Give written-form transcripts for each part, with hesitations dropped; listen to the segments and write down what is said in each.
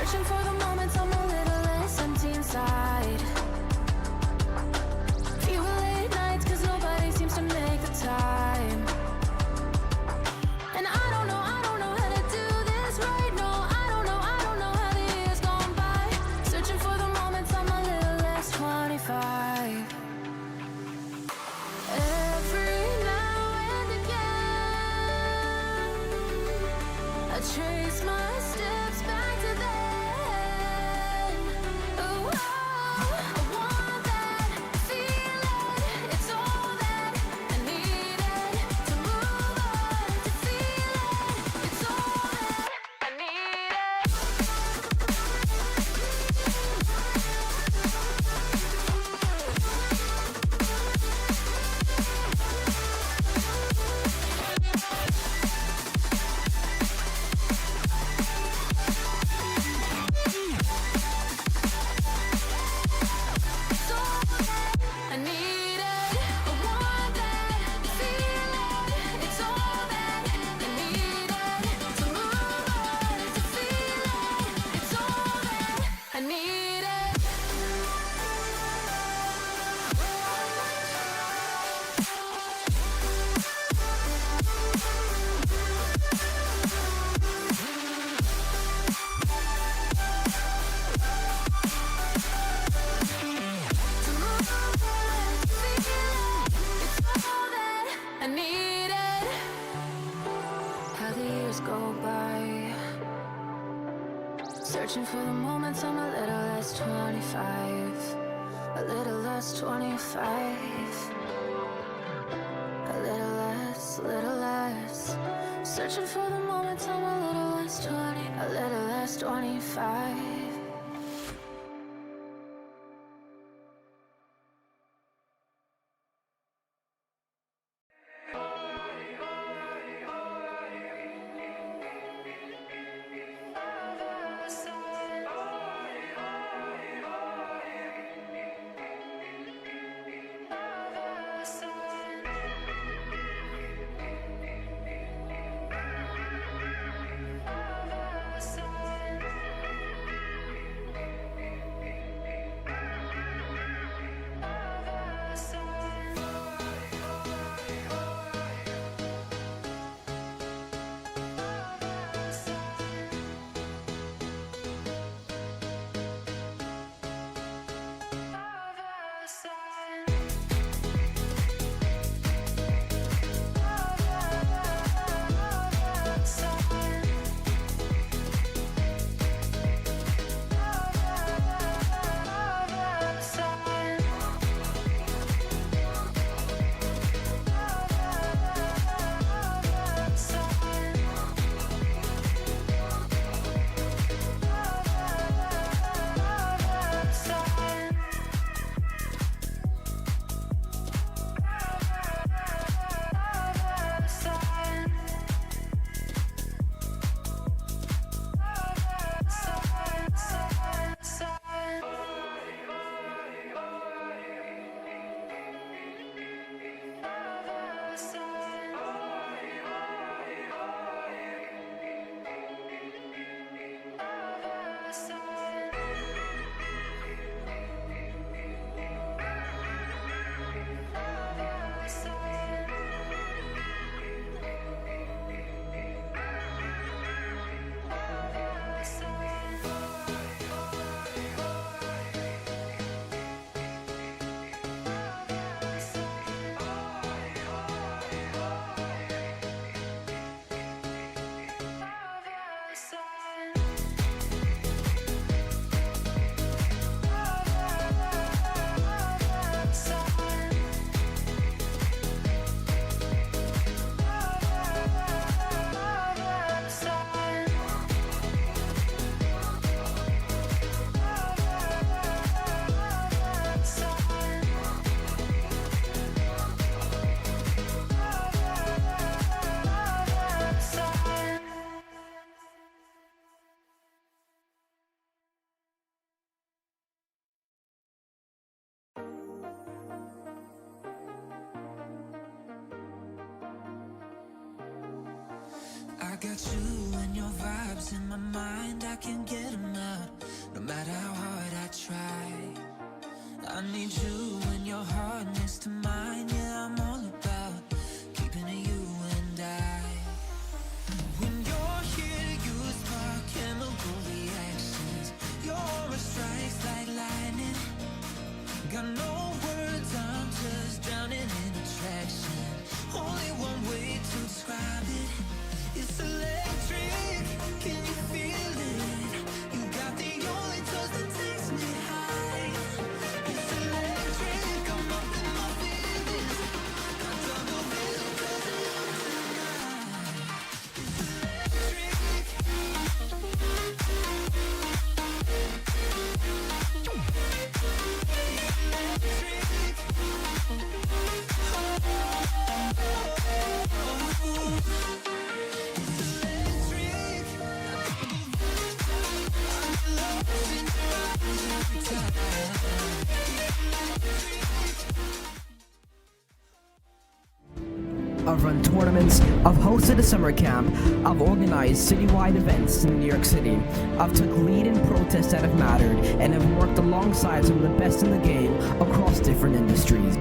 Searching for the moments I'm a little less empty inside. Few late nights cause nobody seems to make the time. And I don't know how to do this right. No, I don't know how the years gone by. Searching for the moments I'm a little less 25. Every now and again I trace my steps back to then. Ooh, I want that feeling. It's all that I needed to move on, to feel it. It's all that I needed. It's all that I needed. I want that feeling. It's all that I needed to move on, to feel it. It's all that I needed. To move on, to feel it. It's all that I needed. How the years go by, searching for the moments I'm a little less 25. A little less 25. A little less, little less. Searching for the moments I'm a little less 20. A little less 25. I got you and your vibes in my mind, I can't get enough. I've run tournaments, I've hosted a summer camp, I've organized citywide events in New York City, I've took lead in protests that have mattered, and have worked alongside some of the best in the game across different industries.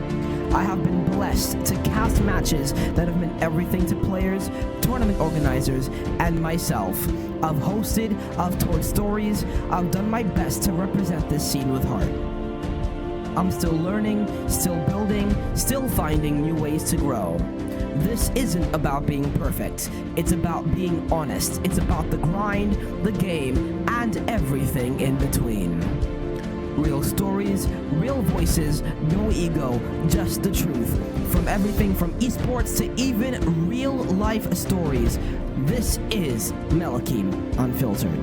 I have been blessed to cast matches that have meant everything to players, tournament organizers, and myself. I've hosted, I've told stories, I've done my best to represent this scene with heart. I'm still learning, still building, still finding new ways to grow. This isn't about being perfect. It's about being honest. It's about the grind, the game, and everything in between. Real stories, real voices, no ego, just the truth. From everything from esports to even real life stories, this is Melekiym Unfiltered.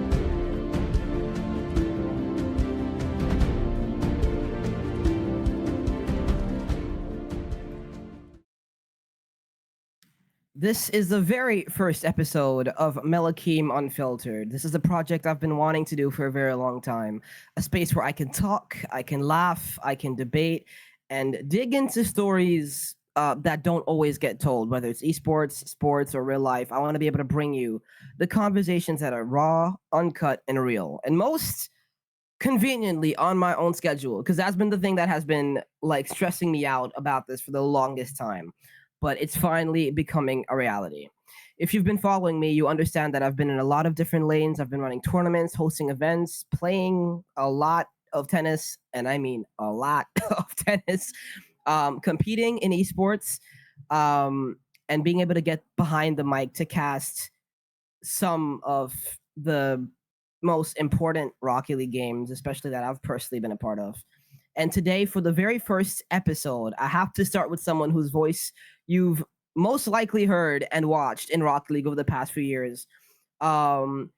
This is the very first episode of Melekiym Unfiltered. This is a project I've been wanting to do for a very long time. A space where I can talk, I can laugh, I can debate, and dig into stories that don't always get told, whether it's esports, sports, or real life. I want to be able to bring you the conversations that are raw, uncut, and real. And most conveniently on my own schedule, because that's been the thing that has been like stressing me out about this for the longest time, but it's finally becoming a reality. If you've been following me, you understand that I've been in a lot of different lanes. I've been running tournaments, hosting events, playing a lot of tennis, and I mean a lot of tennis, competing in esports, and being able to get behind the mic to cast some of the most important Rocket League games, especially that I've personally been a part of. And today, for the very first episode, I have to start with someone whose voice you've most likely heard and watched in Rocket League over the past few years. Um,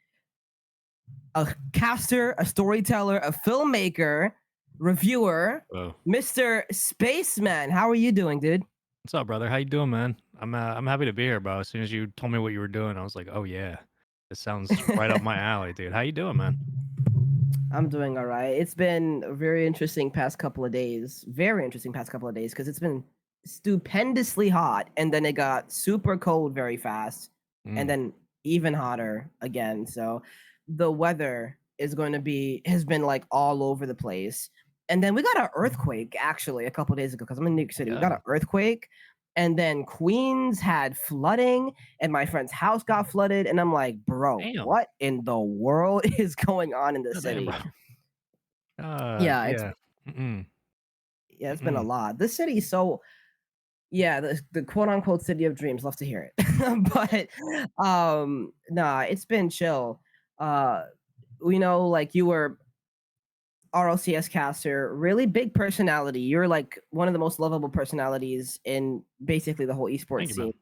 a caster, a storyteller, a filmmaker, reviewer, Whoa. Mr. Spaceman. How are you doing, dude? What's up, brother? How you doing, man? I'm happy to be here, bro. As soon as you told me what you were doing, I was like, "Oh yeah, this sounds right up my alley, dude." How you doing, man? I'm doing all right. It's been a very interesting past couple of days. Very interesting past couple of days because it's been stupendously hot and then it got super cold very fast and Mm, then even hotter again. So the weather is going to be has been like all over the place. And then we got an earthquake actually a couple of days ago because I'm in New York City. We got yeah. an earthquake and then Queens had flooding and my friend's house got flooded and I'm like, "Bro, Damn. what in the world is going on in the God damn, bro. city?" Yeah, it's Yeah. Mm-mm. yeah, it's been a Mm-mm. lot. This city is so yeah, the quote unquote city of dreams. Love to hear it. But nah, it's been chill. Uh we know like you were RLCS caster, really big personality. You're like one of the most lovable personalities in basically the whole esports Thank you, scene.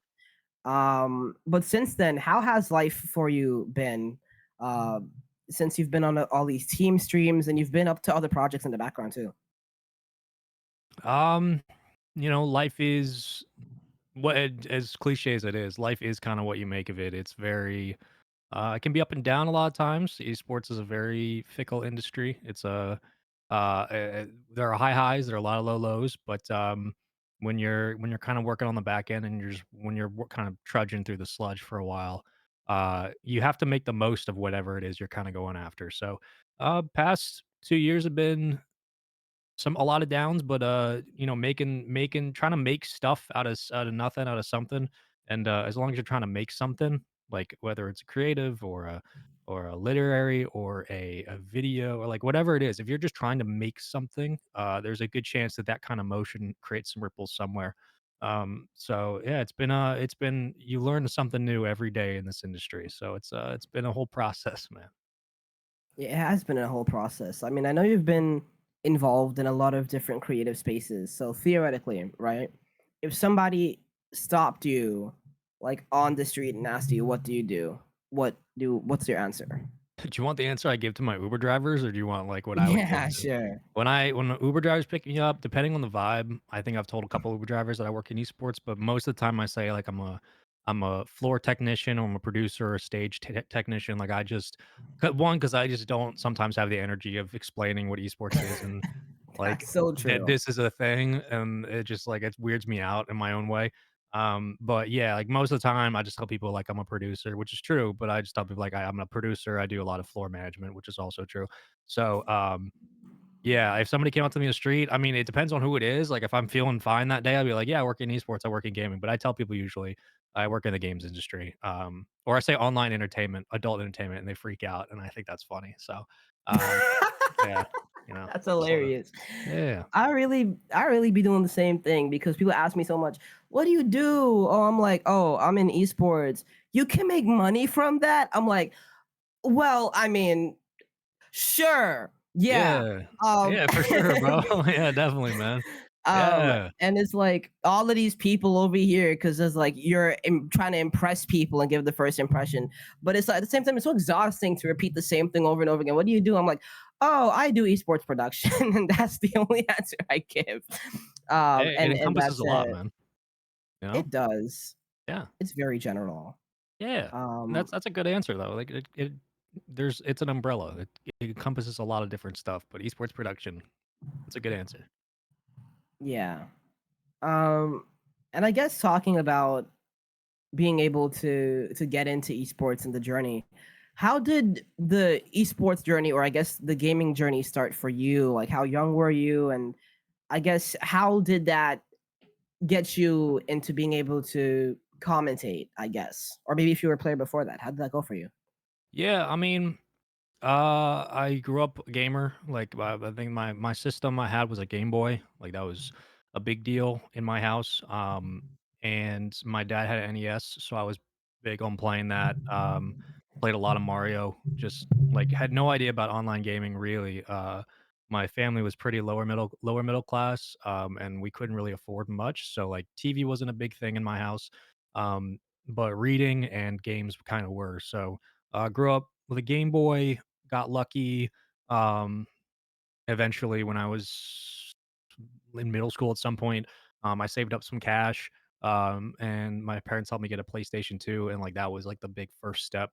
man. But since then, how has life for you been? Uh, since you've been on all these team streams and you've been up to other projects in the background too. Um, life is as cliche as it is. Life is kind of what you make of it. It's very it can be up and down a lot of times. Esports is a very fickle industry. It's a there are high highs, there are a lot of low lows, but when you're kind of working on the back end and when you're kind of trudging through the sludge for a while, you have to make the most of whatever it is you're kind of going after. So, past 2 years have been a lot of downs, but, making trying to make stuff out of nothing, out of something, and, as long as you're trying to make something, like, whether it's a creative or a literary or a video or, like, whatever it is, if you're just trying to make something, there's a good chance that that kind of motion creates some ripples somewhere. So, yeah, it's been you learn something new every day in this industry, so it's been a whole process, man. It has been a whole process. I mean, I know you've been involved in a lot of different creative spaces. So theoretically, right? If somebody stopped you like on the street and asked you, "What do you do?" What's your answer? Do you want the answer I give to my Uber drivers, or do you want, like, what I would give Yeah, to sure. when the Uber drivers pick me up, depending on the vibe, I think I've told a couple Uber drivers that I work in esports, but most of the time I say, like, I'm a floor technician, or I'm a producer or a stage technician, like, I just 'cause I just don't sometimes have the energy of explaining what esports is and, like, That's so that true. this is a thing, and it just, like, it weirds me out in my own way. But yeah, like most of the time, I just tell people like I'm a producer, which is true. But I just tell people like I'm a producer. I do a lot of floor management, which is also true. So yeah, if somebody came up to me in the street, I mean, it depends on who it is. Like if I'm feeling fine that day, I'll be like, yeah, I work in esports, I work in gaming. But I tell people usually I work in the games industry, or I say online entertainment, adult entertainment, and they freak out, and I think that's funny. So um, yeah, That's just let it. hilarious. Yeah, I really be doing the same thing because people ask me so much, "What do you do?" Oh, I'm like, "Oh, I'm in esports." You can make money from that? I'm like, "Well, I mean, sure. Yeah." yeah, Um yeah, for sure, bro. Yeah, definitely, man. um Yeah. and it's like all of these people over here because it's like you're trying to impress people and give the first impression, but it's like, at the same time it's so exhausting to repeat the same thing over and over again. What do you do? I'm like, oh, I do esports production. And that's the only answer I give. It And encompasses that's a lot, it. man. You know? It does. Yeah. It's very general. Yeah. And um that's a good answer though. Like it's an umbrella. It encompasses a lot of different stuff, but esports production, that's a good answer. yeah. um and I guess talking about being able to get into esports and the journey, how did the esports journey, or I guess the gaming journey, start for you? Like how young were you, and I guess how did that get you into being able to commentate, I guess? Or maybe if you were a player before that, how did that go for you? Yeah, I mean, I grew up a gamer. Like, I think my system I had was a Game Boy. Like, that was a big deal in my house. And my dad had an NES, so I was big on playing that. Played a lot of Mario. Just like had no idea about online gaming really. My family was pretty lower middle class, and we couldn't really afford much. So like TV wasn't a big thing in my house. Um, but reading and games kind of were. So grew up with a Game Boy, got lucky, um, eventually when I was in middle school at some point, I saved up some cash, and my parents helped me get a PlayStation 2, and, like, that was, like, the big first step.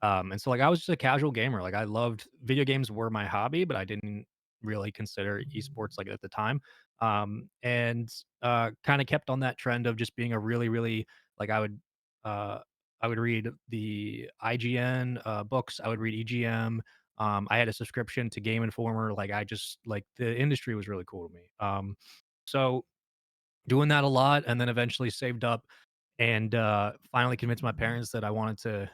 And so, like, I was just a casual gamer, like, I loved video games were my hobby, but I didn't really consider esports, like, at the time. And, kinda kept on that trend of just being a really, really like, uh I would read the IGN, books, I would read EGM, I had a subscription to Game Informer, like, I just like, the industry was really cool to me. So doing that a lot and then eventually saved up and, finally convinced my parents that I wanted to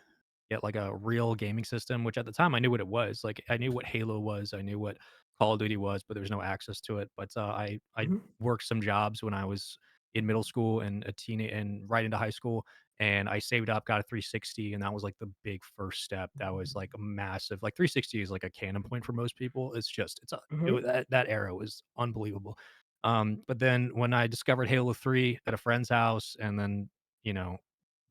get, like, a real gaming system, which at the time I knew what it was, like, I knew what Halo was, I knew what Call of Duty was, but there was no access to it, but, I Mhm. worked some jobs when I was in middle school and a teen and right into high school, and I saved up, got a 360, and that was, like, the big first step, that was, like, a massive like, 360 is, like, a cannon point for most people, it's just it's a it Mhm. wa that era was unbelievable. But then when I discovered Halo 3 at a friend's house and then, you know,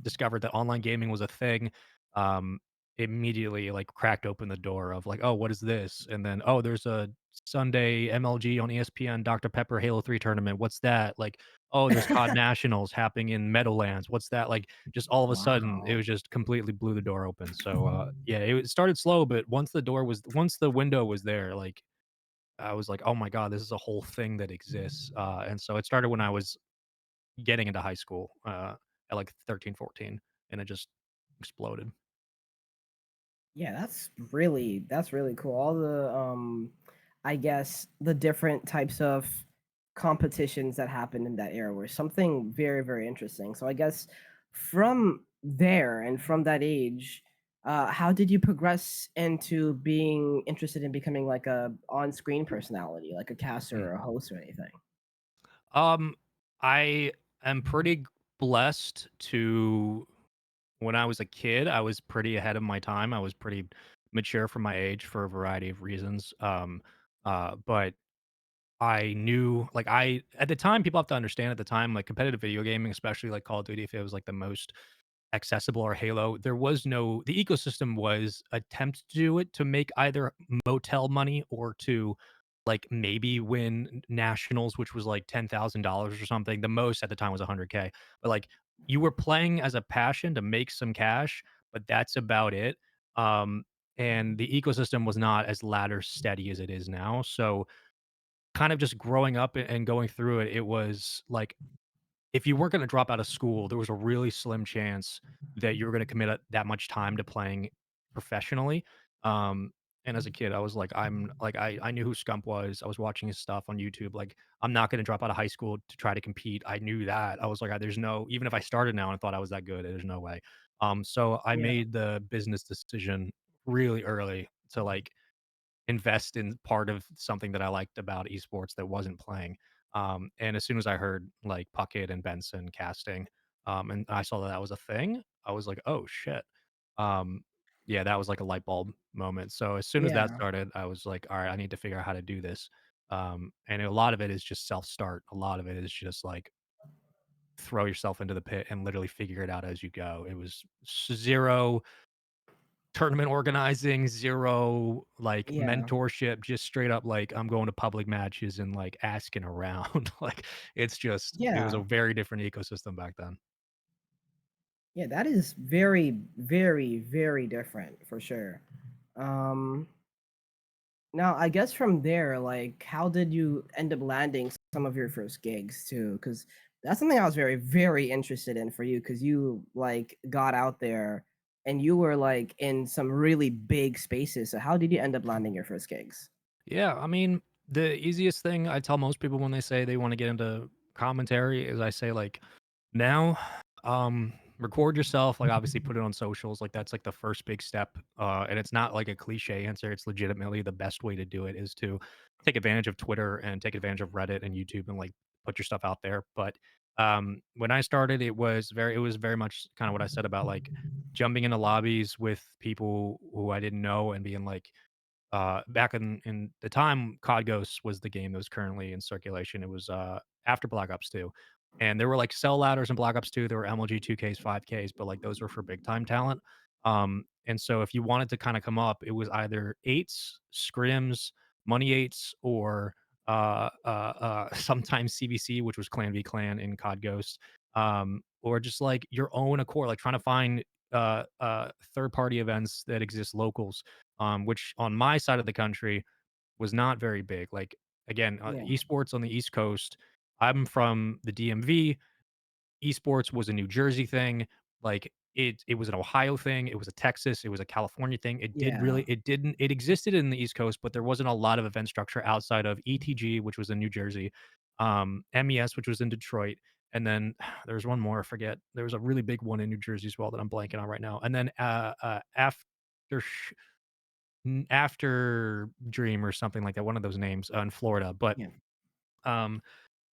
discovered that online gaming was a thing, um, immediately like cracked open the door of like, oh, what is this? And then, oh, there's a Sunday MLG on ESPN Dr. Pepper Halo 3 tournament. What's that? Like, oh, there's COD Nationals happening in Meadowlands. What's that? Like, just all of a sudden, it Wow. was just completely blew the door open. So, yeah, it started slow, but once the window was there, like I was like, "Oh my god, this is a whole thing that exists." And so it started when I was getting into high school, at like 13, 14, and it just exploded. Yeah, that's really cool. All the I guess the different types of competitions that happened in that era were something very, very interesting. So I guess from there and from that age, how did you progress into being interested in becoming like a on-screen personality, like a caster Mm. or a host or anything? Um, I am pretty blessed to when I was a kid, I was pretty ahead of my time. I was pretty mature for my age for a variety of reasons. But I knew like I at the time, people have to understand at the time, like competitive video gaming, especially like Call of Duty, if it was like the most accessible or Halo, there was no the ecosystem was attempt to do it to make either motel money or to like maybe win nationals, which was like $10,000 or something. The most at the time was 100K. But like you were playing as a passion to make some cash, but that's about it. Um, and the ecosystem was not as ladder steady as it is now. So kind of just growing up and going through it, it was like if you weren't gonna drop out of school, there was a really slim chance that you were gonna commit that much time to playing professionally. Um, and as a kid, I was like, I knew who Scump was. I was watching his stuff on YouTube. Like, I'm not gonna drop out of high school to try to compete. I knew that. I was like, there's no, even if I started now and I thought I was that good, there's no way. So I Yeah. made the business decision really early to like invest in part of something that I liked about esports that wasn't playing. And as soon as I heard like Puckett and Benson casting, and I saw that that was a thing, I was like, oh shit. Um, yeah, that was like a light bulb moment. So as soon as that Yeah. started, I was like, all right, I need to figure out how to do this. And a lot of it is just self start. A lot of it is just like throw yourself into the pit and literally figure it out as you go. It was zero tournament organizing, 0, like, Yeah. mentorship, just straight up, like, I'm going to public matches and, like, asking around, like, it's just it was a Yeah. very different ecosystem back then. Yeah, that is very, very, very different for sure. Um, Now, I guess from there, like, how did you end up landing some of your first gigs too? Because that's something I was very, very interested in for you. Because you like got out there and you were like in some really big spaces. So how did you end up landing your first gigs? Yeah, I mean, the easiest thing I tell most people when they say they wanna get into commentary is I say, like, now, record yourself, like, obviously put it on socials, like, that's, like, the first big step, and it's not, like, a cliche answer, it's legitimately the best way to do it is to take advantage of Twitter and take advantage of Reddit and YouTube and, like, put your stuff out there, but, when I started, it was very much kinda what I said about, like, jumping into lobbies with people who I didn't know and being like, back in the time COD Ghosts was the game that was currently in circulation. It was, after Black Ops 2, and there were, like, cell ladders in Black Ops 2, there were MLG 2Ks, 5Ks, but, like, those were for big time talent, and so if you wanted to kinda come up, it was either 8s, scrims, money 8s, or, sometimes CVC, which was Clan v Clan in COD Ghosts, or just, like, your own accord, like, trying to find, third-party events that exist locals, which on my side of the country was not very big. Like, again, Yeah. esports on the East Coast. I'm from the DMV. Esports was a New Jersey thing. Like, it was an Ohio thing. It was a Texas. It was a California thing. Yeah. It existed in the East Coast, but there wasn't a lot of event structure outside of ETG, which was in New Jersey, MES, which was in Detroit, and then there was one more. I forget. There was a really big one in New Jersey as well that I'm blanking on right now. And then after Dream or something like that, one of those names, in Florida, but, Yeah. um,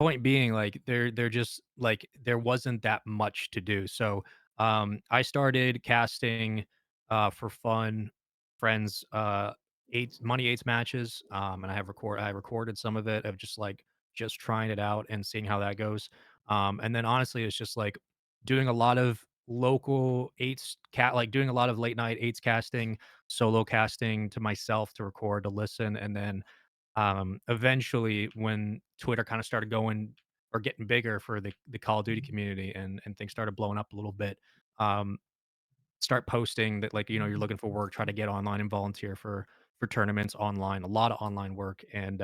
point being, like, they're just like, there wasn't that much to do, so, I started casting, for fun, friends, 8 matches, and I recorded some of it of just trying it out and seeing how that goes, and then honestly, it's just, like, doing a lot of local 8s like, doing a lot of late night 8s casting, solo casting to myself to record, to listen, and then, eventually, when Twitter kinda started going or getting bigger for the Call of Duty community and things started blowing up a little bit, um, start posting that, like, you're looking for work, try to get online and volunteer for tournaments online, a lot of online work, and,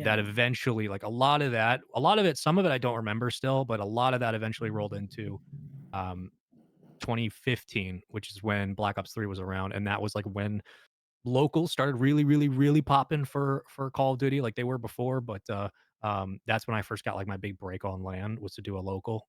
that Yeah. eventually, like, a lot of it, some of it I don't remember still, but a lot of that eventually rolled into, um, 2015, which is when Black Ops 3 was around, and that was, like, when locals started really, really, really popping for Call of Duty like they were before, but, that's when I first got, like, my big break on LAN was to do a local,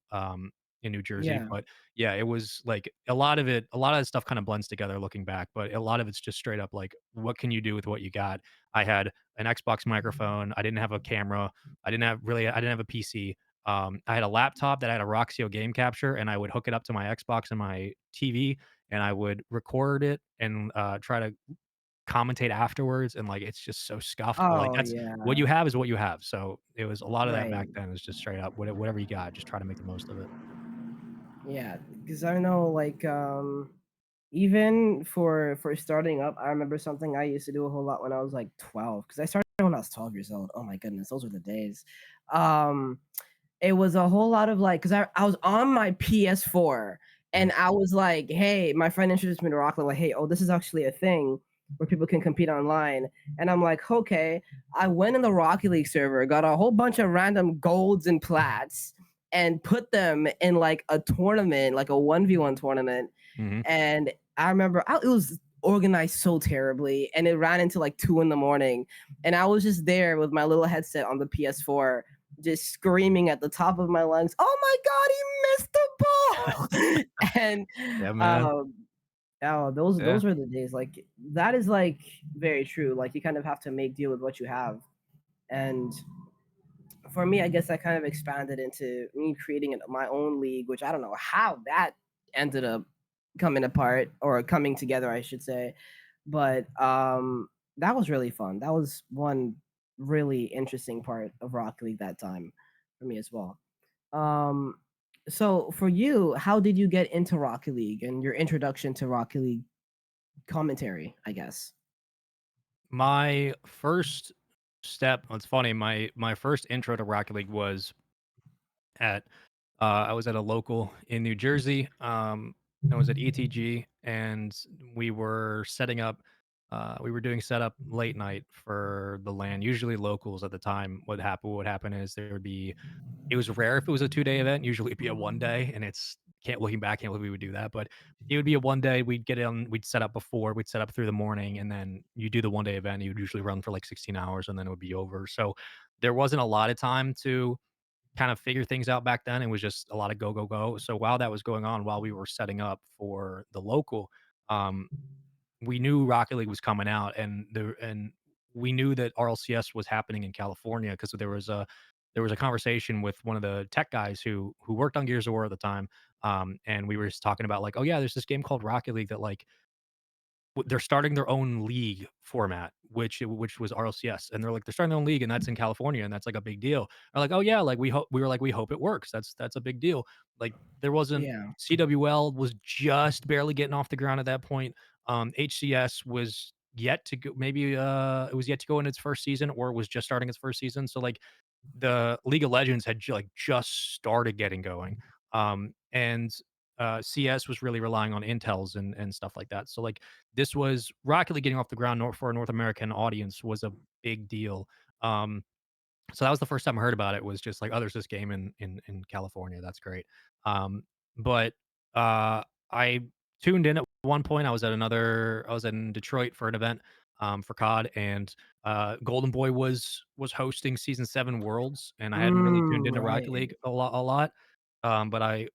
in New Jersey, Yeah. but, yeah, it was, like, a lot of that stuff kinda blends together looking back, but a lot of it's just straight up, like, what can you do with what you got? I had an Xbox microphone, I didn't have a camera, I didn't have a PC, I had a laptop that had a Roxio game capture, and I would hook it up to my Xbox and my TV, and I would record it and, try to commentate afterwards, and, like, it's just so scuffed, but, like, Oh that's what yeah. you have is what you have, so it was a lot of that Right. back then is just straight up whatever you got, just try to make the most of it. Yeah. Because I know like even for starting up, I remember something I used to do a whole lot when I was like 12. Because I started when I was 12 years old. Oh my goodness, those were the days. Um It was a whole lot of, like, 'cause I was on my PS4, Mhm. and I was like, "Hey," my friend introduced me to Rocket League, like, "Hey, oh, this is actually a thing where people can compete online," and I'm like, "Okay." I went in the Rocket League server, got a whole bunch of random golds and plats, and put them in like a tournament, like a 1v1 tournament. Mhm. And I remember it was organized so terribly, and it ran into like 2 in the morning. And I was just there with my little headset on the PS4, just screaming at the top of my lungs, "Oh my God, he missed the ball!" and Yeah, man. um, oh, those Yeah. those were the days. Like that is like very true. Like you kind of have to make deal with what you have. And for me, I guess I kind of expanded into me creating my own league, which I don't know how that ended up coming apart or coming together, I should say. But that was really fun. That was one really interesting part of Rocket League that time for me as well. Um, so for you, how did you get into Rocket League and your introduction to Rocket League commentary, I guess? My first step it's funny, my first intro to Rocket League was at I was at a local in New Jersey. I was at ETG, and we were setting up. We were doing setup late night for the LAN. Usually, locals at the time would happen is there would be. It was rare if it was a 2 day event. Usually, it'd be a 1 day, and it's can't looking back, can't believe we would do that. But it would be a 1 day. We'd get in. We'd set up before. We'd set up through the morning, and then you do the 1 day event. You would usually run for like 16 hours, and then it would be over. So there wasn't a lot of time to kind of figure things out back then. It was just a lot of go, go, go. So while that was going on, while we were setting up for the local, um, we knew Rocket League was coming out, and we knew that RLCS was happening in California because there was a conversation with one of the tech guys who worked on Gears of War at the time, and we were just talking about like, oh yeah, there's this game called Rocket League that like they're starting their own league format, which was RLCS, and they're like, they're starting their own league, and that's in California, and that's like a big deal. They're like, oh yeah, like we were like, we hope it works. That's a big deal. Like there wasn't Yeah. CWL was just barely getting off the ground at that point. HCS was yet to go, maybe it was yet to go in its first season, or it was just starting its first season. So like the League of Legends had like just started getting going. And CS was really relying on intels and stuff like that. So like this was Rocket League getting off the ground for a North American audience was a big deal. Um, so that was the first time I heard about it was just like, oh, there's this game in California. That's great. But I tuned in at one point. I was in Detroit for an event for COD, and Golden Boy was hosting season 7 Worlds, and I hadn't really tuned into Rocket Right. League a lot. But I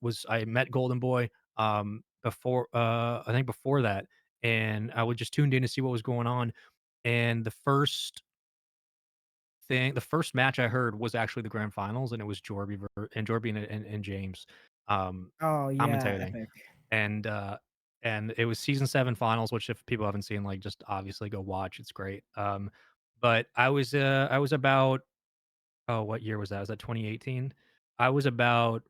met Golden Boy before I think before that, and I was just tuned in to see what was going on. And the first match I heard was actually the grand finals, and it was Jorby and James, Oh yeah, commentating, epic. and, it was season 7 finals, which if people haven't seen, like, just obviously go watch, it's great, but I was about oh, what year was that? Was that 2018? I was about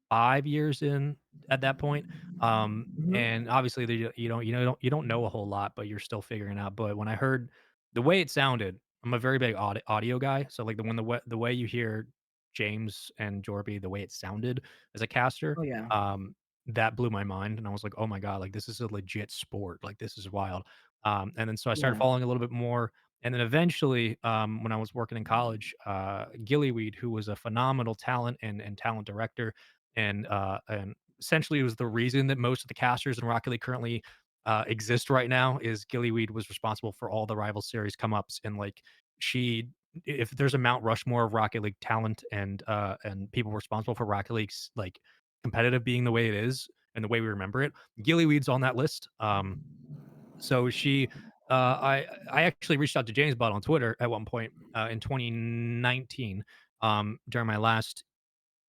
5 years in at that point, Mhm. and obviously, you don't know a whole lot, but you're still figuring out, but when I heard the way it sounded, I'm a very big audio guy, so, like, the way you hear James and Jorby, the way it sounded as a caster, Oh yeah. um, that blew my mind, and I was like, "Oh my god, like, this is a legit sport, like, this is wild." And then so I started Yeah. following a little bit more, and then eventually, when I was working in college, Gillyweed, who was a phenomenal talent and talent director, and essentially it was the reason that most of the casters in Rocket League currently exist right now is Gillyweed was responsible for all the rival series come ups, and like she if there's a Mount Rushmore of Rocket League talent and people responsible for Rocket League's like competitive being the way it is and the way we remember it, Gillyweed's on that list. So she I actually reached out to James Bott on Twitter at one point in 2019 during my last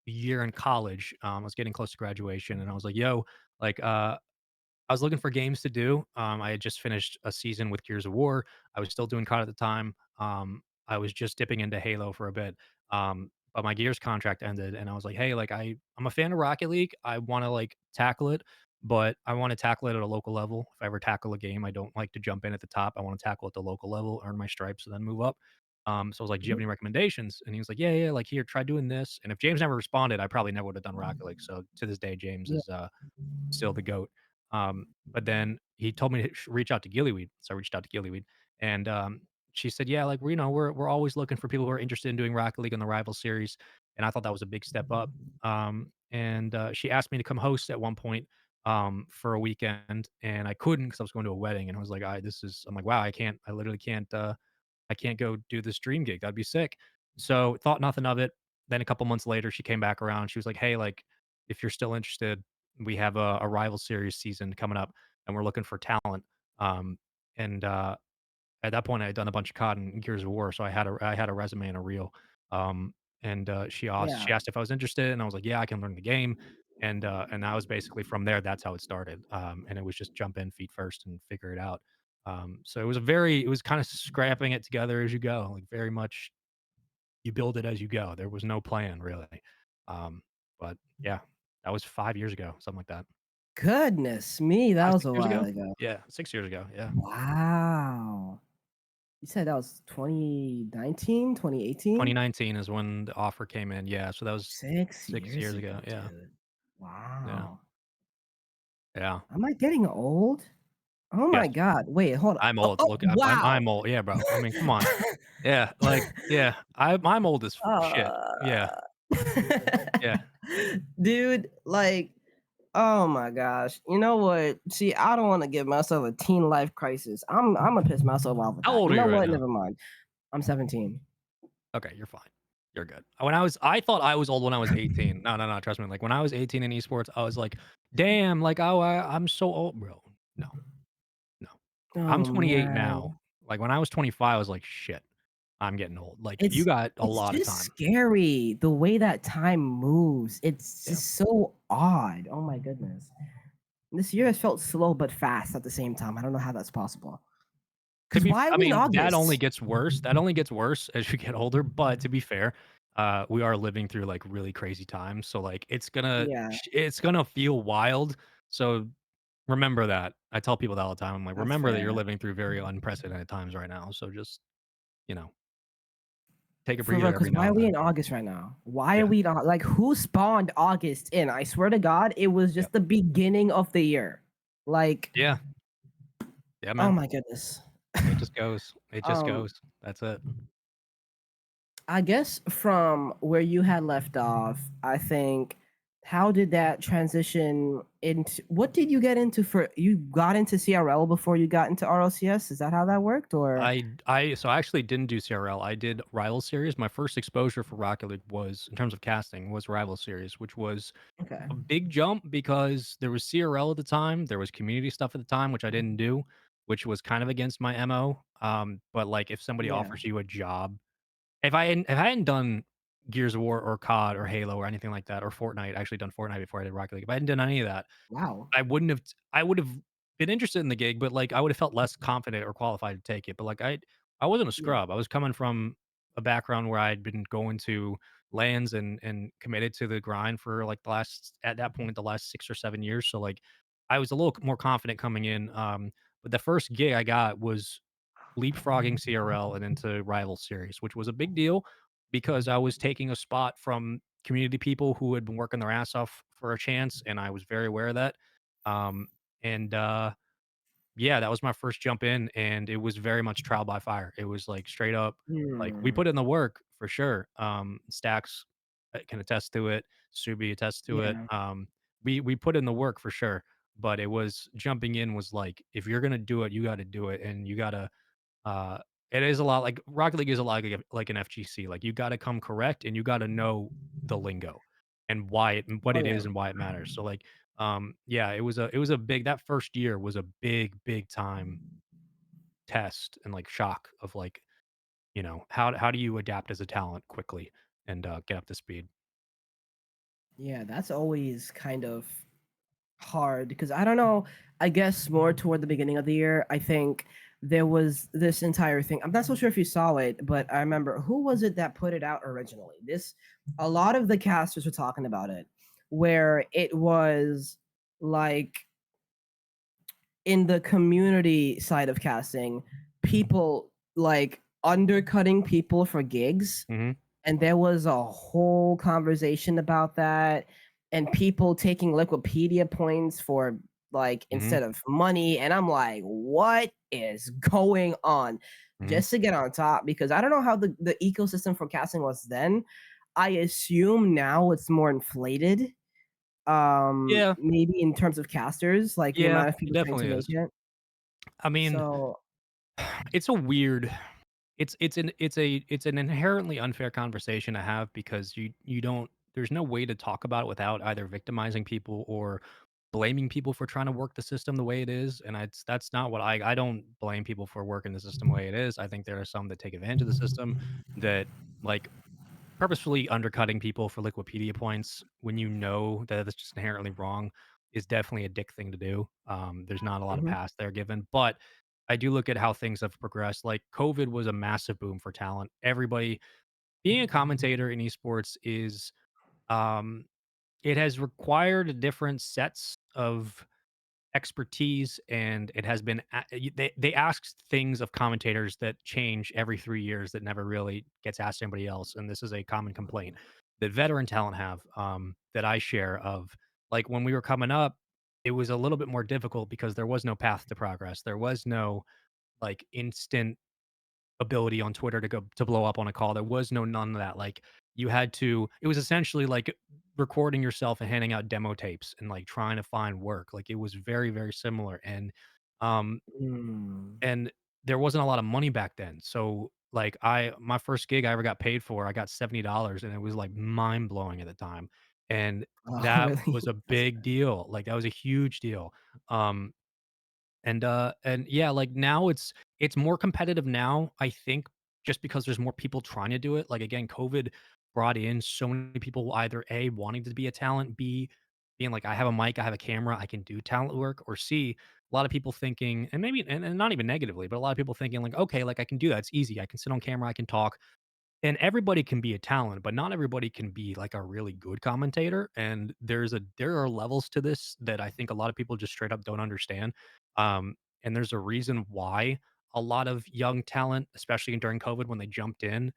year in college. I was getting close to graduation, and I was like, "Yo, like, I was looking for games to do. I had just finished a season with Gears of War. I was still doing COD at the time. I was just dipping into Halo for a bit. But my Gears contract ended, and I was like, "Hey, like, I'm a fan of Rocket League. I want to like tackle it, but I want to tackle it at a local level. If I ever tackle a game, I don't like to jump in at the top. I want to tackle at the local level, earn my stripes, and then move up." So I was like, "Do you have Mhm. any recommendations?" And he was like, "Yeah, yeah, like here, try doing this." And if James never responded, I probably never would have done Rocket League. So to this day, James Yeah. is still the goat. But then he told me to reach out to Gillyweed, so I reached out to Gillyweed, and she said, "Yeah, like, we're always looking for people who are interested in doing Rocket League on the Rival Series," and I thought that was a big step up. And she asked me to come host at one point, for a weekend, and I couldn't because I was going to a wedding, and I was like, "I this is" I'm like, "Wow, I literally can't, I can't go do this dream gig. That'd be sick." So, thought nothing of it. Then a couple months later, she came back around. She was like, "Hey, like, if you're still interested, we have a Rival Series season coming up, and we're looking for talent." Um, and at that point, I had done a bunch of COD and Gears of War, so I had a resume and a reel. And she Yeah. asked if I was interested, and I was like, "Yeah, I can learn the game." And that was basically from there. That's how it started. And it was just jump in feet first and figure it out. So it was kind of scrapping it together as you go, like very much you build it as you go. There was no plan really. Um, but yeah, that was 5 years ago, something like that. Goodness me, that Five, was six a years while ago. ago. Yeah, 6 years ago. Yeah, Wow. You said that was 2019, 2018? 2019 is when the offer came in. Yeah, so that was 6 6 years years ago, ago. Yeah, dude. yeah, Wow. yeah. Am I getting old? Oh Yes, my god. Wait, hold on. I'm Oh, old. oh Look, wow. I'm old. Yeah, bro. I mean, come on. Yeah, like, yeah, I'm old as shit. Yeah, Uh, yeah. dude, like, oh my gosh. You know what? See, I don't want to give myself a teen life crisis. I'm gonna piss myself off with How that. old You are know you right what? now? Never mind. I'm 17. Okay, you're fine. You're good. I thought I was old when I was 18. No, no, no, trust me. Like when I was 18 in esports, I was like, damn, like I'm so old, bro. No, no. I'm Oh 28 man. now. Like when I was 25, I was like, shit, I'm getting old. Like you It's got a it's lot of just time. scary the way that time moves. It's Yeah. just so odd. Oh my goodness. This year has felt slow but fast at the same time. I don't know how that's possible. To Because be f why are I we in mean, that only August? gets worse. That only gets worse as you get older, but to be fair, we are living through, like, really crazy times, so, like, Yeah, it's gonna feel wild, so remember that. I tell people that all the time. I'm like, that's "Remember that you're fair. living through very unprecedented times right now, so just, you know, take a For real, breather every because why now are and we then." in August right now? Why are Yeah. we not like who spawned August in? I swear to God, it was Yeah. just the beginning of the year. Like, Yeah. Yeah, oh man. my goodness. It just goes. It just Um, goes. That's it. I guess from where you had left off, I think how did that transition into what did you get into for you got into CRL before you got into RLCS? Is that how that worked or I actually didn't do CRL. I did Rival Series. My first exposure for Rocket League was in terms of casting was Rival Series, which was okay. a big jump because there was CRL at the time, there was community stuff at the time, which I didn't do, which was kind of against my MO. But like if somebody Yeah. offers you a job, if I hadn't done Gears of War or COD or Halo or anything like that, or Fortnite, I actually done Fortnite before I did Rocket League. If I hadn't done any of that, Wow. I would have been interested in the gig, but, like, I would have felt less confident or qualified to take it, but, like, I wasn't a Yeah. scrub. I was coming from a background where I'd been going to LANs and committed to the grind for, like, at that point, the last 6 or 7 years, so, like, I was a little more confident coming in, but the first gig I got was leapfrogging CRL and into Rival Series, which was a big deal because I was taking a spot from community people who had been working their ass off for a chance, and I was very aware of that. Um, and yeah, that was my first jump in, and it was very much trial by fire. It was like straight up, like we Hmm. put in the work for sure. Stacks can attest to it. Subi attests to it. Yeah. We put in the work for sure, but it was jumping in was like if you're gonna do it, you got to do it, and you gotta uh, it is a lot like Rocket League is a lot like an FGC. Like you got to come correct and you got to know the lingo and why it and what Oh it yeah. is and why it matters. So like yeah, it was a big that first year was a big time test and like shock of like, how do you adapt as a talent quickly and get up to speed? Yeah, that's always kind of hard because I don't know. I guess more toward the beginning of the year, I think there was this entire thing. I'm not so sure if you saw it, but I remember who was it that put it out originally? This a lot of the casters were talking about it, where it was like in the community side of casting, people like undercutting people for gigs, Mhm. and there was a whole conversation about that, and people taking Wikipedia points for like Mhm. instead of money. And I'm like, what is going on? Mhm. Just to get on top, because I don't know how the ecosystem for casting was then. I assume now it's more inflated. Yeah. Maybe in terms of casters, like the Yeah, amount of it people trying to definitely make is. it. I mean, So, it's a weird it's an inherently unfair conversation to have because you don't there's no way to talk about it without either victimizing people or blaming people for trying to work the system the way it is, and that's not what I don't blame people for working the system the way it is. I think there are some that take advantage of the system that, like, purposefully undercutting people for Liquipedia points when you know that it's just inherently wrong is definitely a dick thing to do. There's not a lot of mhm, pass there given, but I do look at how things have progressed. Like COVID was a massive boom for talent. Everybody being a commentator in esports is um it has required different sets of expertise, and it has been they ask things of commentators that change every 3 years that never really gets asked to anybody else, and this is a common complaint that veteran talent have, that I share of, like, when we were coming up, it was a little bit more difficult because there was no path to progress. There was no, like, instant ability on Twitter to blow up on a call. There was none of that. Like, you had to it was essentially like recording yourself and handing out demo tapes and, like, trying to find work. Like, it was very, very similar, um, mm. and there wasn't a lot of money back then. So, like, I my first gig I ever got paid for, I got $70, and it was, like, mind-blowing at the time, and Oh, that really? was a That's big deal. Like, that was a huge deal. Um and yeah, like, now it's more competitive now, I think, just because there's more people trying to do it. Like, again, COVID brought in so many people either A, wanting to be a talent, B, being like, "I have a mic, I have a camera, I can do talent work," or C, a lot of people thinking, and maybe and not even negatively, but a lot of people thinking like, "Okay, like, I can do that, it's easy. I can sit on camera, I can talk." And everybody can be a talent, but not everybody can be like a really good commentator. And there are levels to this that I think a lot of people just straight up don't understand. And there's a reason why a lot of young talent, especially during COVID when they jumped in,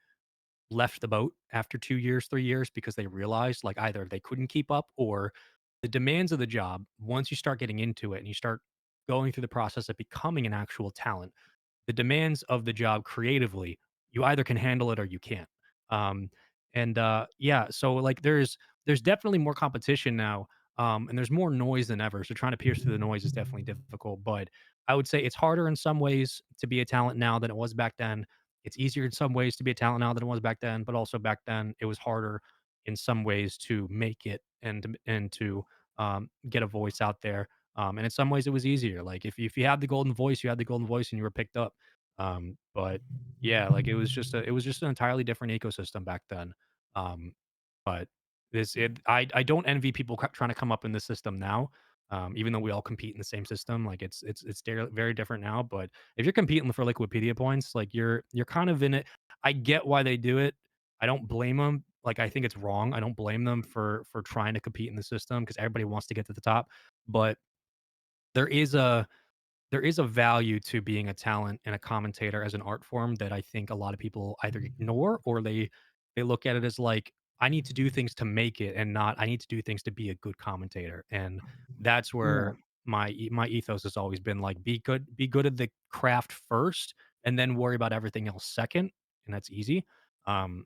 left the boat after 2 years, 3 years because they realized, like, either they couldn't keep up or the demands of the job, once you start getting into it and you start going through the process of becoming an actual talent, the demands of the job creatively, you either can handle it or you can't. Um, yeah, so, like, there's definitely more competition now, and there's more noise than ever. So trying to pierce through the noise is definitely difficult. But I would say it's harder in some ways to be a talent now than it was back then. It's easier in some ways to be a talent now than it was back then, but also back then it was harder in some ways to make it and to get a voice out there. And in some ways it was easier. Like, if you had the golden voice, you had the golden voice and you were picked up. But yeah, like, it was just an entirely different ecosystem back then. Um, but this it I don't envy people trying to come up in the system now. Even though we all compete in the same system, like, very different now. But if you're competing for Liquipedia points, like, you're kind of in it. I get why they do it. I don't blame them. Like, I think it's wrong. I don't blame them for trying to compete in the system because everybody wants to get to the top. But there is a there is a value to being a talent and a commentator as an art form that I think a lot of people either ignore or they look at it as like, I need to do things to make it and not I need to do things to be a good commentator. And that's Yeah. where my ethos has always been like, be good at the craft first and then worry about everything else second. And that's easy. Um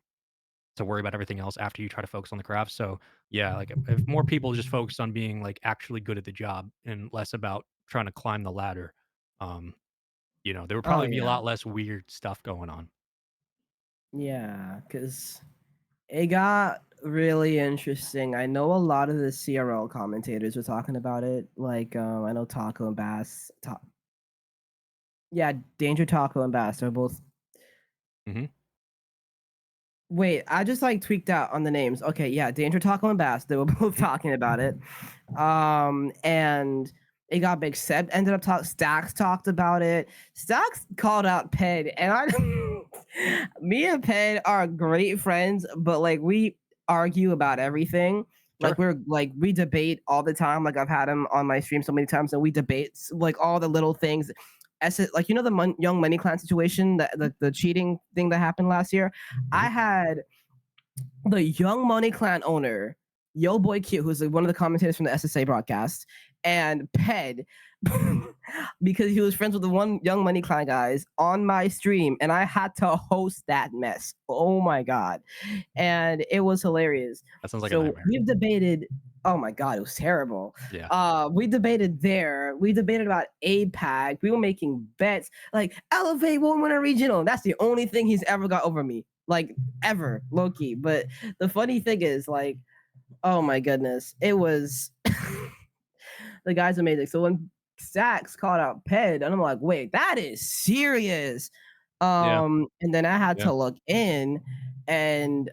to worry about everything else after you try to focus on the craft. So yeah, like, if more people just focused on being, like, actually good at the job and less about trying to climb the ladder, um, there would Oh, probably be a yeah. lot less weird stuff going on. Yeah, because it got really interesting. I know a lot of the CRL commentators were talking about it. Like, I know Taco and Bass. Yeah, Danger Taco and Bass are both. Mhm. Wait, I just like tweaked out on the names. Okay, yeah, Danger Taco and Bass. They were both Mhm. talking about it. And it got big. Seb ended up talking. Stacks talked about it. Stacks called out Ped, and me and Ped are great friends, but like we argue about everything. Like Sure. we debate all the time. Like I've had him on my stream so many times, and we debate like all the little things. Like the Young Money Clan situation, the cheating thing that happened last year. Mhm. I had the Young Money Clan owner, Yo Boy Q, who's like one of the commentators from the SSA broadcast, and Ped because he was friends with the one Young Money Clan guys on my stream, and I had to host that mess. Oh my god, and it was hilarious. That sounds like a So nightmare. we've debated. Oh my god, it was terrible. Yeah. We debated there. We debated about APAC. We were making bets like Elevate won't win a regional. That's the only thing he's ever got over me, like ever, low key. But the funny thing is, like, oh my goodness, it was the guy's amazing. So when Sax called out Ped, and I'm like, wait, that is serious. Yeah. And then I had Yeah. to look in, and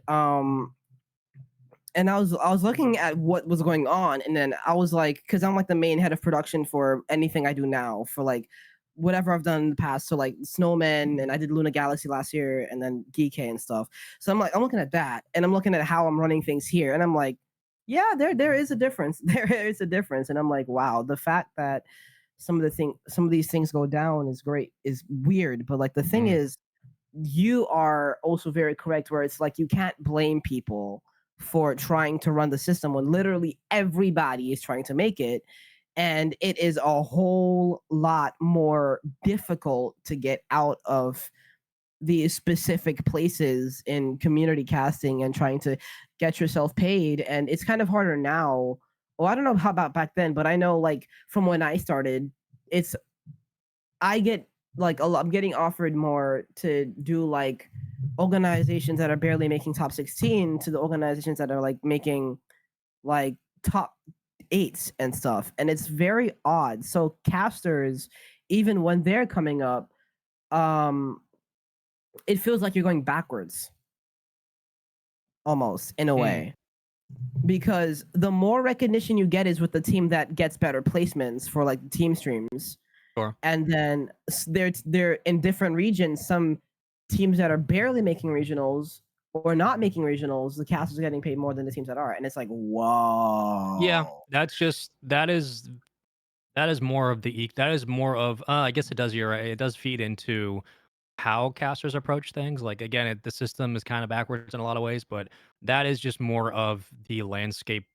I was looking at what was going on, and then I was like, because I'm like the main head of production for anything I do now, for like whatever I've done in the past. So like Snowman, and I did Luna Galaxy last year, and then Geekay and stuff. So I'm like, I'm looking at that, and I'm looking at how I'm running things here, and I'm like, yeah, there is a difference. There is a difference, and I'm like, wow, the fact that some of these things go down is great, is weird, but like the thing Mhm. is, you are also very correct where it's like you can't blame people for trying to run the system when literally everybody is trying to make it, and it is a whole lot more difficult to get out of these specific places in community casting and trying to get yourself paid, and it's kind of harder now. Well, I don't know how about back then, but I know like from when I started, it's I get like a lot. I'm getting offered more to do like organizations that are barely making top 16 to the organizations that are like making like top eights and stuff, and it's very odd. So casters, even when they're coming up, um, it feels like you're going backwards almost in a Mm. way, because the more recognition you get is with the team that gets better placements for like team streams. Sure. And then they're in different regions. Some teams that are barely making regionals or not making regionals, the cast is getting paid more than the teams that are, and it's like, Yeah, whoa. that's just that is more of the that is more of I guess it does. You're right. It does feed into how casters approach things. Like again, the system is kind of backwards in a lot of ways, but that is just more of the landscape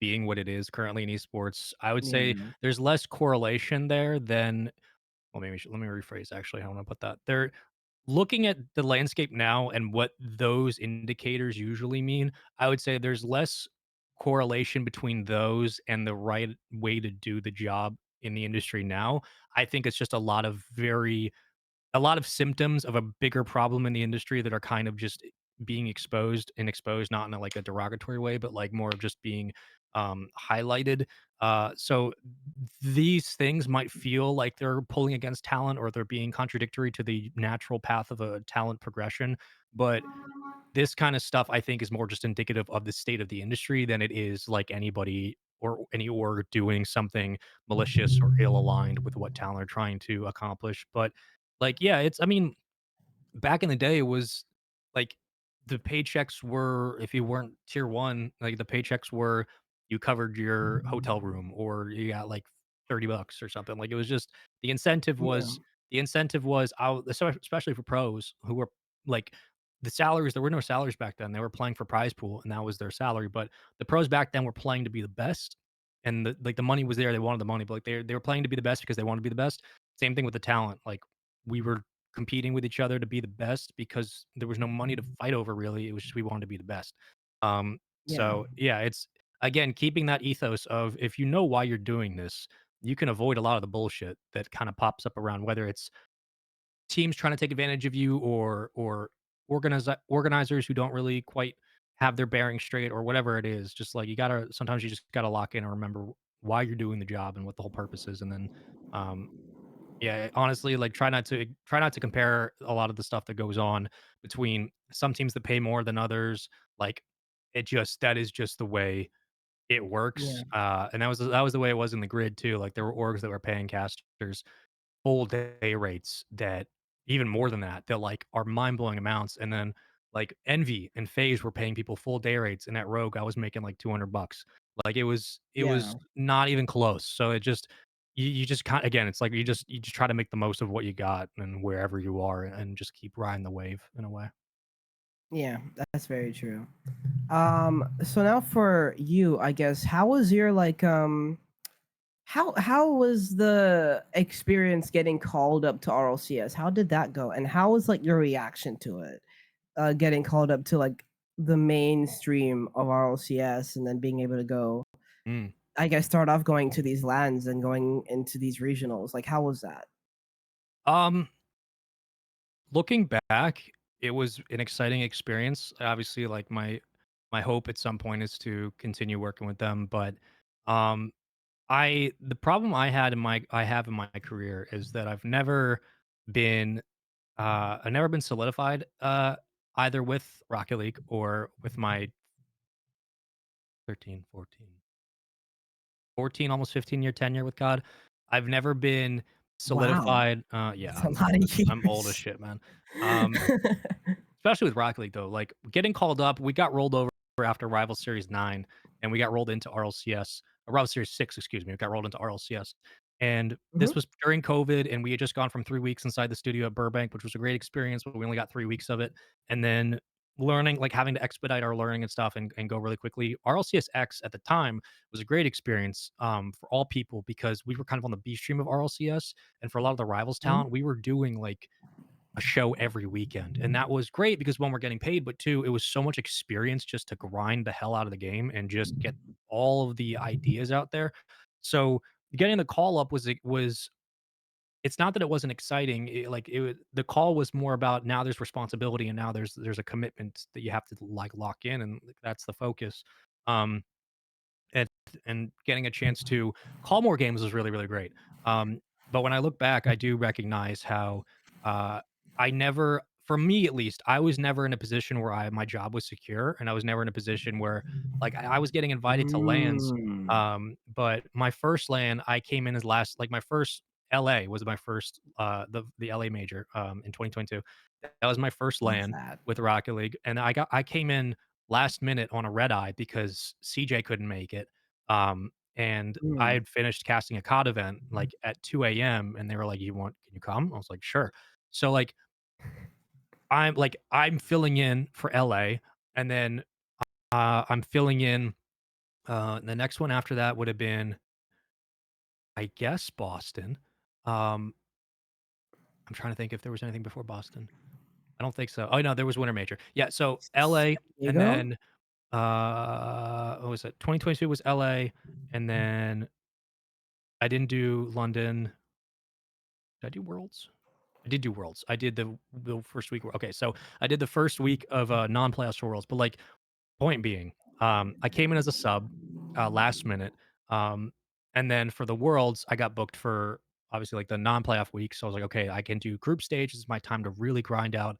being what it is currently in esports. I would say Yeah, there's less correlation there than well, maybe let me rephrase actually how I want to put that. There looking at the landscape now and what those indicators usually mean, I would say there's less correlation between those and the right way to do the job in the industry now. I think it's just a lot of symptoms of a bigger problem in the industry that are kind of just being exposed and exposed not in a, like a derogatory way, but like more of just being highlighted. So these things might feel like they're pulling against talent or they're being contradictory to the natural path of a talent progression. But this kind of stuff, I think, is more just indicative of the state of the industry than it is like anybody or any org doing something malicious or ill aligned with what talent are trying to accomplish. But like, yeah, it's I mean, back in the day, it was like the paychecks were if you weren't tier 1, like, the paychecks were you covered your hotel room or you got, like, $30 or something, like, it was just yeah, the incentive was out especially for pros who were, like the salaries there were no salaries back then, they were playing for prize pool, and that was their salary, but the pros back then were playing to be the best, and the money was there, they wanted the money, but, like, they were playing to be the best because they wanted to be the best. Same thing with the talent, like, we were competing with each other to be the best because there was no money to fight over really. It was just we wanted to be the best. yeah, So yeah, it's again keeping that ethos of if you know why you're doing this, you can avoid a lot of the bullshit that kind of pops up around whether it's teams trying to take advantage of you or organizers who don't really quite have their bearing straight or whatever it is. Just like you gotta sometimes you just gotta lock in and remember why you're doing the job and what the whole purpose is, and then um, yeah, honestly, like try not to compare a lot of the stuff that goes on between some teams that pay more than others. Like it just that is just the way it yeah, works. And that was the way it was in the grid too. Like there were orgs that were paying casters full day rates that even more than that, that like are mind blowing amounts. And then like Envy and FaZe were paying people full day rates, and at Rogue I was making like $200. Like it yeah, was not even close. So it just you just kind again, it's like you just try to make the most of what you got and wherever you are and just keep riding the wave in a way. yeah. That's very true. So now for you, I guess, how was your like How was the experience getting called up to RLCS? How did that go? And how was like your reaction to it? Getting called up to like the mainstream of RLCS and then being able to go, Mm. I guess, start off going to these lands and going into these regionals. Like, how was that? Um, Looking back, it was an exciting experience. Obviously, like my hope at some point is to continue working with them, but um I the problem I have in my career is that been I've never been solidified either with Rocket League or with my 13, 14, almost 15-year tenure with COD. I've never been Wow, solidified. Yeah, that's a lot of I'm old as years. shit, man. Um, Especially with Rocket League though, like getting called up, we got rolled over after Rival Series 9 and we got rolled into RLCS, or Rival Series 6, excuse me. We got rolled into RLCS. And this Mhm. was during COVID and we had just gone from 3 weeks inside the studio at Burbank, which was a great experience, but we only got 3 weeks of it. And then learning, like having to expedite our learning and stuff and go really quickly. RLCS at the time was a great experience for all people because we were kind of on the B stream of RLCS. And for a lot of the rivals Mhm. talent, we were doing like a show every weekend. And that was great because one, we're getting paid, but two, it was so much experience just to grind the hell out of the game and just get all of the ideas out there. So getting the call up was it's not that it wasn't exciting. The call was more about now there's responsibility and now there's a commitment that you have to like lock in and like, that's the focus. Um and and getting a chance to call more games was really, really great. But when I look back, I do recognize how, uh, I never for me at least, I was never in a position where my job was secure, and I was never in a position where, like, I was getting invited to LANs, Mm. but my first LAN, I came in as last like, my first LA was my first, the LA major, in 2022. That was my first Love LAN that. with Rocket League, and I came in last minute on a red eye because CJ couldn't make it. And I Mm. had finished casting a COD event like at 2 a.m. and they were like, can you come? I was like, sure. So I'm filling in for LA and then I'm filling in the next one after that would have been, I guess, Boston. Um, I'm trying to think if there was anything before Boston. I don't think so. Oh no, there was Winter Major. Yeah, so San LA and Diego? then what was it? 2022 was LA and then I didn't do London. Did I do Worlds? I did do Worlds. I did the first week. Okay, so I did the first week of non-playoffs for Worlds. But like point being, I came in as a sub last minute, um, and then for the Worlds, I got booked for obviously like the non-playoff week. So I was like, okay, I can do group stage. This is my time to really grind out.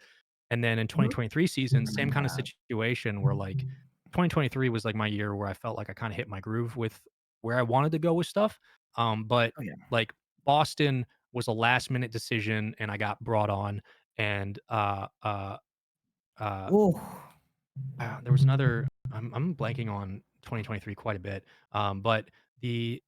And then in Mhm. 2023 season, same kind of situation where like 2023 was like my year where I felt like I kind of hit my groove with where I wanted to go with stuff. But Oh, yeah. like Boston was a last minute decision and I got brought on and uh Ooh. there was another I'm blanking on 2023 quite a bit. But the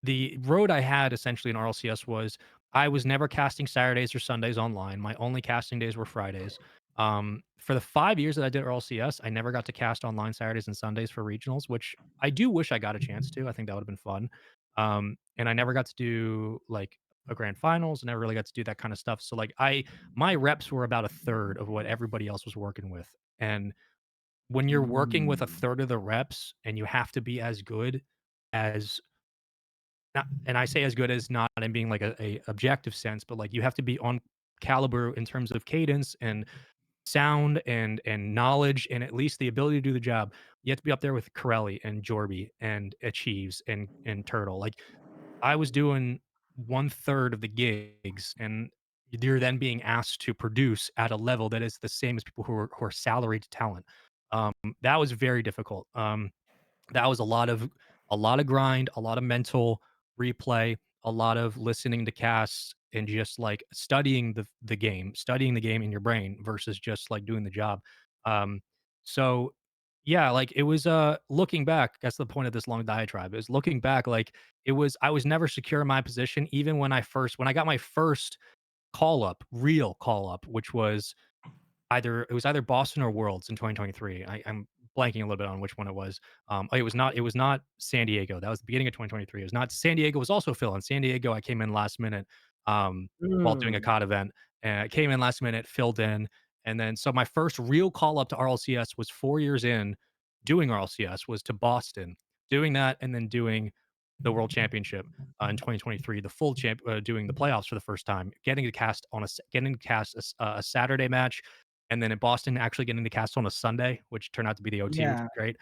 the road I had essentially in RLCS was I was never casting Saturdays or Sundays online. My only casting days were Fridays. For the 5 years that I did RLCS, I never got to cast online Saturdays and Sundays for regionals, which I do wish I got a chance to. I think that would have been fun. And I never got to do like a grand finals. I never really got to do that kind of stuff. So my reps were about a third of what everybody else was working with. And when you're working with a Mm. third of the reps and you have to be as good as not, and I say as good as not in being like a objective sense, but like you have to be on caliber in terms of cadence and sound and knowledge and at least the ability to do the job. You have to be up there with Corelli and Jorby and Achieves and Turtle. Like I was doing one third of the gigs and you're then being asked to produce at a level that is the same as people who are salaried talent. That was very difficult. That was a lot of grind, a lot of mental replay, a lot of listening to casts and just like studying the game in your brain versus just like doing the job. Um, so yeah, like it was looking back, that's the point of this long diatribe, is looking back, like I was never secure in my position, even when I got my first real call up, which was it was either Boston or Worlds in 2023. I'm blanking a little bit on which one it was. It was not San Diego. That was the beginning of 2023. It was not San Diego. It was also Phil. In San Diego, I came in last minute while doing a Mm, COD event, and I came in last minute, filled in, and then so my first real call up to RLCS was 4 years in doing RLCS was to Boston, doing that, and then doing the World Championship in 2023, the full champ, doing the playoffs for the first time, getting to cast a Saturday match, and then in Boston actually getting to cast on a Sunday, which turned out to be the OT, which yeah. was great.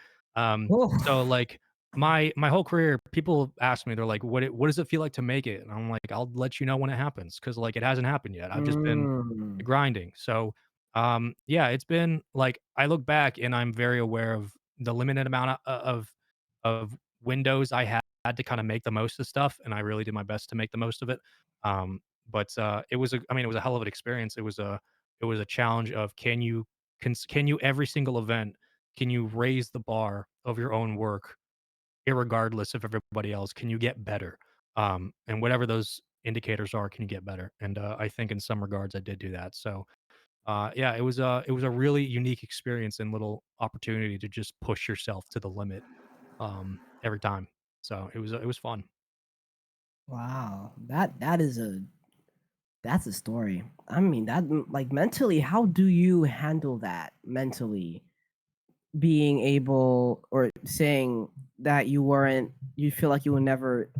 Oh, So like my whole career, people ask me, they're like, what does it feel like to make it?" And I'm like, "I'll let you know when it happens, because like it hasn't happened yet. I've just been mm, grinding." So yeah, it's been like I look back and I'm very aware of the limited amount of windows I had to kind of make the most of stuff, and I really did my best to make the most of it. But it was I mean, it was a hell of an experience. It was a challenge of can you every single event, can you raise the bar of your own work irregardless of everybody else? Can you get better? And whatever those indicators are, can you get better? And I think in some regards I did do that. So yeah, it was a really unique experience and little opportunity to just push yourself to the limit every time. So it was fun. wow. That's a story. I mean, like mentally, how do you handle that mentally? Being able or saying that you feel like you were never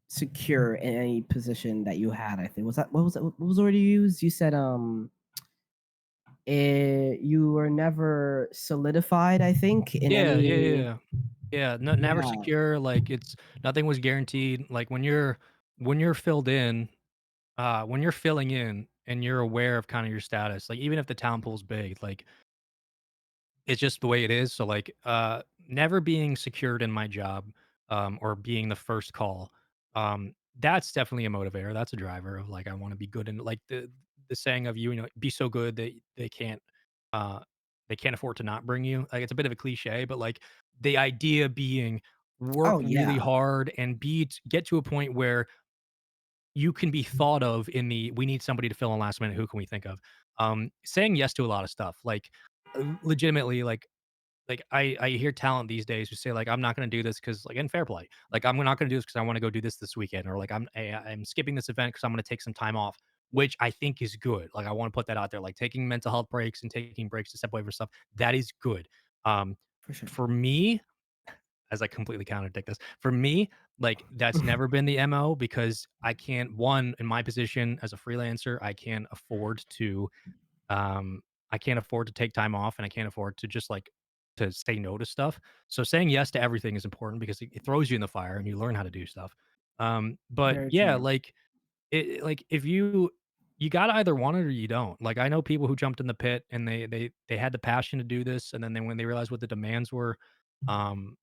secure in any position that you had. I think what was the word you used? You said you were never solidified. I think in Yeah, yeah, yeah, any yeah. Yeah, never yeah. secure. Like it's nothing was guaranteed. Like when you're filled in, when you're filling in and you're aware of kind of your status, like even if the talent pool's big, like it's just the way it is. So like never being secured in my job or being the first call, that's definitely a motivator. That's a driver of like I want to be good, and like the saying of you know be so good that uh they can't afford to not bring you. Like it's a bit of a cliche, but like the idea being work Oh really yeah, hard and get to a point where you can be thought of in the we need somebody to fill in last minute. Who can we think of? Saying yes to a lot of stuff, like legitimately, like I hear talent these days who say like I'm not going to do this because like in fair play, like I'm not going to do this because I want to go do this weekend, or like I'm skipping this event because I'm going to take some time off, which I think is good. Like I want to put that out there, like taking mental health breaks and taking breaks to step away from stuff, that is good. Um, for sure. for me, as I completely contradict this. For me, like that's never been the MO because I can't one in my position as a freelancer, um I can't afford to take time off, and I can't afford to just like to say no to stuff. So saying yes to everything is important because it throws you in the fire and you learn how to do stuff. But Very yeah, true. like like if you gotta either want it or you don't. Like I know people who jumped in the pit and they had the passion to do this, and then when they realized what the demands were, um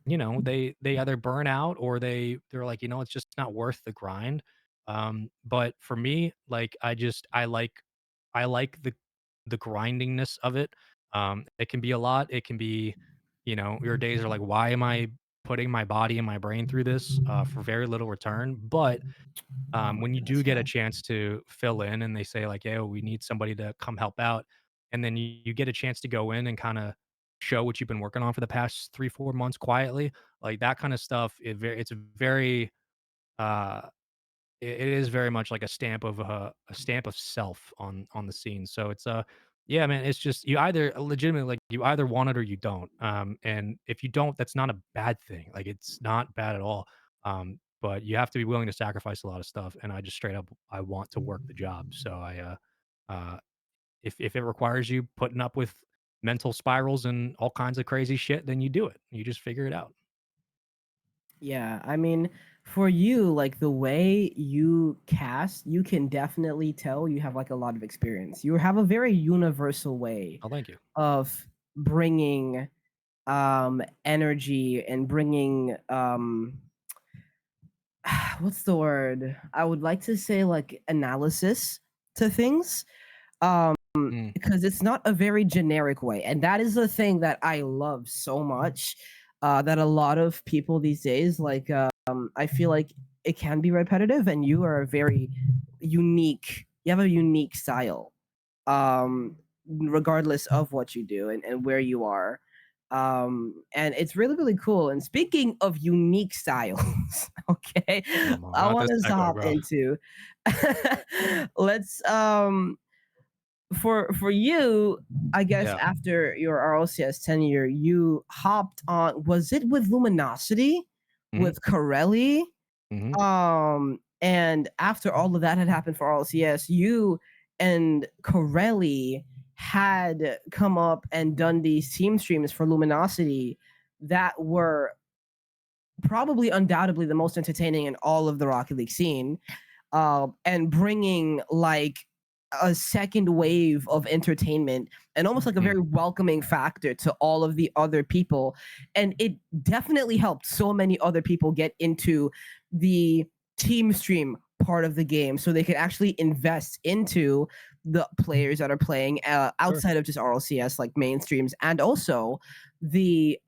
they either burn out or they're like, it's just not worth the grind. But for me, like I like the grindingness of it. It can be a lot. It can be, your days are like, why am I putting my body and my brain through this for very little return? But Oh my when you do goodness, get yeah. a chance to fill in and they say like, "Hey, we need somebody to come help out," and then you get a chance to go in and kind of show what you've been working on for the past 3 4 months quietly, like that kind of stuff. It's very uh it is very much like a stamp of self on the scene. So it's yeah, man, it's just you either legitimately like you either want it or you don't. And if you don't, that's not a bad thing. Like it's not bad at all. But you have to be willing to sacrifice a lot of stuff. And I just straight up I want to work the job. So uh if it requires you putting up with mental spirals and all kinds of crazy shit, then you do it. You just figure it out. Yeah, I mean, for you, like the way you cast, you can definitely tell you have like a lot of experience. You have a very universal way Oh, thank you. of bringing energy and bringing what's the word? I would like to say like analysis to things. Um Mm, because it's not a very generic way, and that is the thing that I love so much, that a lot of people these days like I feel like it can be repetitive, and you are very unique. You have a unique style, regardless of what you do and where you are. And it's really really cool. And speaking of unique styles, okay, I'm I about want this to segue, hop bro. into let's for you, I guess Yeah. after your RLCS tenure, you hopped on. Was it with Luminosity, Mhm. with Corelli? Mhm. And after all of that had happened for RLCS, you and Corelli had come up and done these team streams for Luminosity that were probably undoubtedly the most entertaining in all of the Rocket League scene, and bringing like a second wave of entertainment and almost like a Mm. very welcoming factor to all of the other people. And it definitely helped so many other people get into the team stream part of the game so they could actually invest into the players that are playing Sure. outside of just RLCS like mainstreams, and also the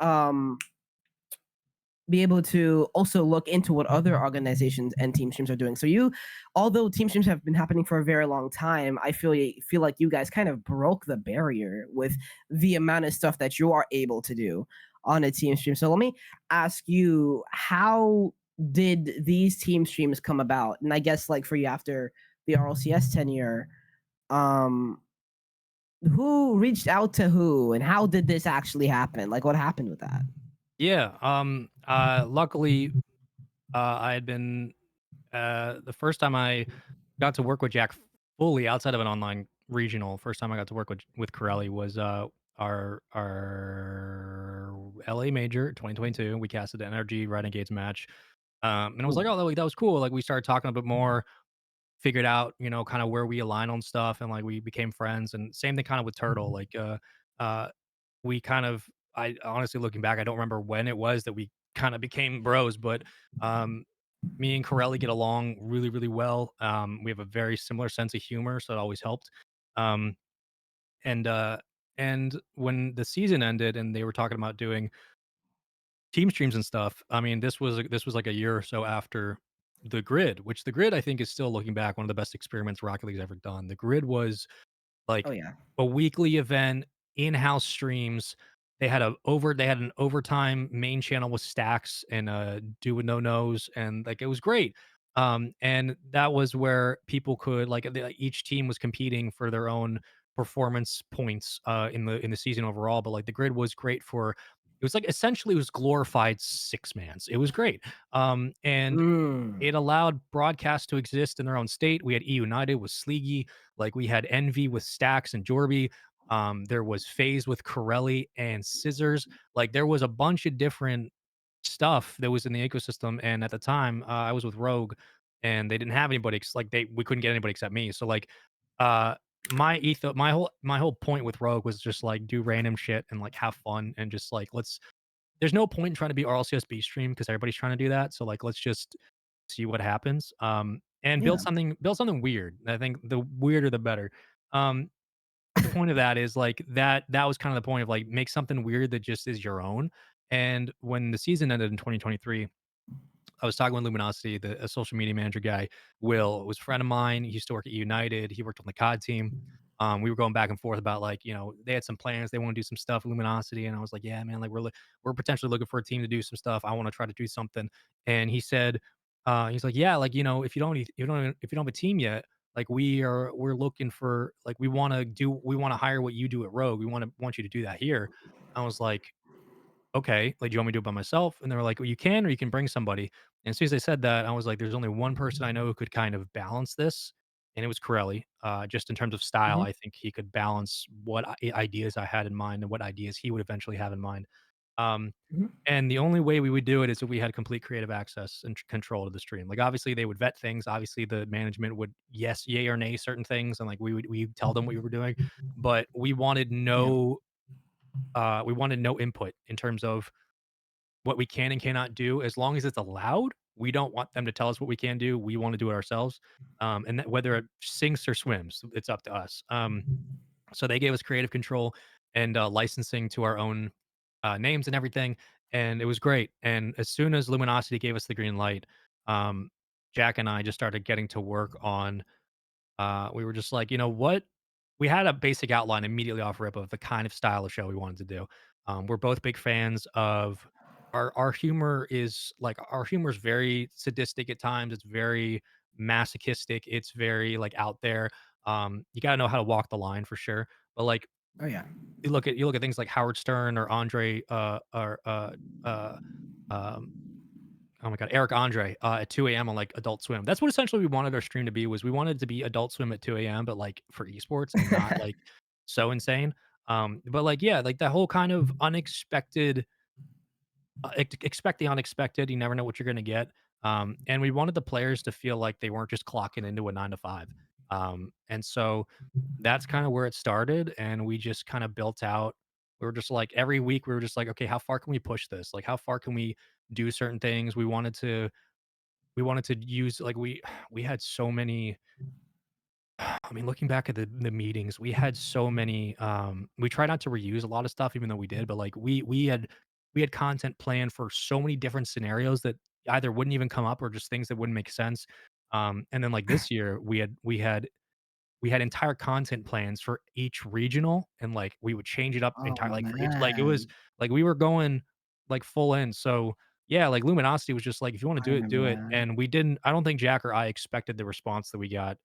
be able to also look into what other organizations and team streams are doing. So you, although team streams have been happening for a very long time, I feel like you guys kind of broke the barrier with the amount of stuff that you are able to do on a team stream. So let me ask you, how did these team streams come about? And I guess like for you after the RLCS tenure, um, who reached out to who, and how did this actually happen? Like what happened with that? Yeah. Luckily, I had been the first time I got to work with Jack fully outside of an online regional. First time I got to work with Corelli was our LA Major 2022. We casted an NRG Renegades match. And I was like, Ooh. oh, that was cool. Like we started talking a bit more, figured out, kind of where we align on stuff, and like we became friends. And same thing kind of with Turtle. Like uh we kind of I honestly looking back, I don't remember when it was that we kind of became bros, but um me and Corelli get along really, really well. We have a very similar sense of humor, so it always helped. Um, and and when the season ended and they were talking about doing team streams and stuff, I mean, this was like a year or so after the grid, which the grid I think is still looking back one of the best experiments Rocket League's ever done. The grid was Oh like yeah. a weekly event, in-house streams. They had an overtime main channel with stacks and do with no nos, and like it was great. And that was where people could each team was competing for their own performance points in the season overall. But like the grid was great for it was like essentially it was glorified six mans. It was great. And Mm. it allowed broadcasts to exist in their own state. We had E United with Sleegy, like we had Envy with Stacks and Jorby. There was Phase with Corelli and Scissors. Like there was a bunch of different stuff that was in the ecosystem. And at the time, I was with Rogue, and they didn't have anybody. Like we couldn't get anybody except me. So like, uh, my whole point with Rogue was just like do random shit and like have fun and just like let's there's no point in trying to be RLCS stream because everybody's trying to do that. So like, let's just see what happens. And Yeah. build something weird. I think the weirder the better. Um, the point of that is like that was kind of the point of like make something weird that just is your own. And when the season ended in 2023, I was talking with Luminosity, a social media manager guy. Will was a friend of mine. He used to work at United. He worked on the COD team. We were going back and forth about like they had some plans. They want to do some stuff. Luminosity, and I was like, yeah, man, like we're potentially looking for a team to do some stuff. I want to try to do something. And he said, he's like, yeah, like if you don't have a team yet, like we're looking for like we want to hire what you do at Rogue. We want you to do that here. I was like, okay, like, do you want me to do it by myself? And they were like, well, you can, or you can bring somebody. And as soon as they said that, I was like, there's only one person I know who could kind of balance this. And it was Corelli. Just in terms of style, Mhm, I think he could balance what ideas I had in mind and what ideas he would eventually have in mind. Um, mhm, and the only way we would do it is if we had complete creative access and control to the stream. Like, obviously, they would vet things. Obviously, the management would yes, yay or nay certain things, and like we tell them what we were doing, but yeah, we wanted no input in terms of what we can and cannot do. As long as it's allowed, we don't want them to tell us what we can do. We want to do it ourselves. And that whether it sinks or swims, it's up to us. So they gave us creative control and licensing to our own names and everything. And it was great. And as soon as Luminosity gave us the green light, um, Jack and I just started getting to work on we were just like, you know what? We had a basic outline immediately off rip of the kind of style of show we wanted to do. We're both big fans of our humor is like our humor is very sadistic at times. It's very masochistic. It's very like out there. You got to know how to walk the line for sure. But like Oh yeah. you look at things like Howard Stern or Andre or uh um oh my god, Eric Andre at 2 a.m. on like Adult Swim. That's what essentially we wanted our stream to be. Was we wanted to be Adult Swim at 2 a.m. but like for esports and not like so insane. But like yeah, like that whole kind of unexpected expect the unexpected. You never know what you're going to get. And we wanted the players to feel like they weren't just clocking into a 9 to 5. And so that's kind of where it started. And we just kind of built out. We were just like every week we were just like, okay, how far can we push this? Like, how far can we do certain things? We wanted to use like we had so many. I mean, looking back at the meetings, we had so many, we tried not to reuse a lot of stuff even though we did, but, like, we had content planned for so many different scenarios that either wouldn't even come up or just things that wouldn't make sense. And then, like, this year, we had entire content plans for each regional, and, like, we would change it up Oh entire like, for each like, it was man, like, we were going, like, full in, so, yeah, like, Luminosity was just like, "If you wanna I remember do it," that. and we didn't I don't think Jack or I expected the response that we got,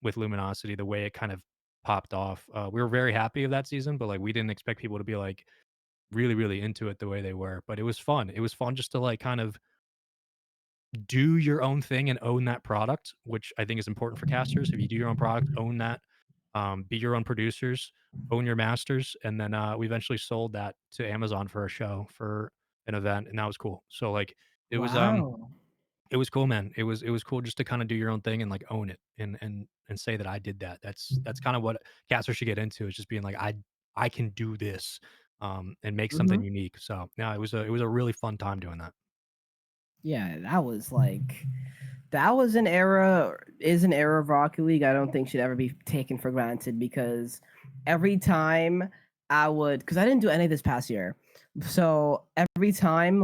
with Luminosity, the way it kind of popped off. We were very happy of that season, but, like, we didn't expect people to be, like, really, really into it the way they were, but it was fun. It was fun just to, like, kind of do your own thing and own that product, which I think is important for casters. If you do your own product, own that, be your own producers, own your masters, and then we eventually sold that to Amazon for a show for an event, and that was cool. So like Wow. it was cool, man. It was cool just to kind of do your own thing and like own it and say that I did that. That's kind of what casters should get into is just being like I can do this and make something Mhm. unique. So yeah, it was a really fun time doing that. Yeah, that was an era is an era of Rocket League I don't think should ever be taken for granted because every time because I didn't do any of this past year. So every time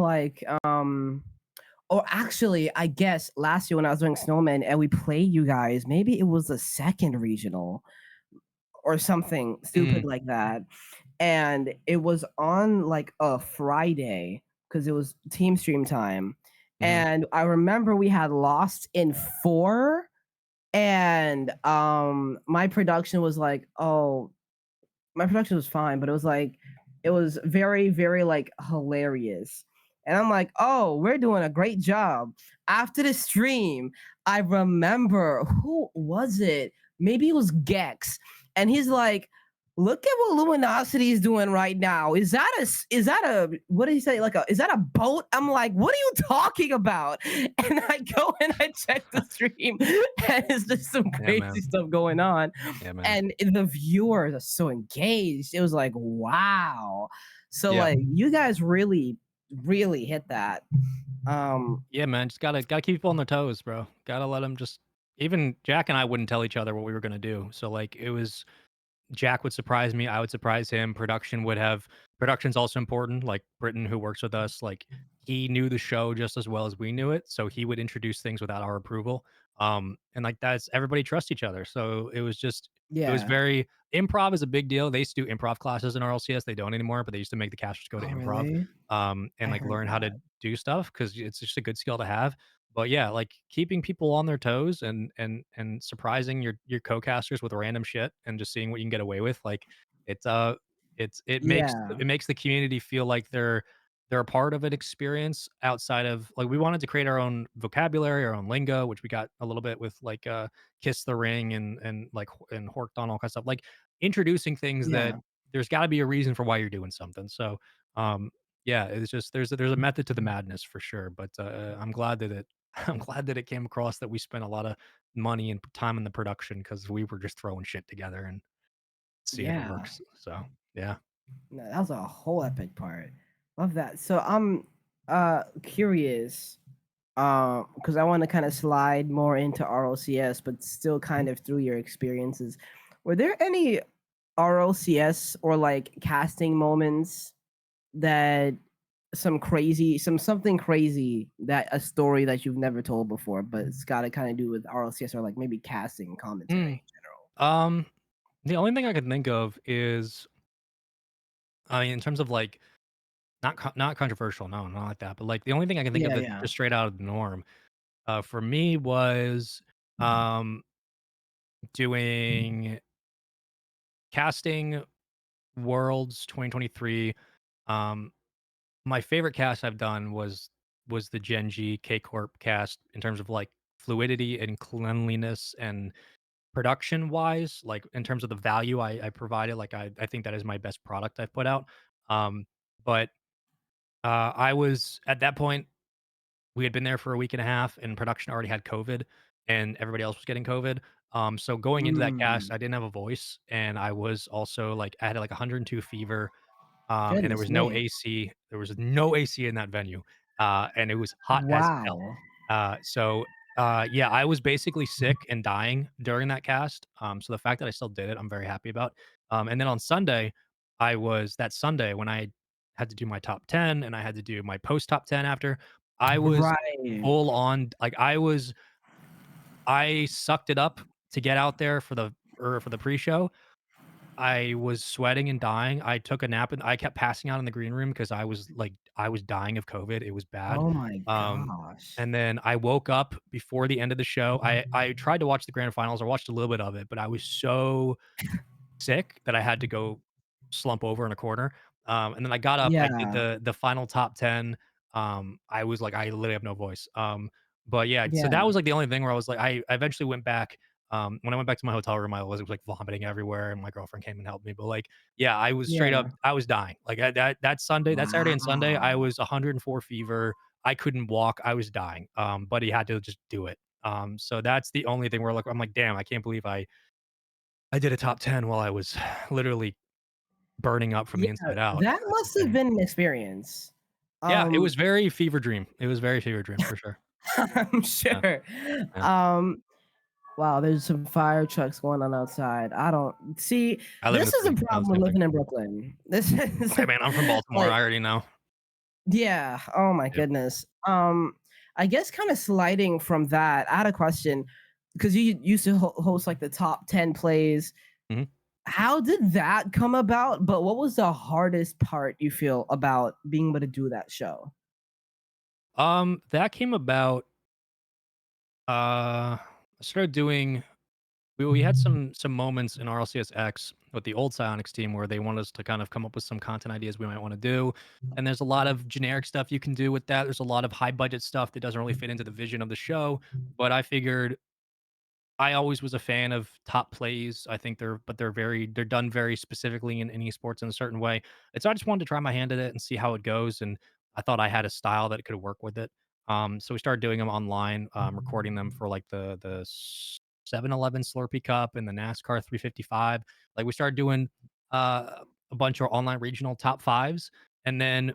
or actually I guess last year when I was doing Snowman and we played you guys, maybe it was the second regional or something Mm, stupid like that. And it was on like a Friday because it was team stream time. mhm, And I remember we had lost in four, and my production was like, oh, my production was fine, but it was very, very like hilarious. And I'm like, oh, we're doing a great job. After the stream, I remember who was it? Maybe it was Gex. And he's like, look at what Luminosity is doing right now. Is that a what did he say? Like a is that a boat? I'm like, what are you talking about? And I go and I check the stream, and it's just some yeah, crazy man. stuff going on, Yeah, man. and the viewers are so engaged. It was like, wow. So Yeah. like you guys really, really hit that. Yeah, man, just gotta keep people on their toes, bro. Gotta let them just even Jack and I wouldn't tell each other what we were gonna do. So, like, it was Jack would surprise me, I would surprise him, production's also important, like, Britton, who works with us, like, he knew the show just as well as we knew it, so he would introduce things without our approval, and, like, that's everybody trusts each other, so it was Yeah. very improv is a big deal, they used to do improv classes in RLCS, they don't anymore, but they used to make the casters go to Oh improv, really? and, I like, heard learn how to that. do stuff because it's just a good skill to have, but yeah, like keeping people on their toes and surprising your co-casters with random shit and just seeing what you can get away with, like it's it makes Yeah. it makes the community feel like they're a part of an experience outside of like we wanted to create our own vocabulary, our own lingo, which we got a little bit with like Kiss the Ring and like and Horked on all kinds of stuff. Like introducing things that Yeah. there's got to be a reason for why you're doing something. So um yeah, it's just there's a method to the madness for sure, but, I'm glad that it I'm glad that it came across that we spent a lot of money and time in the production because we were just throwing shit together and see if it Yeah. works, so, yeah. No, that was a whole epic part. Love that. So I'm curious because I want to kind of slide more into ROCS, but still kind of through your experiences. Were there any ROCS or like casting moments that something crazy that a story that you've never told before, but it's got to kind of do with RLCS or like maybe casting commentary Mm, in general? um, the only thing I can think of is, I mean, in terms of like not controversial, no, not like that. But like the only thing I can think of Yeah, that's yeah. just straight out of the norm, for me was um doing casting Worlds 2023. Um, my favorite cast I've done was the Gen G K Corp cast in terms of like fluidity and cleanliness and production wise, like in terms of the value I provided, like I think that is my best product I've put out. Um, but I was at that point, we had been there for a week and a half, and production already had COVID, and everybody else was getting COVID. So going into that cast, Mm, I didn't have a voice, and I was also like I had like 102 fever, and there goodness was no me. AC. There was no AC in that venue, and it was hot as hell. Wow. Yeah, I was basically sick and dying during that cast. So the fact that I still did it, I'm very happy about. And then on Sunday, I was that Sunday when I had to do my top 10 and I had to do my post top 10 after, I was Right. full on like I sucked it up to get out there for the pre-show. I was sweating and dying. I took a nap and I kept passing out in the green room because I was dying of COVID. It was bad. Oh my Um, gosh. and then I woke up before the end of the show. I tried to watch the grand finals. I watched a little bit of it, but I was so sick that I had to go slump over in a corner. And then I got up, I did Yeah, the final top 10. I was like, I literally have no voice. But yeah, so yeah, that was like the only thing where I was like, I eventually went back. When I went back to my hotel room, I was like vomiting everywhere, and my girlfriend came and helped me. But like, yeah, I was straight up, yeah. I was dying. Like that Sunday, that Saturday and Sunday, I Wow. was 104 fever. I couldn't walk. I was dying. But he had to just do it. So that's the only thing where like I'm like, damn, I can't believe I did a top 10 while I was literally burning up from Yeah, the inside out. that That's must have insane. been an experience. Yeah, it Um, was very fever dream. It was very fever dream for sure. I'm Yeah, sure. yeah. Um, wow, there's some fire trucks going on outside. I don't see, I live in this the is a city. I know the problem with same thing. living in Brooklyn. This is Hey, man, I'm from Baltimore. like, I already know. yeah, oh my Yeah. goodness. I guess kind of sliding from that, I had a question because you used to host like the top 10 plays. Mhm. How did that come about? But what was the hardest part you feel about being able to do that show? That came about, I started doing we had some moments in RLCSX with the old Psionics team where they want us to kind of come up with some content ideas we might wanna do, and there's a lot of generic stuff you can do with that. There's a lot of high budget stuff that doesn't really fit into the vision of the show, but I figured I always was a fan of top plays. I think they're done very specifically in esports in a certain way. And so I just wanted to try my hand at it and see how it goes. And I thought I had a style that could work with it. So we started doing them online, recording them for like the 7-Eleven Slurpee Cup and the NASCAR 355. Like we started doing a bunch of online regional top fives, and then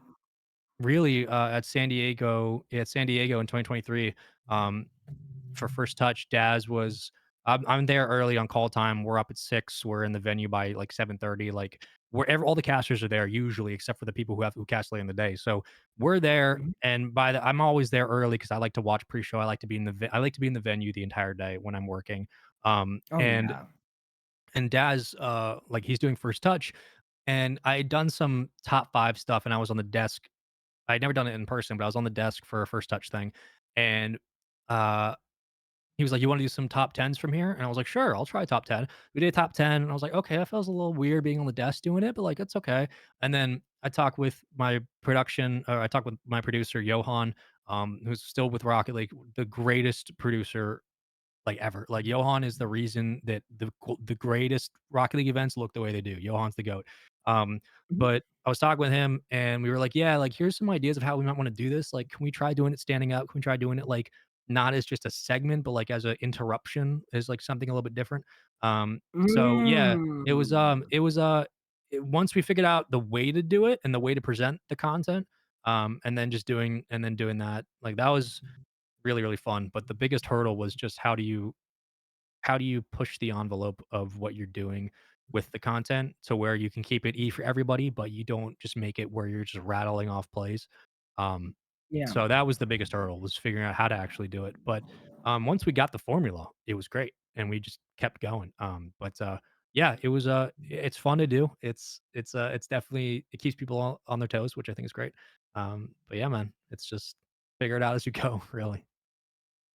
really at San Diego in 2023. Um, for first touch, Daz was I'm there early on call time. We're up at 6. We're in the venue by like 7:30. Like wherever all the casters are there usually, except for the people who cast late in the day. So we're there, Mhm. and I'm always there early because I like to watch pre-show. I like to be in I like to be in the venue the entire day when I'm working. Um, Oh and yeah. and Daz, like he's doing first touch, and I had done some top five stuff, and I was on the desk. I'd never done it in person, but I was on the desk for a first touch thing, and uh he was like, "You wanna do some top 10s from here?" And I was like, "Sure, I'll try top 10." We did top 10, and I was like, "Okay, that feels a little weird being on the desk doing it, but, like, it's okay." And then I talked with my producer, Johan, who's still with Rocket League, the greatest producer like ever. Like Johan is the reason that the greatest Rocket League events look the way they do. Johan's the goat. Um, Mhm. but I was talking with him, and we were like, "Yeah, like here's some ideas of how we might want to do this. Like, can we try doing it standing up? Can we try doing it like not as just a segment, but like as an interruption, as like something a little bit different?" So yeah, Mm. once we figured out the way to do it and the way to present the content, and then doing that, like that was really, really fun. But the biggest hurdle was just how do you push the envelope of what you're doing with the content to where you can keep it E for everybody, but you don't just make it where you're just rattling off plays. Um, Yeah. so that was the biggest hurdle was figuring out how to actually do it. But once we got the formula, it was great, and we just kept going. yeah, it was it's fun to do. It's definitely it keeps people on their toes, which I think is great. But yeah, man, it's just figure it out as you go, really.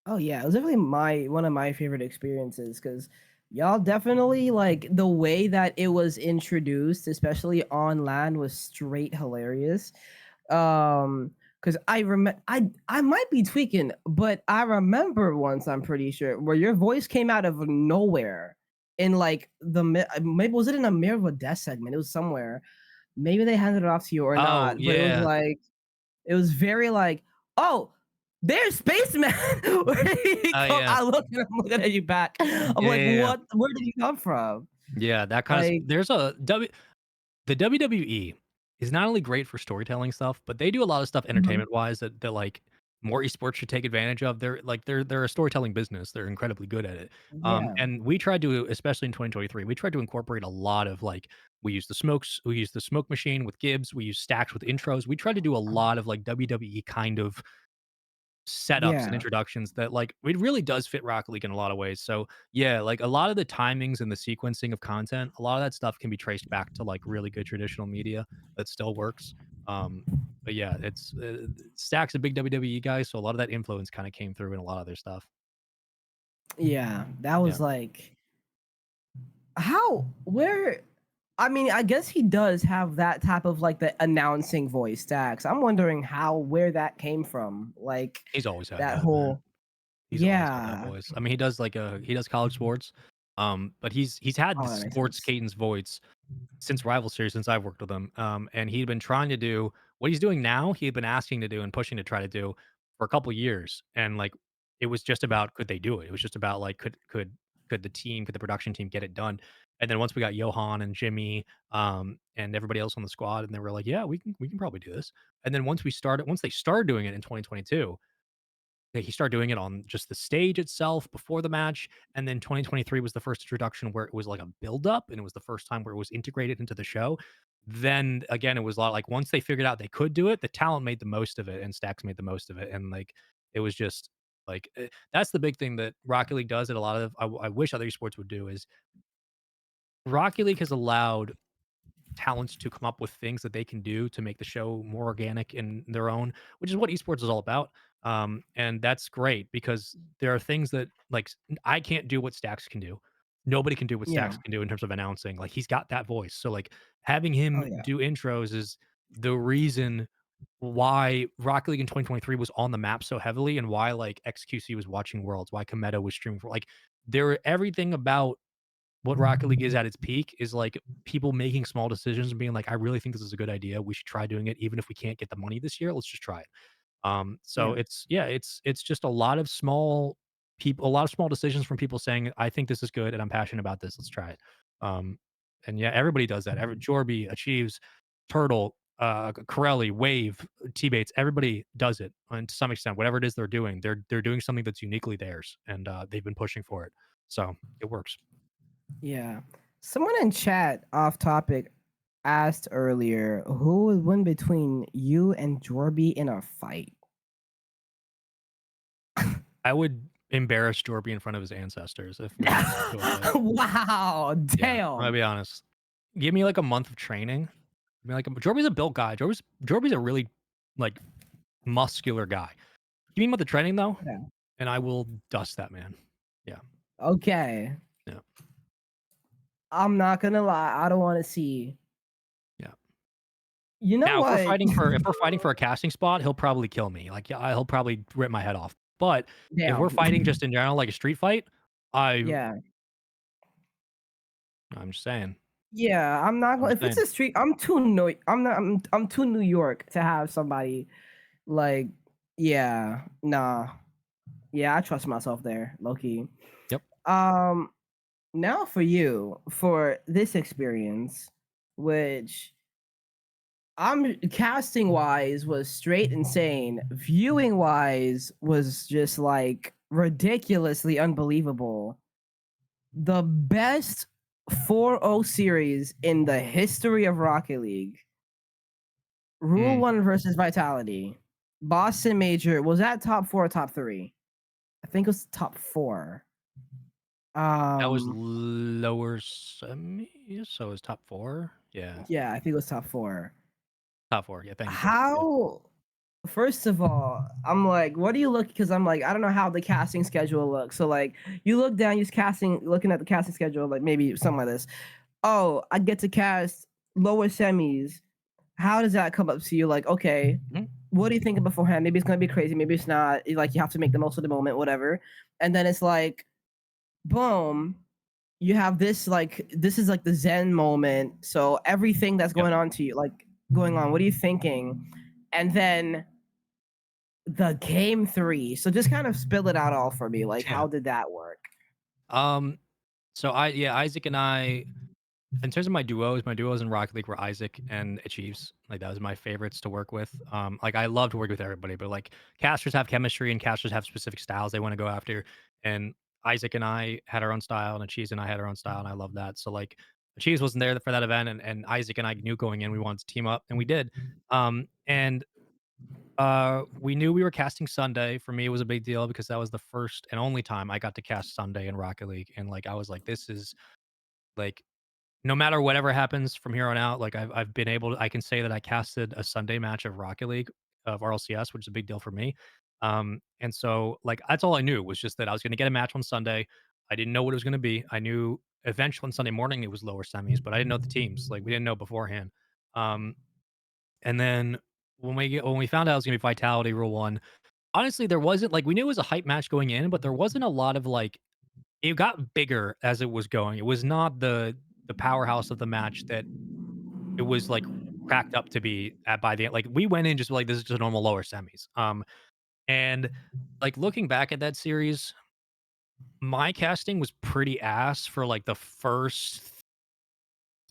Oh yeah, it was definitely my one of my favorite experiences because y'all definitely like the way that it was introduced, especially on land, was straight hilarious. Because I might be tweaking, but I remember once, I'm pretty sure, where your voice came out of nowhere in like maybe was it in a Mirror of a Death segment? It was somewhere. Maybe they handed it off to you or Oh not, but it was yeah, like it was very like, oh, there's Spaceman. Where did he oh come? yeah, I look and I'm looking at you back. I'm yeah, like, yeah, yeah. what? Where did he come from? Yeah, that kind of Like, there's a the WWE is not only great for storytelling stuff, but they do a lot of stuff mhm, entertainment-wise that like more esports should take advantage of. They're a storytelling business. They're incredibly good at it. yeah, And we tried to, especially in 2023, we tried to incorporate a lot of like we use the smoke machine with Gibbs, we use stacks with intros. We tried to do a lot of like WWE kind of setups and yeah, introductions that like it really does fit Rocket League in a lot of ways. So yeah, like a lot of the timings and the sequencing of content, a lot of that stuff can be traced back to like really good traditional media that still works. Um, but yeah, it's Stack's a big WWE guy, so a lot of that influence kind of came through in a lot of their stuff. yeah. That Yeah, was like how where I mean, I guess he does have that type of like the announcing voice stacks. I'm wondering how where that came from. Like he's always had that that, man. whole He's always had that yeah. voice. I mean, he does college sports, but he's had Oh, the that makes sports sense. cadence voice since Rival Series, since I've worked with him, and he'd been trying to do what he's doing now, he had been asking to do and pushing to try to do for a couple years, and, like, it was just about could they do it? It was just about, like, could the production team get it done? And then once we got Johan and Jimmy, and everybody else on the squad, and they were like, "Yeah, we can probably do this." And then once they started doing it in 2022, he started doing it on just the stage itself before the match, and then 2023 was the first introduction where it was like a build up, and it was the first time where it was integrated into the show. Then again, it was a lot like once they figured out they could do it, the talent made the most of it, and Stacks made the most of it, and like it was just like that's the big thing that Rocket League does. That a lot of I wish other esports would do is Rocket League has allowed talents to come up with things that they can do to make the show more organic in their own, which is what esports is all about. And that's great because there are things that like I can't do what Stacks can do. Nobody can do what Yeah. Stacks can do in terms of announcing. Like he's got that voice. So like having Oh him yeah. do intros is the reason why Rocket League in 2023 was on the map so heavily and why like XQC was watching Worlds, why Kometo was streaming for like there everything about what Rocket League is at its peak is like people making small decisions and being like, I really think this is a good idea. We should try doing it, even if we can't get the money this year. Let's just try it. So Yeah. it's yeah, it's just a lot of small people, a lot of small decisions from people saying, I think this is good and I'm passionate about this. Let's try it. Um, and yeah, everybody does that. Every Jorby achieves Turtle, Corelli, Wave, T Bates, everybody does it. And to some extent, whatever it is they're doing, they're doing something that's uniquely theirs, and they've been pushing for it. So it works. Yeah. Someone in chat off topic asked earlier who would win between you and Jorby in a fight. I would embarrass Jorby in front of his ancestors if we got into a fight. Wow, Yeah, I'm gonna damn. be honest. Give me like a month of training. I mean, like Jorby's a built guy. Jorby's a really like muscular guy. Give me a month of training though, Yeah. and I will dust that man. Yeah, Okay. yeah, I'm not gonna lie. I don't want to see. yeah. You know Now, what? if we're fighting for a casting spot, he'll probably kill me. Like, yeah, he'll probably rip my head off. But if we're Damn. fighting just in general, like a street fight, I Yeah. I'm just saying. Yeah. I'm not I'm going. just If it's saying. a street, I'm too no. I'm not. I'm too New York to have somebody like. Yeah. Nah. Yeah. I trust myself there, Loki. Yep. Um. Now for you for this experience, which I'm casting wise was straight insane. Viewing wise was just like ridiculously unbelievable. The best 4-0 series in the history of Rocket League. Rule Mm. 1 versus Vitality. Boston Major was that top 4 or top 3? I think it was top 4. That was Um lower semis, so it's top 4? Yeah, Yeah, I think it was top four. top 4, yeah, thank you, Chris. Yeah. How First of all, I'm like, what do you look? Because I'm like, I don't know how the casting schedule looks. So like, you look down, you're casting, looking at the casting schedule, like maybe something like this. Oh, I get to cast lower semis. How does that come up to you? Like, okay, Mhm. what are you thinking beforehand? Maybe it's gonna be crazy, maybe it's not. Like, you have to make the most of the moment, whatever. And then it's like, boom, you have this, like, this is like the Zen moment. So everything that's Yep. going on to you, like going on, what are you thinking? And then the game three. So just kind of spill it out all for me. Like, Yeah. how did that work? Um, so Isaac and I in terms of my duos in Rocket League were Isaac and Achieves. Like that was my favorites to work with. Like I love to work with everybody, but like casters have chemistry and casters have specific styles they want to go after. And Isaac and I had our own style, and Achieves and I had our own style, and I love that. So like Achieves wasn't there for that event, and Isaac and I knew going in we wanted to team up, and we did. And we knew we were casting Sunday. For me, it was a big deal because that was the first and only time I got to cast Sunday in Rocket League, and like I was like, this is like no matter whatever happens from here on out, like I've been able to I can say that I casted a Sunday match of Rocket League of RLCS, which is a big deal for me. And so like that's all I knew was just that I was gonna get a match on Sunday. I didn't know what it was gonna be. I knew eventually on Sunday morning it was lower semis, but I didn't know the teams. Like we didn't know beforehand. Um, and then when we found out it was gonna be Vitality Rule One, honestly, there wasn't like we knew it was a hype match going in, but there wasn't a lot of like it got bigger as it was going. It was not the powerhouse of the match that it was, like, cracked up to be at by the end. Like, we went in just like, "This is just normal lower semis." And, like, looking back at that series, my casting was pretty ass for, like, the first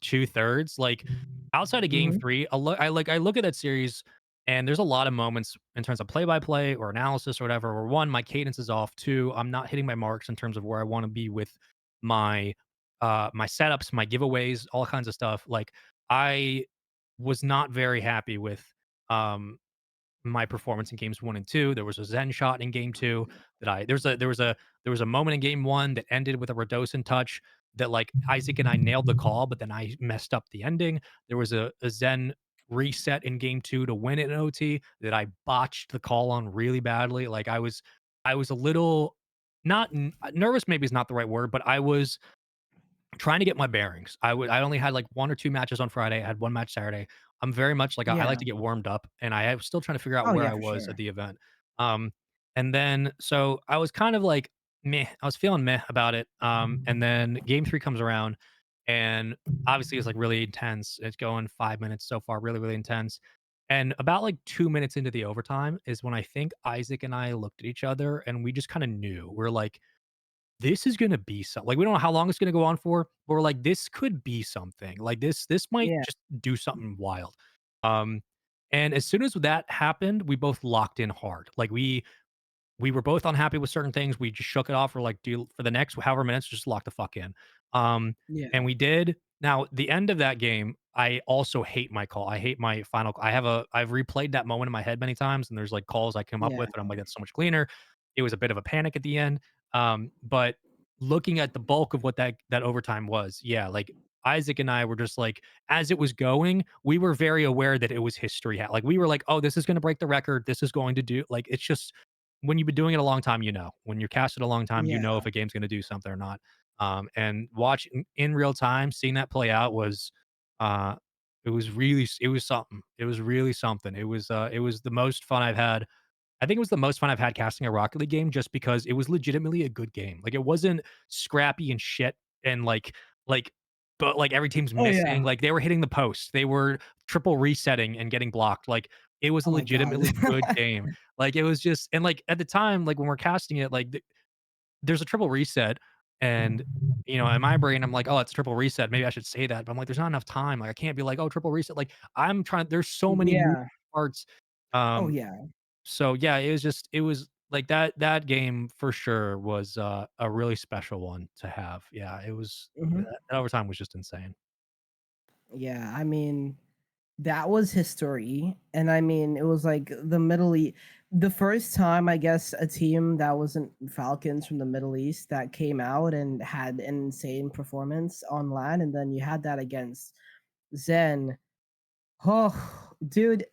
2/3. Like, outside of game Hmm. 3, I look at that series, and there's a lot of moments in terms of play-by-play or analysis or whatever, where 1, my cadence is off, 2, I'm not hitting my marks in terms of where I wanna be with my, my setups, my giveaways, all kinds of stuff. Like, I was not very happy with, um my performance in games 1 and 2. There was a Zen shot in game 2 that I there was a moment in game 1 that ended with a Radosin touch that, like, Isaac and I nailed the call, but then I messed up the ending. There was a Zen reset in game 2 to win it in OT that I botched the call on really badly. Like, I was a little not n nervous maybe is not the right word, but I was trying to get my bearings. I only had like 1 or 2 matches on Friday. I had 1 match Saturday. I'm very much like I like Yeah. to get warmed up, and I was still trying to figure out Oh where yeah, I for was at sure. the event. Um, and then so I was kind of like meh. I was feeling meh about it. And then game 3 comes around, and obviously it's like really intense. It's going 5 minutes so far, really, really intense. And about like 2 minutes into the overtime is when I think Isaac and I looked at each other and we just kind of knew. We're like, this is gonna be something. Like, we don't know how long it's gonna go on for, but we're like, "This could be something." Like, this might Yeah. just do something wild. Um, and as soon as that happened, we both locked in hard. Like, we were both unhappy with certain things. We just shook it off. We're like, "Dude, for the next however minutes, just lock the fuck in." Yeah. And we did. Now, the end of that game, I also hate my call. I hate my final I've replayed that moment in my head many times, and there's, like, calls I come up Yeah. with, and I'm like, "That's so much cleaner." It was a bit of a panic at the end. But looking at the bulk of what that overtime was, yeah, like, Isaac and I were just like as it was going, we were very aware that it was history like, we were like, "Oh, this is gonna break the record. This is going to do" like, it's just when you've been doing it a long time, you know. When you're casted a long time, you know Yeah. if a game's gonna do something or not. And watching in real time, seeing that play out was, uh, it was something. It was really something. It was the most fun I've had. I think it was the most fun I've had casting a Rocket League game just because it was legitimately a good game. Like it wasn't scrappy and shit and like but like every team's Oh yeah. missing. Like they were hitting the post. They were triple resetting and getting blocked. Like it was a Oh my god. legitimately good game. Like it was just and like at the time, like when we're casting it, like there's a triple reset and in my brain I'm like, "Oh, it's triple reset. Maybe I should say that." But I'm like, there's not enough time. Like I can't be like, "Oh, triple reset." Like I'm trying there's so many moving Yeah. parts. Oh Um yeah. so yeah, it was like that game for sure was a really special one to have. Yeah, it was Hmm. that overtime was just insane. Yeah. I mean, that was history. And I mean, it was like the Middle East. The first time, I guess, a team that wasn't Falcons from the Middle East that came out and had an insane performance on land, and then you had that against Zen. Oh, dude,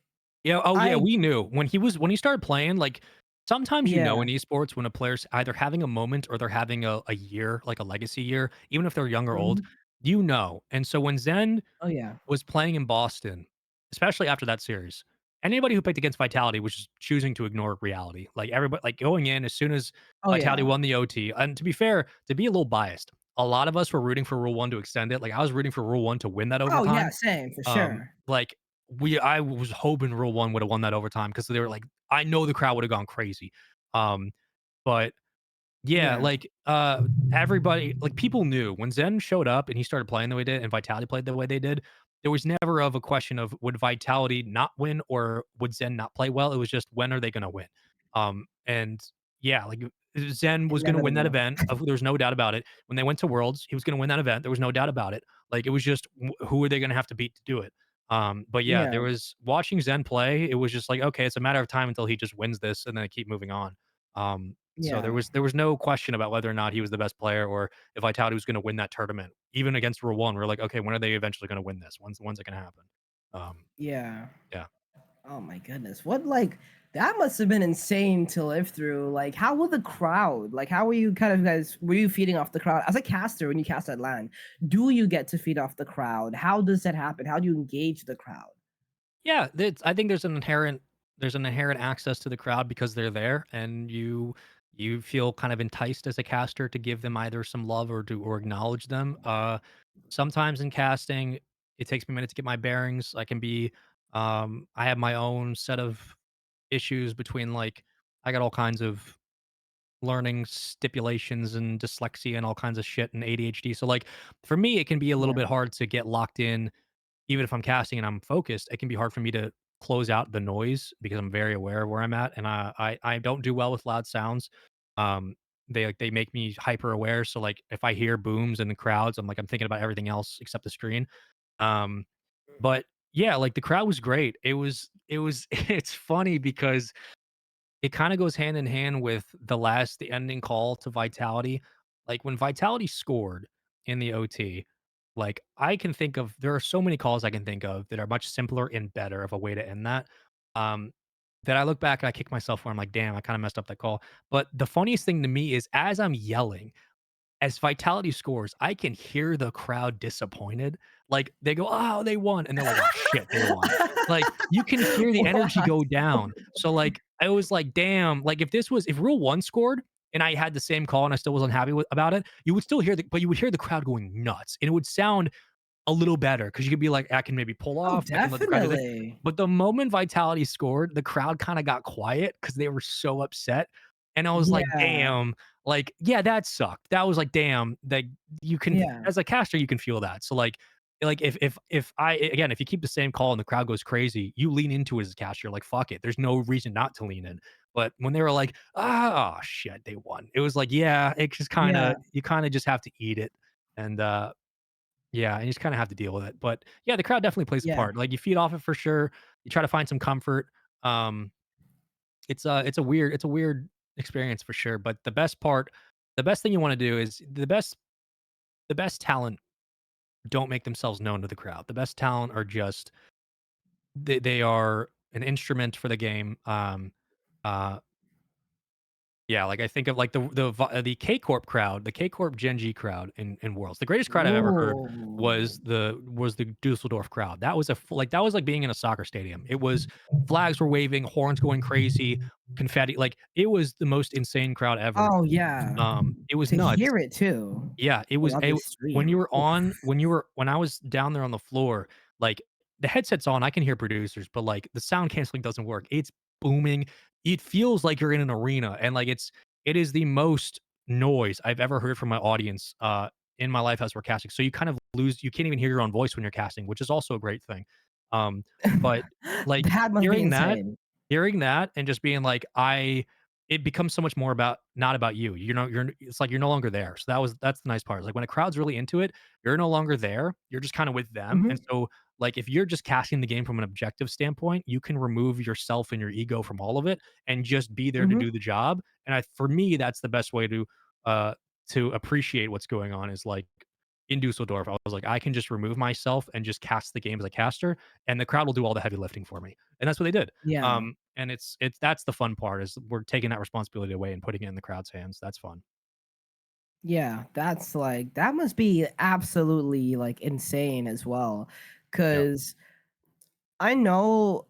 Yeah, oh yeah, I we knew when he started playing, like, sometimes you know yeah, in esports when a player's either having a moment or they're having a year, like a legacy year, even if they're young or old, mhm. you know, and so when Zen Oh yeah, was playing in Boston, especially after that series, anybody who picked against Vitality was just choosing to ignore reality, like, everybody like, going in as soon as oh Vitality yeah, won the OT and to be fair, to be a little biased, a lot of us were rooting for Rule 1 to extend it, like, I was rooting for Rule 1 to win that oh yeah, overtime. same for Um, sure. like, I was hoping Rule 1 would have won that overtime because they were like I know the crowd would have gone crazy. Um, but yeah, Yeah, like, everybody like, people knew when Zen showed up and he started playing the way he did and Vitality played the way they did, there was never of a question of would Vitality not win or would Zen not play well, it was just when are they gonna win? And yeah, like, Zen was gonna win that inevitable. event, there's no doubt about it. When they went to Worlds, he was gonna win that event, there was no doubt about it. Like, it was just who are they gonna have to beat to do it? But yeah, Yeah, there was watching Zen play, it was just like, okay, it's a matter of time until he just wins this and then I keep moving on. So there yeah, was no question about whether or not he was the best player or if Vitality was gonna win that tournament. Even against Rule 1, we're like, "Okay, when are they eventually gonna win this? When's it gonna happen?" Um, yeah. yeah. Oh my goodness. What like that must have been insane to live through. Like how will the crowd? Like how were you kind of guys were you feeding off the crowd? As a caster when you cast that land, do you get to feed off the crowd? How does that happen? How do you engage the crowd? Yeah, that's I think there's an inherent access to the crowd because they're there and you feel kind of enticed as a caster to give them either some love or acknowledge them. Sometimes in casting, it takes me a minute to get my bearings. I have my own set of issues between like I got all kinds of learning stipulations and dyslexia and all kinds of shit and ADHD. So like for me, it can be a little Yeah. bit hard to get locked in even if I'm casting and I'm focused, it can be hard for me to close out the noise because I'm very aware of where I'm at, and I don't do well with loud sounds. Um, they make me hyper aware. So like if I hear booms in the crowds, I'm thinking about everything else except the screen. Um, but yeah, like the crowd was great. It was it's funny because it kinda goes hand in hand with the ending call to Vitality. Like, when Vitality scored in the OT, like, I can think of there are so many calls I can think of that are much simpler and better of a way to end that, um, that I look back and I kick myself where I'm like, "Damn, I kinda messed up that call." But the funniest thing to me is as I'm yelling, as Vitality scores, I can hear the crowd disappointed. Like, they go, "Oh, they won," and they're like, "Oh, shit, they won." Like, you can hear the energy What? go down. So, like, I was like, "Damn," like, if Rule 1 scored and I had the same call and I still wasn't happy with about it, you would still hear you would hear the crowd going nuts, and it would sound a little better because you could be like, I can maybe pull Oh, off, I can let the crowd do that. definitely. But the moment Vitality scored, the crowd kind of got quiet because they were so upset. And I was like, Yeah. damn, like, yeah, that sucked. That was like, damn, like you can Yeah. as a caster, you can feel that. So like if I again, if you keep the same call and the crowd goes crazy, you lean into it as a caster. You're like, fuck it. There's no reason not to lean in. But when they were like, ah, oh, shit, they won. It was like, yeah, it just kind Yeah. of you kind of just have to eat it. And yeah, and you just kinda have to deal with it, but, yeah, the crowd definitely plays a Yeah. part, like, you feed off it for sure, you try to find some comfort, it's a weird experience for sure, but the best thing you wanna do is the best talent don't make themselves known to the crowd, the best talent are just they are an instrument for the game, uh yeah, like, I think of, like, the K Corp crowd, the K Corp Gen G crowd in Worlds. The greatest crowd I've ever heard Ooh. was the Dusseldorf crowd. That was that was like being in a soccer stadium. It was flags were waving, horns going crazy, confetti, like, it was the most insane crowd ever. Oh, yeah. It was To nuts. hear it too, Yeah, it like, was on the stream. Oof. when I was down there on the floor, like, the headset's on, I can hear producers, but, like, the sound canceling doesn't work. It's booming. It feels like you're in an arena, and, like, it is the most noise I've ever heard from my audience, in my life as we're casting. So you can't even hear your own voice when you're casting, which is also a great thing. Um, but, like, That must be insane. hearing that and just being like, it becomes so much more about not about you. It's like you're no longer there. So that's the nice part. Like when a crowd's really into it, you're no longer there. You're just kind of with them. And Mhm. so Like, if you're just casting the game from an objective standpoint, you can remove yourself and your ego from all of it and just be there to Mhm. do the job. And for me, that's the best way uh, to appreciate what's going on is like in Dusseldorf, I was like, I can just remove myself and just cast the game as a caster, and the crowd will do all the heavy lifting for me. And that's what they did. Yeah. And it's that's the fun part is we're taking that responsibility away and putting it in the crowd's hands. That's fun. Yeah, that's like that must be absolutely like insane as well. Yeah. Cause I know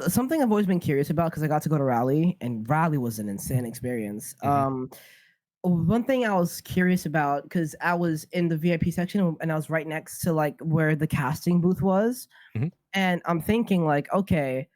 something I've always been curious about because I got to go to Raleigh and Raleigh was an insane experience. Mhm. One thing I was curious about because I was in the VIP section and I was right next to like where the casting booth was. Mhm. And I'm thinking like, okay,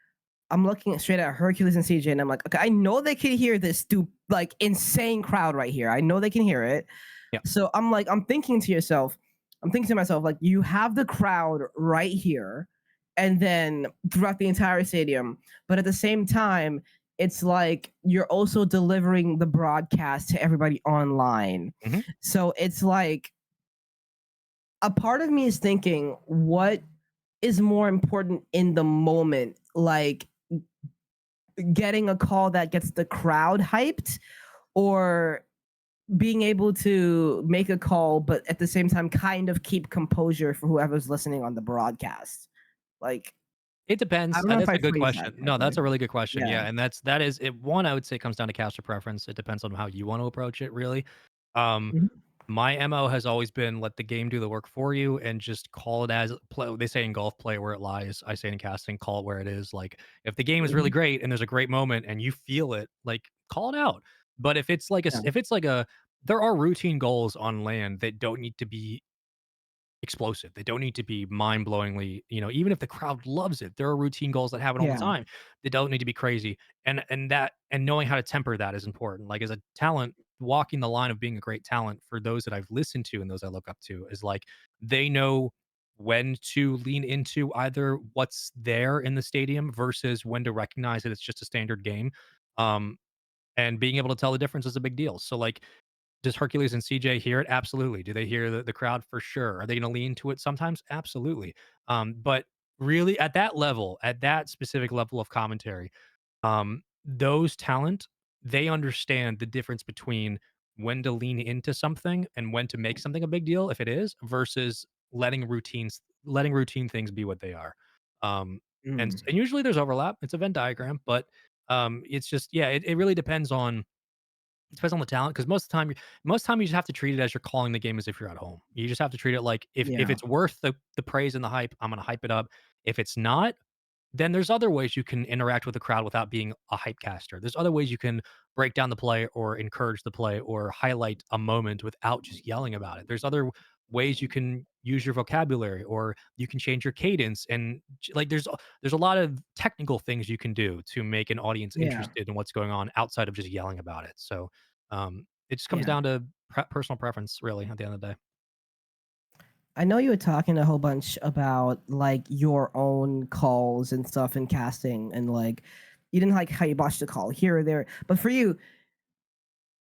I'm looking straight at Hercules and CJ, and I'm like, okay, I know they can hear this like insane crowd right here. I know they can hear it. Yeah. So I'm thinking to myself, like, you have the crowd right here, and then throughout the entire stadium, but at the same time, it's like you're also delivering the broadcast to everybody online. Mhm. So it's like a part of me is thinking, what is more important in the moment? Like getting a call that gets the crowd hyped or being able to make a call but at the same time kind of keep composure for whoever's listening on the broadcast. Like It I depends. don't know if That's I a good phrased that question. No, correctly. that's a really good question. Yeah. Yeah, and that is it. One, I would say comes down to caster preference. It depends on how you want to approach it, really. Um, Mhm. my MO has always been let the game do the work for you and just call it as play. They say in golf, play where it lies. I say in casting, call it where it is. Like if the game is really Mhm. great and there's a great moment and you feel it, like call it out. But if it's like Yeah. if it's like a there are routine goals on land that don't need to be explosive. They don't need to be mind-blowingly, even if the crowd loves it, there are routine goals that happen all the Yeah. time. They don't need to be crazy. And knowing how to temper that is important. Like as a talent, walking the line of being a great talent for those that I've listened to and those I look up to is like they know when to lean into either what's there in the stadium versus when to recognize that it's just a standard game. Um, and being able to tell the difference is a big deal. So like does Hercules and CJ hear it? Absolutely. Do they hear the crowd? For sure. Are they gonna lean to it sometimes? Absolutely. But really at that level, at that specific level of commentary, those talent, they understand the difference between when to lean into something and when to make something a big deal if it is, versus letting routine things be what they are. Um, and Mm. and usually there's overlap. It's a Venn diagram, but it's just yeah, it really depends on the talent, because most of the time you just have to treat it as you're calling the game as if you're at home. You just have to treat it like if Yeah. it's worth the praise and the hype, I'm gonna hype it up. If it's not, then there's other ways you can interact with the crowd without being a hype caster. There's other ways you can break down the play or encourage the play or highlight a moment without just yelling about it. There's other ways you can use your vocabulary or you can change your cadence and like there's a lot of technical things you can do to make an audience Yeah. interested in what's going on outside of just yelling about it. So it just comes Yeah. down to personal preference really at the end of the day. I know you were talking a whole bunch about like your own calls and stuff in casting and like you didn't like how you botched the call here or there. But for you,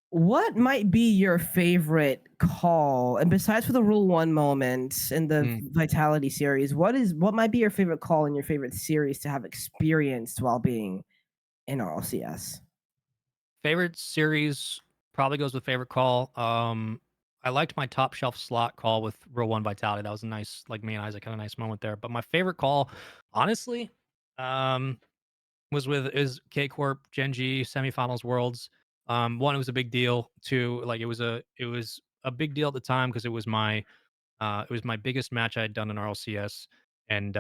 what might be your favorite call? And besides for the Rule One moment in the Mm. Vitality series, what might be your favorite call in your favorite series to have experienced while being in RLCS? Favorite series probably goes with favorite call. I liked my top shelf slot call with Real One Vitality. That was a nice, like me and Isaac had a nice moment there. But my favorite call, honestly, um, was with is K Corp Gen G semifinals Worlds. One, it was a big deal. Two, like it was a big deal at the time because it was my biggest match I had done in RLCS, and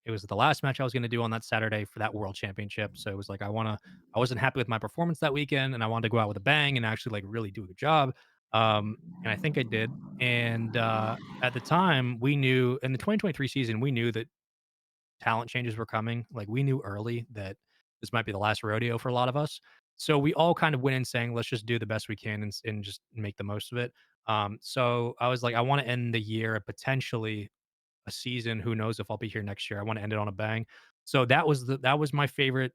it was the last match I was going to do on that Saturday for that World Championship. So it was like I wasn't happy with my performance that weekend, and I wanted to go out with a bang and actually like really do a good job. And I think I did. And at the time, we knew in the 2023 season, we knew that talent changes were coming. Like we knew early that this might be the last rodeo for a lot of us. So we all kind of went in saying, let's just do the best we can and just make the most of it. So I was like, I want to end the year at potentially a season. Who knows if I'll be here next year? I want to end it on a bang. So that was my favorite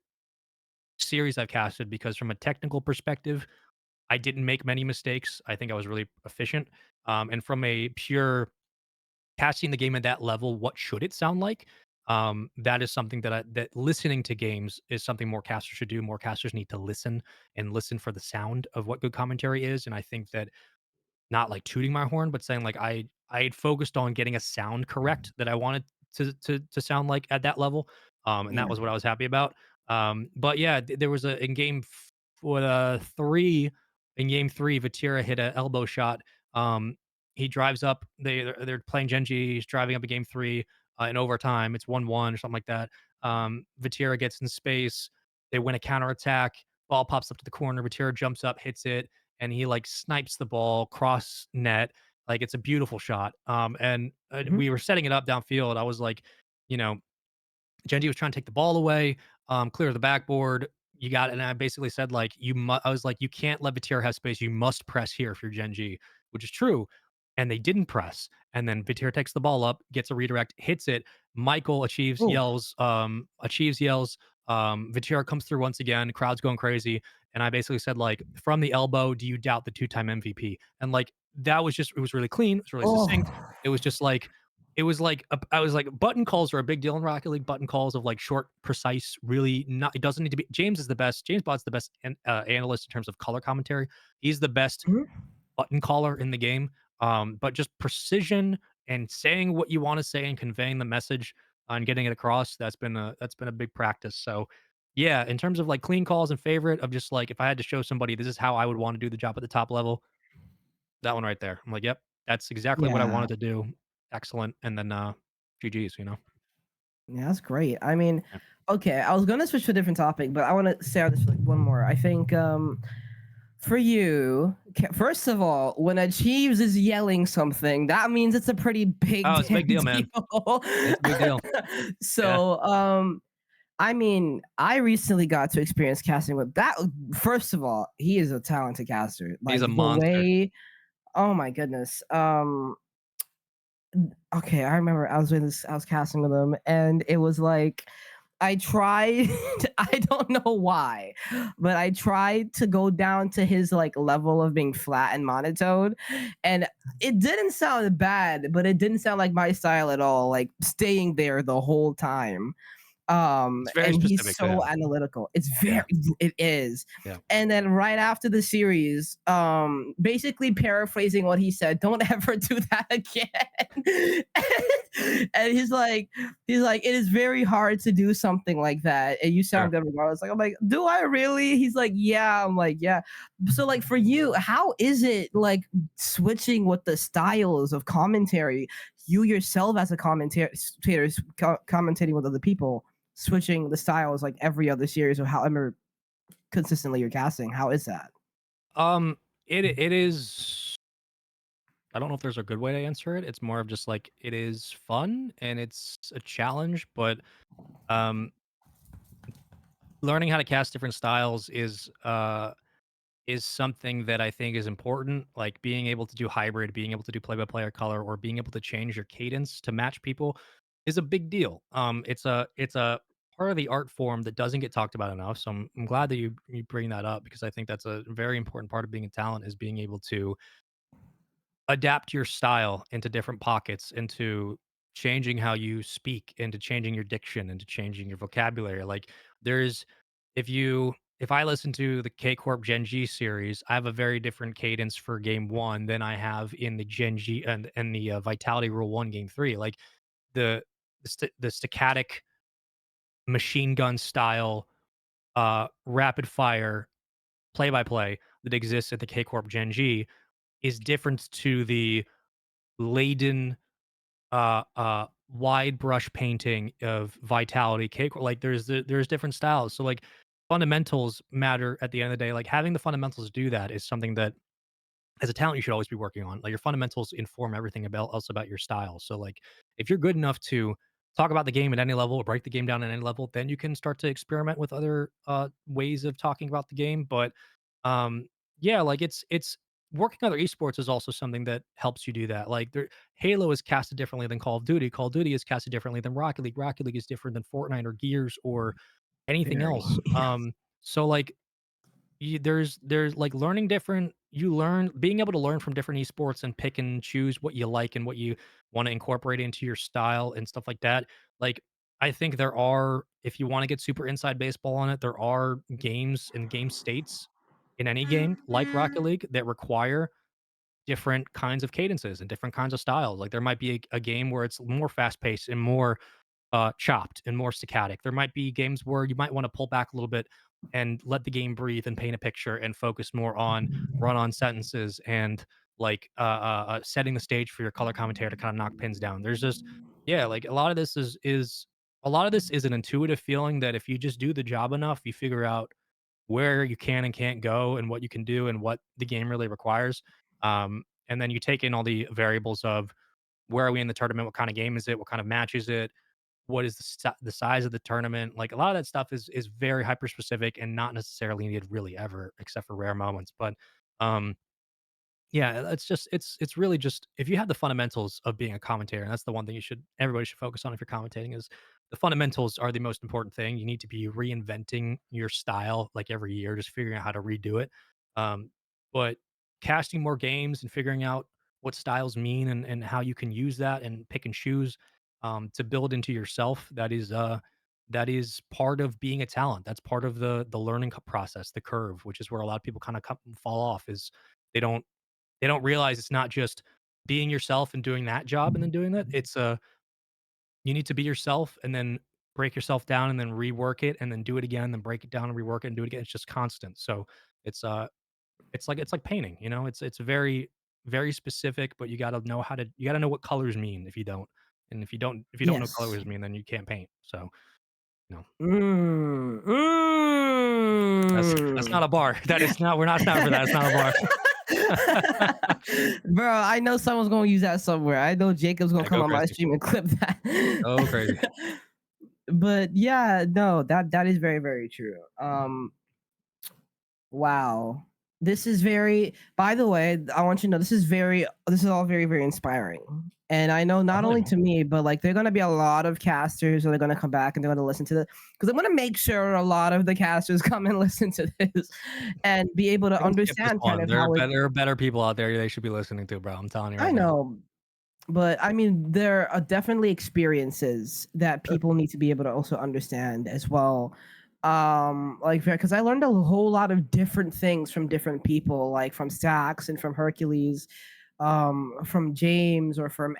series I've casted because from a technical perspective, I didn't make many mistakes. I think I was really efficient. And from a pure casting the game at that level, what should it sound like? That is something that listening to games is something more casters should do. More casters need to listen and listen for the sound of what good commentary is, and I think that not like tooting my horn, but saying like I had focused on getting a sound correct that I wanted to sound like at that level, and that Yeah. was what I was happy about. But yeah, there was a in what three in game three, Vatira hit a elbow shot. Um, he drives up. They're playing Genji. He's driving up a game three in overtime. It's 1-1 or something like that. Vatira gets in space. They win a counterattack. Ball pops up to the corner. Vatira jumps up, hits it, and he like snipes the ball cross net. Like it's a beautiful shot. And Mhm. we were setting it up downfield. I was like, you know, Genji was trying to take the ball away, clear the backboard. You got it. And I basically said, like, I was like, you can't let Vitir have space. You must press here if you're Genji, which is true. And they didn't press. And then Vitir takes the ball up, gets a redirect, hits it. Michael Oh. achieves yells. Vitir comes through once again. Crowd's going crazy. And I basically said, like, from the elbow, do you doubt the two-time MVP? And like that was just it was really clean. It was really succinct. Oh. It was just like I was like, button calls are a big deal in Rocket League. Button calls of like short, precise, really not. It doesn't need to be. James is the best. James Bot's the best analyst in terms of color commentary. He's the best Mhm. button caller in the game. But just precision and saying what you want to say and conveying the message and getting it across. That's been a big practice. So yeah, in terms of like clean calls and favorite of just like if I had to show somebody this is how I would want to do the job at the top level, that one right there. I'm like, yep, that's exactly what I Yeah. wanted to do. Excellent. And then GG's, you know. Yeah, that's great. I mean, Yeah. okay, I was gonna switch to a different topic, but I want to say on this like one more. I think for you, first of all, when Achieves is yelling something, that means it's a pretty big Oh, it's a damn big deal, man. deal. It's a big deal. Yeah. So, I mean, I recently got to experience casting with that. First of all, he is a talented caster. He's a Like the monster. way, oh my goodness. Okay, I remember I was casting with him, and it was like I tried. I don't know why, but I tried to go down to his like level of being flat and monotone, and it didn't sound bad, but it didn't sound like my style at all. Like staying there the whole time, It's very and he's specific to so him. analytical. It's very Yeah. it is. Yeah. And then right after the series, basically paraphrasing what he said, don't ever do that again. And he's like it is very hard to do something like that, and you sound Sure. good regardless. Like I'm like, do I really? He's like, yeah. I'm like, yeah. So like for you, how is it like switching with the styles of commentary, you yourself as a commentator commentating with other people, switching the styles like every other series or however consistently you're casting? How is that? Um, it is I don't know if there's a good way to answer it. It's more of just like it is fun and it's a challenge, but um learning how to cast different styles is something that I think is important, like being able to do hybrid, being able to do play-by-play or color, or being able to change your cadence to match people is a big deal. It's a part of the art form that doesn't get talked about enough. So I'm glad that you bring that up because I think that's a very important part of being a talent is being able to adapt your style into different pockets, into changing how you speak, into changing your diction, into changing your vocabulary. Like there's if I listen to the K Corp Gen G series, I have a very different cadence for game one than I have in the Gen G and the Vitality Rule One game three. Like the the staccatic machine gun style, rapid fire play by play that exists at the K Corp Gen G is different to the laden wide brush painting of Vitality Cake. Like there's different styles. So like fundamentals matter at the end of the day. Like having the fundamentals do that is something that as a talent you should always be working on. Like your fundamentals inform everything about else about your style. So like if you're good enough to talk about the game at any level or break the game down at any level, then you can start to experiment with other ways of talking about the game. But yeah, like it's working other esports is also something that helps you do that. Like Halo is casted differently than Call of Duty. Call of Duty is casted differently than Rocket League. Rocket League is different than Fortnite or Gears or anything Very. else. So like there's like learning different you learn being able to learn from different esports and pick and choose what you like and what you want to incorporate into your style and stuff like that. Like I think there are, if you want to get super inside baseball on it, there are games and game states in any game like Rocket League that require different kinds of cadences and different kinds of styles. Like there might be a game where it's more fast paced and more chopped and more staccatic. There might be games where you might want to pull back a little bit and let the game breathe and paint a picture and focus more on run-on sentences and like setting the stage for your color commentator to kind of knock pins down. There's just yeah, like a lot of this is a lot of this is an intuitive feeling that if you just do the job enough, you figure out where you can and can't go and what you can do and what the game really requires. And then you take in all the variables of where are we in the tournament, what kind of game is it, what kind of match is it, what is the size of the tournament? Like a lot of that stuff is very hyper specific and not necessarily needed really ever, except for rare moments. But um, yeah, it's just it's really just if you have the fundamentals of being a commentator, and that's the one thing everybody should focus on if you're commentating is the fundamentals are the most important thing. You need to be reinventing your style like every year, just figuring out how to redo it. Um, but casting more games and figuring out what styles mean and how you can use that and pick and choose to build into yourself. That is part of being a talent. That's part of the learning process, the curve, which is where a lot of people kind of fall off. Is they don't they don't realize it's not just being yourself and doing that job and then doing that. It's you need to be yourself and then break yourself down and then rework it and then do it again, then break it down and rework it and do it again. It's just constant. So it's it's like painting, you know, it's very, very specific, but you gotta know what colors mean if you don't. And if you don't know Yes. colors mean, then you can't paint. So, you know, Mm, that's not mm. a bar. That is not we're not snapping for that. It's not a bar. Bro, I know someone's gonna use that somewhere. I know Jacob's gonna Yeah, come go on my crazy. stream and clip that. Go crazy. But yeah, no, that is very, very true. Wow. This is very, by the way, I want you to know this is all very, very inspiring. And I know I not believe only me. to me, but like there are gonna be a lot of casters that are gonna come back and they're gonna listen to this because I'm gonna make sure a lot of the casters come and listen to this and be able to Don't skip this understand kind one. of how it There are better people out there they should be listening to, bro. I'm telling you I right now. know, but I mean, there are definitely experiences that Sure. people need to be able to also understand as well. Like because I learned a whole lot of different things from different people, like from Sax and from Hercules, from James or from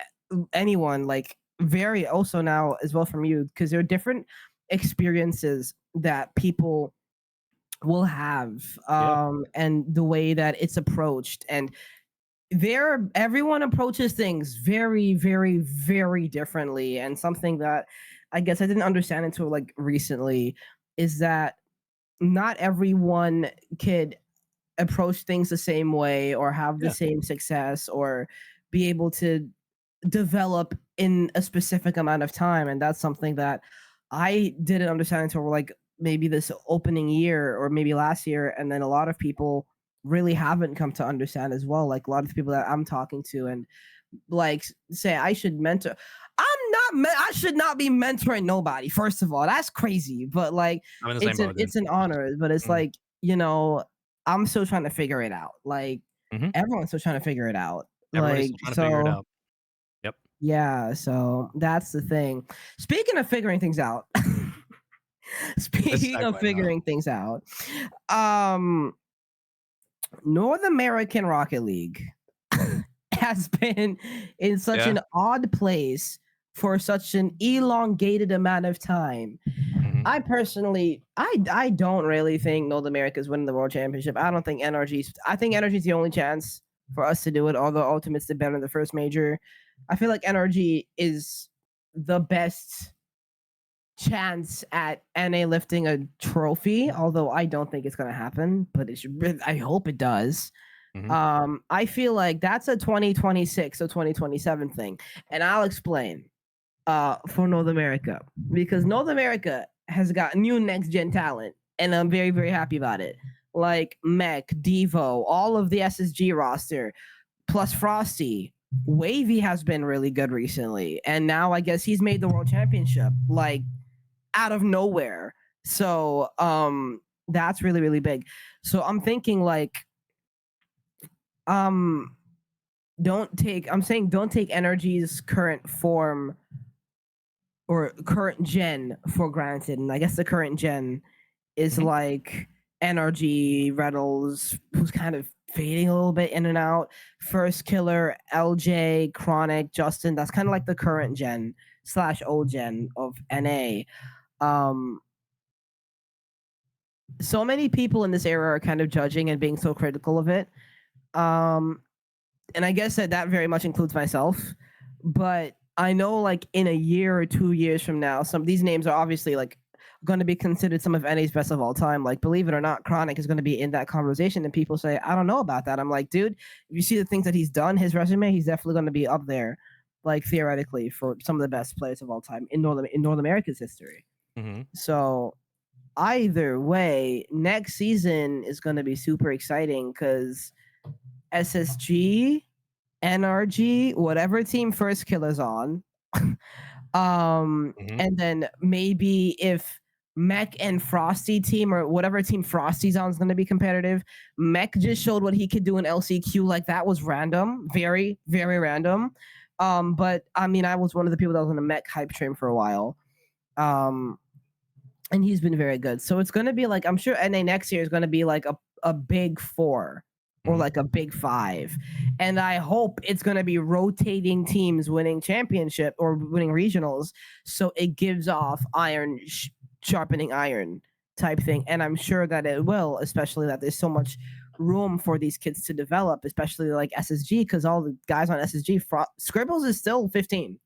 anyone. Like very also now as well from you, because there are different experiences that people will have, Yeah. and the way that it's approached and everyone approaches things very, very, very differently. And something that I guess I didn't understand until like recently is that not everyone could approach things the same way or have the Yeah. same success or be able to develop in a specific amount of time. And that's something that I didn't understand until like maybe this opening year or maybe last year. And then a lot of people really haven't come to understand as well. Like a lot of the people that I'm talking to and like say I should mentor. I should not be mentoring nobody. First of all, that's crazy. But like I'm in the same boat, dude. it's an honor, but it's Mm. like, I'm still trying to figure it out. Like Mhm. everyone's still trying to figure it out. Everybody's Like still trying to figure it so out. Yep. yeah, so that's the thing. Speaking of figuring things out, This speaking of segue, huh? figuring things out, um, North American Rocket League has been in such Yeah. an odd place for such an elongated amount of time. Mhm. I personally, I don't really think North America's winning the world championship. I don't think NRG's. I think NRG's the only chance for us to do it. Although Ultimate's the better in the first major, I feel like NRG is the best chance at NA lifting a trophy. Although I don't think it's gonna happen, but it should. I hope it does. Mhm. I feel like that's a 2026 or 2027 thing, and I'll explain for North America because North America has got new next gen talent, and I'm very, very happy about it. Like Mech, Devo, all of the SSG roster, plus Frosty. Wavy has been really good recently, and now I guess he's made the world championship like out of nowhere. So that's really, really big. So I'm thinking like um don't take I'm saying don't take energy's current form or current gen for granted, and I guess the current gen is Mhm. like NRG, Reynolds, who's kind of fading a little bit in and out. First Killer, LJ, Chronic, Justin. That's kind of like the current gen slash old gen of NA. Um, so many people in this era are kind of judging and being so critical of it. Um, and I guess that very much includes myself. But I know, like in a year or 2 years from now, some of these names are obviously like going to be considered some of NA's best of all time. Like, believe it or not, Chronic is going to be in that conversation, and people say, "I don't know about that." I'm like, dude, if you see the things that he's done, his resume, he's definitely going to be up there, like theoretically, for some of the best players of all time in North America's history. Mhm. So either way, next season is going to be super exciting because SSG, NRG, whatever team First Killer's on, Mhm. and then maybe if Mech and Frosty team or whatever team Frosty's on is going to be competitive. Mech just showed what he could do in LCQ. Like that was random, very very random. But I mean, I was one of the people that was on the Mech hype train for a while. Um, and he's been very good. So it's going to be like I'm sure NA next year is going to be like a big four or Mhm. like a big five, and I hope it's going to be rotating teams winning championship or winning regionals, so it gives off sharpening iron type thing, and I'm sure that it will, especially that there's so much room for these kids to develop, especially like SSG because all the guys on SSG Scribbles is still 15.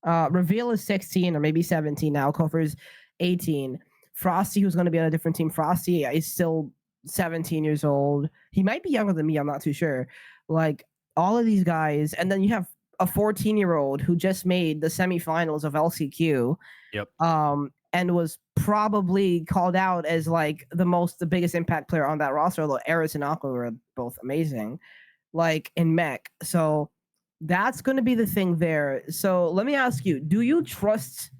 Reveal is 16 or maybe 17 now. Kofer's 18. Frosty, who's going to be on a different team, Frosty is still 17 years old. He might be younger than me. I'm not too sure. Like all of these guys, and then you have a 14-year-old who just made the semifinals of LCQ, Yep. and was probably called out as like the biggest impact player on that roster. Although Eris and Aqua were both amazing, like in Mech. So that's going to be the thing there. So let me ask you: do you trust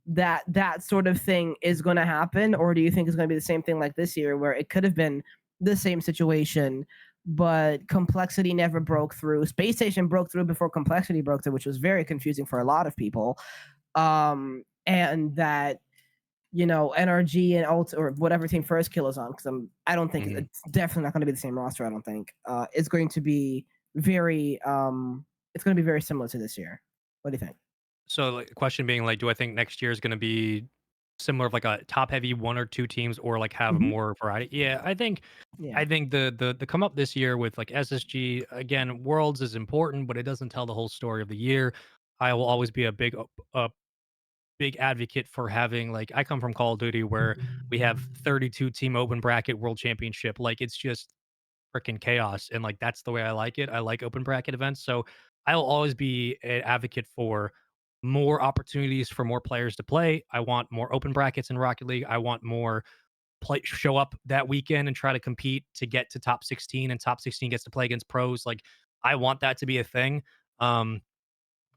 that that sort of thing is going to happen, or do you think it's going to be the same thing like this year, where it could have been the same situation, but complexity never broke through? Space Station broke through before complexity broke through, which was very confusing for a lot of people. And that NRG and Alt or whatever team First Kill is on, because I don't think Mhm. it's definitely not going to be the same roster. I don't think it's going to be very it's going to be very similar to this year. What do you think? So, like, the question being, like, do I think next year is gonna be similar of, like, a top-heavy 1 or 2 teams or, like, have Hmm. more variety? Yeah, I Yeah. think the come up this year with, like, SSG, again, Worlds is important, but it doesn't tell the whole story of the year. I will always be a big advocate for having, like, I come from Call of Duty where we have 32 team open bracket world championship, like, it's just freaking chaos, and, like, that's the way I like it. I like open bracket events, so I'll always be an advocate for more opportunities for more players to play. I want more open brackets in Rocket League. I want more play show up that weekend and try to compete to get to top 16, and top 16 gets to play against pros. Like, I want that to be a thing.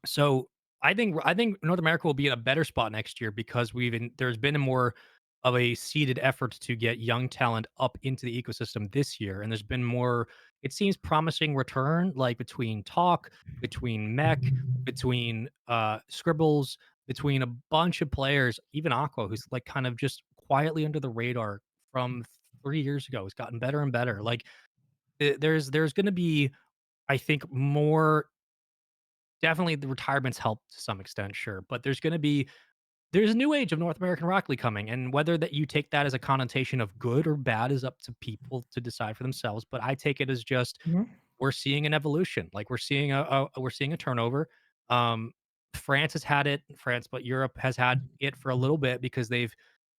So I think North America will be in a better spot next year because there's been a more of a seeded effort to get young talent up into the ecosystem this year, and there's been more. It seems promising return, like between Talk, between Mech, between Scribbles, between a bunch of players, even Aqua, who's like kind of just quietly under the radar from 3 years ago, has gotten better and better. Like there's going to be, I think, more. Definitely, the retirements help to some extent, sure, but there's a new age of North American Rock League coming, and whether that you take that as a connotation of good or bad is up to people to decide for themselves. But I take it as just Hmm. we're seeing an evolution, like we're seeing a turnover. Um, France has had it, France, but Europe has had it for a little bit because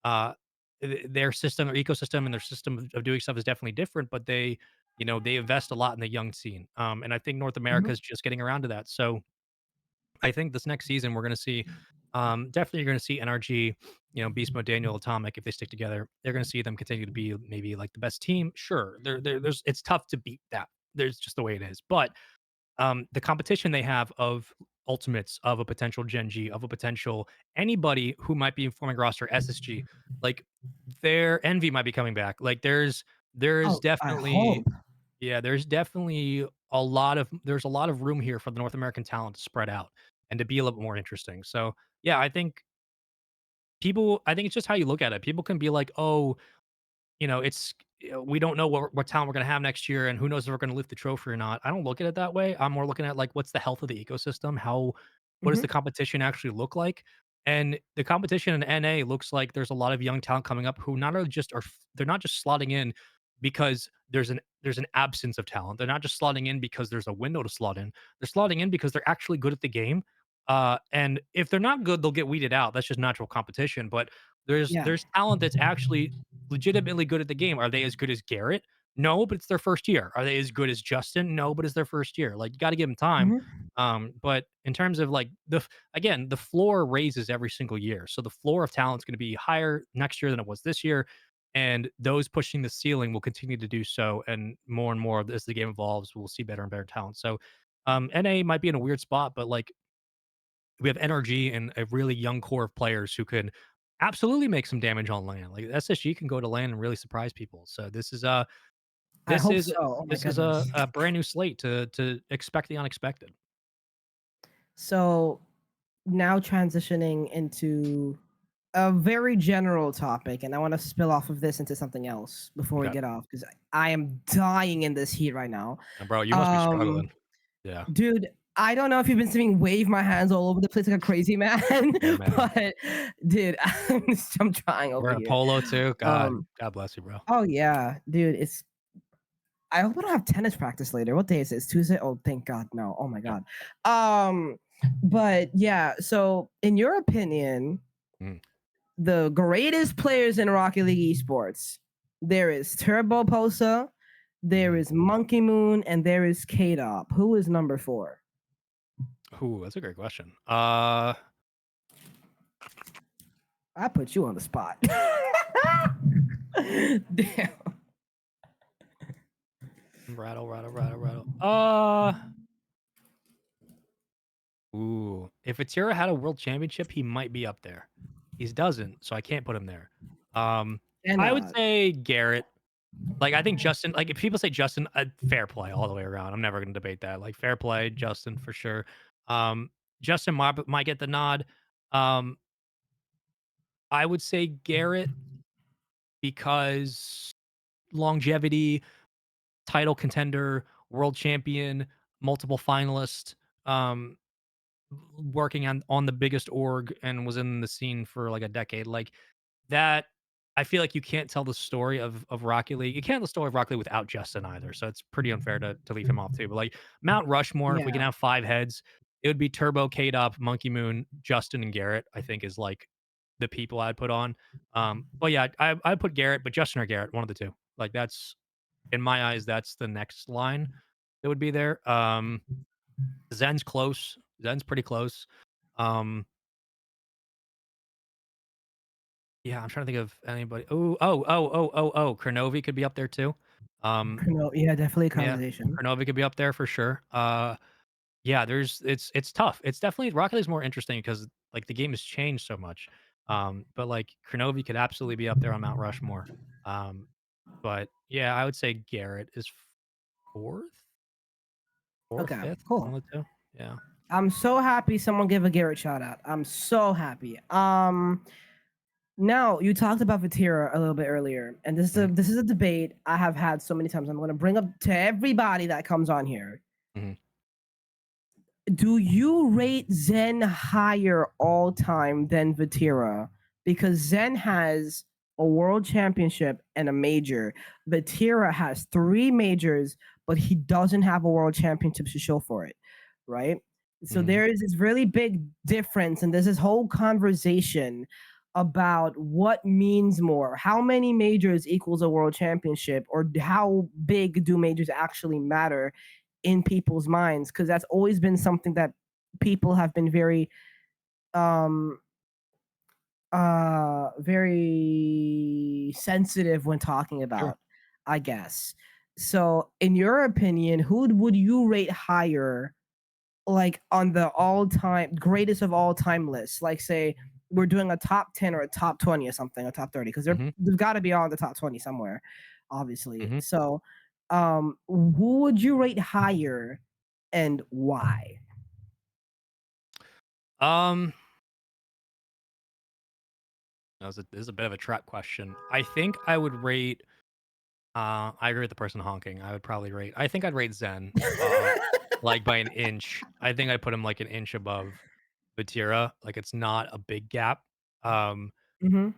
uh, their system, their ecosystem, and their system of doing stuff is definitely different. But they invest a lot in the young scene, and I think North America Hmm. is just getting around to that. So I think this next season we're going to see, definitely you're going to see NRG, Beast Mode, Daniel, Atomic, if they stick together, they're going to see them continue to be maybe like the best team. Sure, there's it's tough to beat that. There's just the way it is. But the competition they have of ultimates, of a potential Gen G, of a potential anybody who might be forming roster SSG, like their envy might be coming back. Like there's Oh, I hope. definitely yeah, there's a lot of room here for the North American talent to spread out. and to be a little bit more interesting. So yeah, I think it's just how you look at it. People can be like, oh, it's we don't know what talent we're gonna have next year, and who knows if we're gonna lift the trophy or not. I don't look at it that way. I'm more looking at like what's the health of the ecosystem, what does the Hmm. competition actually look like, and the competition in NA looks like there's a lot of young talent coming up who not only just they're not just slotting in because there's an absence of talent. They're not just slotting in because there's a window to slot in. They're slotting in because they're actually good at the game. And if they're not good, they'll get weeded out. That's just natural competition. But Yeah. there's talent that's actually legitimately good at the game. Are they as good as Garrett? No, but it's their first year. Are they as good as Justin? No, but it's their first year. Like you got to give them time. Hmm. But in terms of like again, the floor raises every single year. So the floor of talent is going to be higher next year than it was this year. And those pushing the ceiling will continue to do so. And more as the game evolves, we'll see better and better talent. So NA might be in a weird spot, but like we have NRG and a really young core of players who can absolutely make some damage on land. Like SSG can go to land and really surprise people. So I this hope is so. Oh my this is goodness. a brand new slate to expect the unexpected. So now transitioning into a very general topic, and I want to spill off of this into something else before we Okay. get off because I am dying in this heat right now. And bro, you must be Um, struggling. Yeah. Dude, I don't know if you've been seeing me wave my hands all over the place like a crazy man, Yeah, man. but dude, I'm trying over Wear a here. polo too. Um, God bless you, bro. oh yeah, dude, it's. I hope I don't have tennis practice later. What day is it? It's Tuesday. Oh, thank God, no. Oh my Yeah. God. Um, but yeah. So, in your opinion, Mm. the greatest players in Rocket League esports, there is Turbo Posa, there Mhm. is Monkey Moon, and there is K-Dop. Who is number 4? Ooh, that's a great question. I put you on the spot. Damn. Rattle, rattle, rattle, rattle. Ooh, if Atira had a world championship, he might be up there. He doesn't, so I can't put him there. Um, I would Cannot. say Garrett. Like, I think Justin, like, if people say Justin, fair play all the way around. I'm never gonna debate that. Like, fair play, Justin for sure. Um, Justin might get the nod. Um, I would say Garrett because longevity, title contender, world champion, multiple finalist. Um, working on the biggest org and was in the scene for like a decade. Like that, I feel like you can't tell the story of Rocket League. You can't tell the story of Rocket League without Justin either. So it's pretty unfair to leave him off too. But like Mount Rushmore, if we can Yeah. have 5 heads, it would be Turbo, K-Dop, Monkey Moon, Justin, and Garrett. I think is like the people I'd put on. But yeah, I'd put Garrett, but Justin or Garrett, one of the two. Like that's in my eyes, that's the next line that would be there. Zen's close. Zen's pretty close. Um, yeah, I'm trying to think of anybody. Kronovi could be up there too. Um, No, yeah, definitely a yeah, conversation. Kronovi could be up there for sure. Yeah, it's tough. It's definitely Rocket League's more interesting because like the game has changed so much. But like Kronovi could absolutely be up there on Mount Rushmore. Um, but yeah, I would say Garrett is fourth, fourth, Okay, fifth, cool. one of the two. Yeah. I'm so happy someone gave a Garrett shout out. I'm so happy. Now you talked about Vatira a little bit earlier, and Mhm, this is a debate I have had so many times. I'm going to bring up to everybody that comes on here. mhm. Do you rate Zen higher all time than Vatira? Because Zen has a world championship and a major. Vatira has 3 majors, but he doesn't have a world championship to show for it, right? So Mhm. there is this really big difference, and there's this whole conversation about what means more. How many majors equals a world championship, or how big do majors actually matter in people's minds? Because that's always been something that people have been um very sensitive when talking Sure. about, I guess. So in your opinion, who would you rate higher, like on the all-time greatest of all time list? Like say we're doing a top 10 or a top 20 or something, a top 30, because Mhm, they've got to be on the top 20 somewhere, obviously. mhm. So who would you rate higher and why? Um, this is a bit of a trap question. I think I would rate. I agree with the person honking. I would probably rate. I think I'd rate Zen. Like by an inch. I think I'd put him like an inch above Vatira. Like it's not a big gap. Um, Hmm.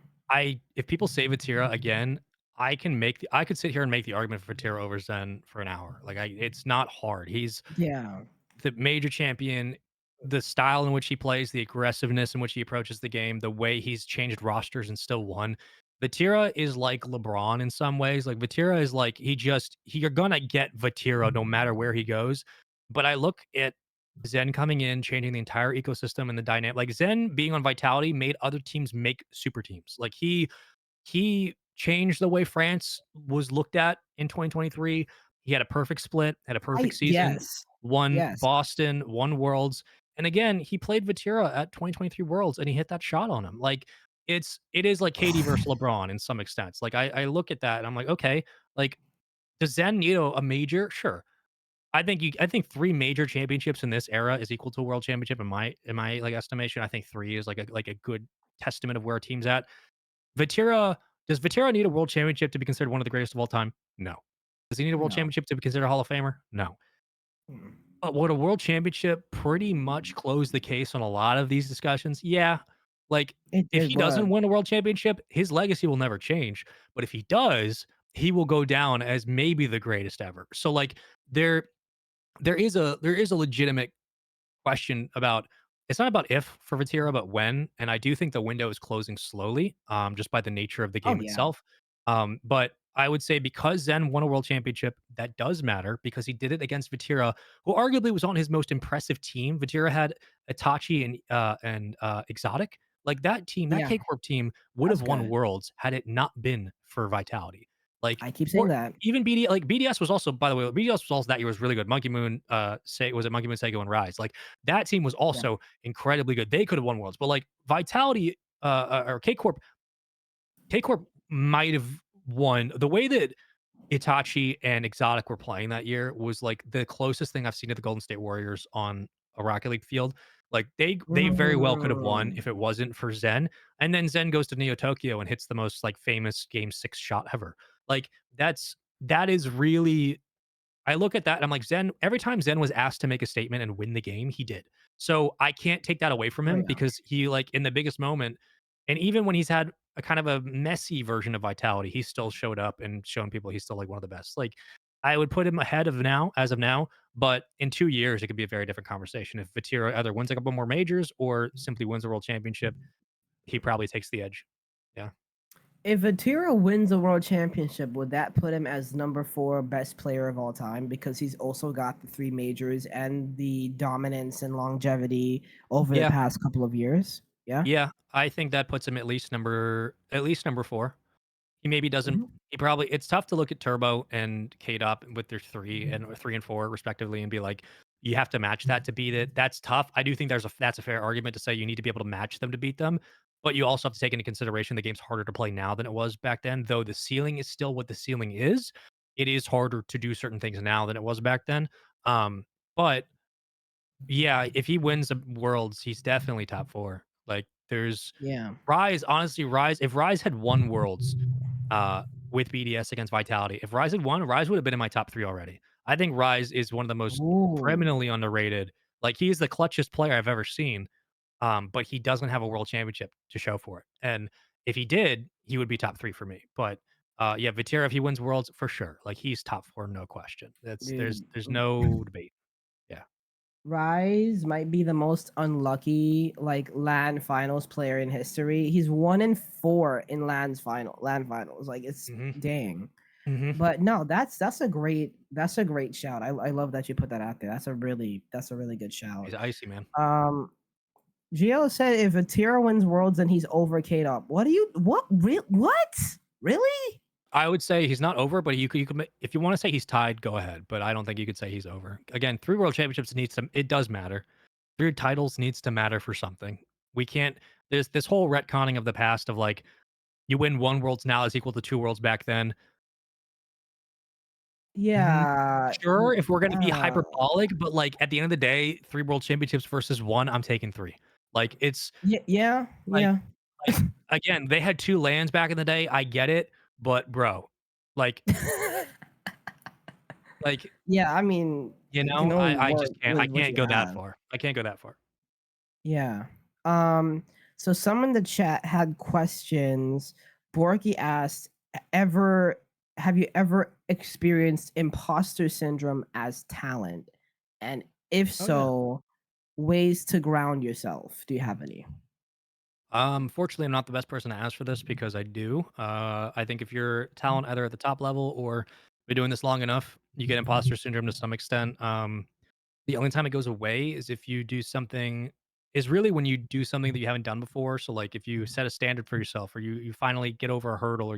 if people say Vatira again, I could sit here and make the argument for Vatira over Zen for an hour. Like it's not hard. He's Yeah. the major champion, the style in which he plays, the aggressiveness in which he approaches the game, the way he's changed rosters and still won. Vatira is like LeBron in some ways. Like Vatira is like you're gonna get Vatira no matter where he goes. But I look at Zen coming in, changing the entire ecosystem and the dynamic. Like Zen being on Vitality made other teams make super teams. Like he changed the way France was looked at in 2023. He had a perfect split, had a perfect I season, yes. won Yes. Boston, won Worlds. And again, he played Vatira at 2023 Worlds and he hit that shot on him. Like it is like KD versus LeBron in some extents. Like I look at that and I'm like, okay, like does Zen need a major? Sure. I think 3 major championships in this era is equal to a world championship in my like estimation. I think 3 is like a good testament of where a team's at. Vatira does Vatira need a world championship to be considered one of the greatest of all time? No. Does he need a world No. championship to be considered a Hall of Famer? No. Mm. But would a world championship pretty much close the case on a lot of these discussions? Yeah. Like, if It he doesn't would. win a world championship, his legacy will never change. But if he does, he will go down as maybe the greatest ever. So like there there is a legitimate question about it's not about if for Vatira, but when. And I do think the window is closing slowly, just by the nature of the Oh game yeah. itself. But I would say because Zen won a world championship, that does matter because he did it against Vatira, who arguably was on his most impressive team. Vatira had Itachi and Exotic. Like that team, that Yeah. K Corp team would That's have won good. worlds had it not been for Vitality. Like I keep saying or that. even BDS was also, by the way, BDS was also that year was really good. Monkey Moon, say was it Monkey Moon, Sego, and Rise. Like that team was Yeah. also incredibly good. They could have won worlds, but like Vitality or K Corp might have won. The way that Itachi and Exotic were playing that year was like the closest thing I've seen to the Golden State Warriors on a Rocket League field. Like they very well could have won Mm. if it wasn't for Zen. And then Zen goes to Neo Tokyo and hits the most like famous game 6 shot ever. Like that is really I look at that and I'm like, Zen, every time Zen was asked to make a statement and win the game, he did. So I can't take that away from Oh him yeah. because he, like, in the biggest moment, and even when he's had a kind of a messy version of Vitality, he still showed up and shown people he's still like one of the best. Like, I would put him ahead of now, as of now, but in 2 years, it could be a very different conversation. If Vatira either wins a couple more majors or simply wins a world championship, he probably takes the edge. Yeah. If Atira wins a world championship, would that put him as number 4 best player of all time because he's also got the 3 majors and the dominance and longevity over the Yeah. past couple of years? Yeah. Yeah. I think that puts him at least number 4. He maybe doesn't Mhm. he probably it's tough to look at Turbo and K-Dop with their 3 and or 3 and 4 respectively and be like, you have to match that to beat it. That's tough. I do think that's a fair argument to say you need to be able to match them to beat them, but you also have to take into consideration the game's harder to play now than it was back then, though the ceiling is still what the ceiling is. It is harder to do certain things now than it was back then. But yeah, if he wins the Worlds, he's definitely top 4. Like, there's Yeah. Rise, honestly, Rise if Rise had won Worlds, with BDS against Vitality. If Rise had won, Rise would have been in my top 3 already. I think Rise is one of the most Ooh. criminally underrated. Like, he is the clutchest player I've ever seen, but he doesn't have a world championship to show for it. And if he did, he would be top 3 for me. But, yeah, Vatira, if he wins Worlds, for sure. Like, he's top 4, no question. That's Dude. there's no debate. Yeah. Rise might be the most unlucky like LAN finals player in history. He's 1 in 4 in LAN finals. Like it's Mhm. dang. Mhm. But no, that's a great shout. I love that you put that out there. That's a really good shout. He's icy, man. Um Gio said if Atira wins worlds then he's over Kate up. What do you what? Really? I would say he's not over, but you could if you wanna say he's tied, go ahead, but I don't think you could say he's over. Again, 3 world championships needs to it does matter. 3 titles needs to matter for something. We can't there's this whole retconning of the past of, like, you win 1 worlds now is equal to 2 worlds back then. Mhm. Yeah. Sure, if we're gonna be Uh, hyperbolic, but, like, at the end of the day, 3 world championships versus 1, I'm taking 3. Like, it's Yeah, like yeah. like, again, they had 2 lands back in the day, I get it, but bro, like like, Yeah, I mean, you can only I work just can't with what you go that have. far. I can't go that far. Yeah. So some in the chat had questions. Borky asked, ever have you ever experienced imposter syndrome as talent? And if Oh, yeah. so, ways to ground yourself. Do you have any? Fortunately, I'm not the best person to ask for this because I do. I think if you're talent either at the top level or been doing this long enough, you get imposter syndrome to some extent. The only time it goes away is if you do something is really when you do something that you haven't done before. So like if you set a standard for yourself or you finally get over a hurdle or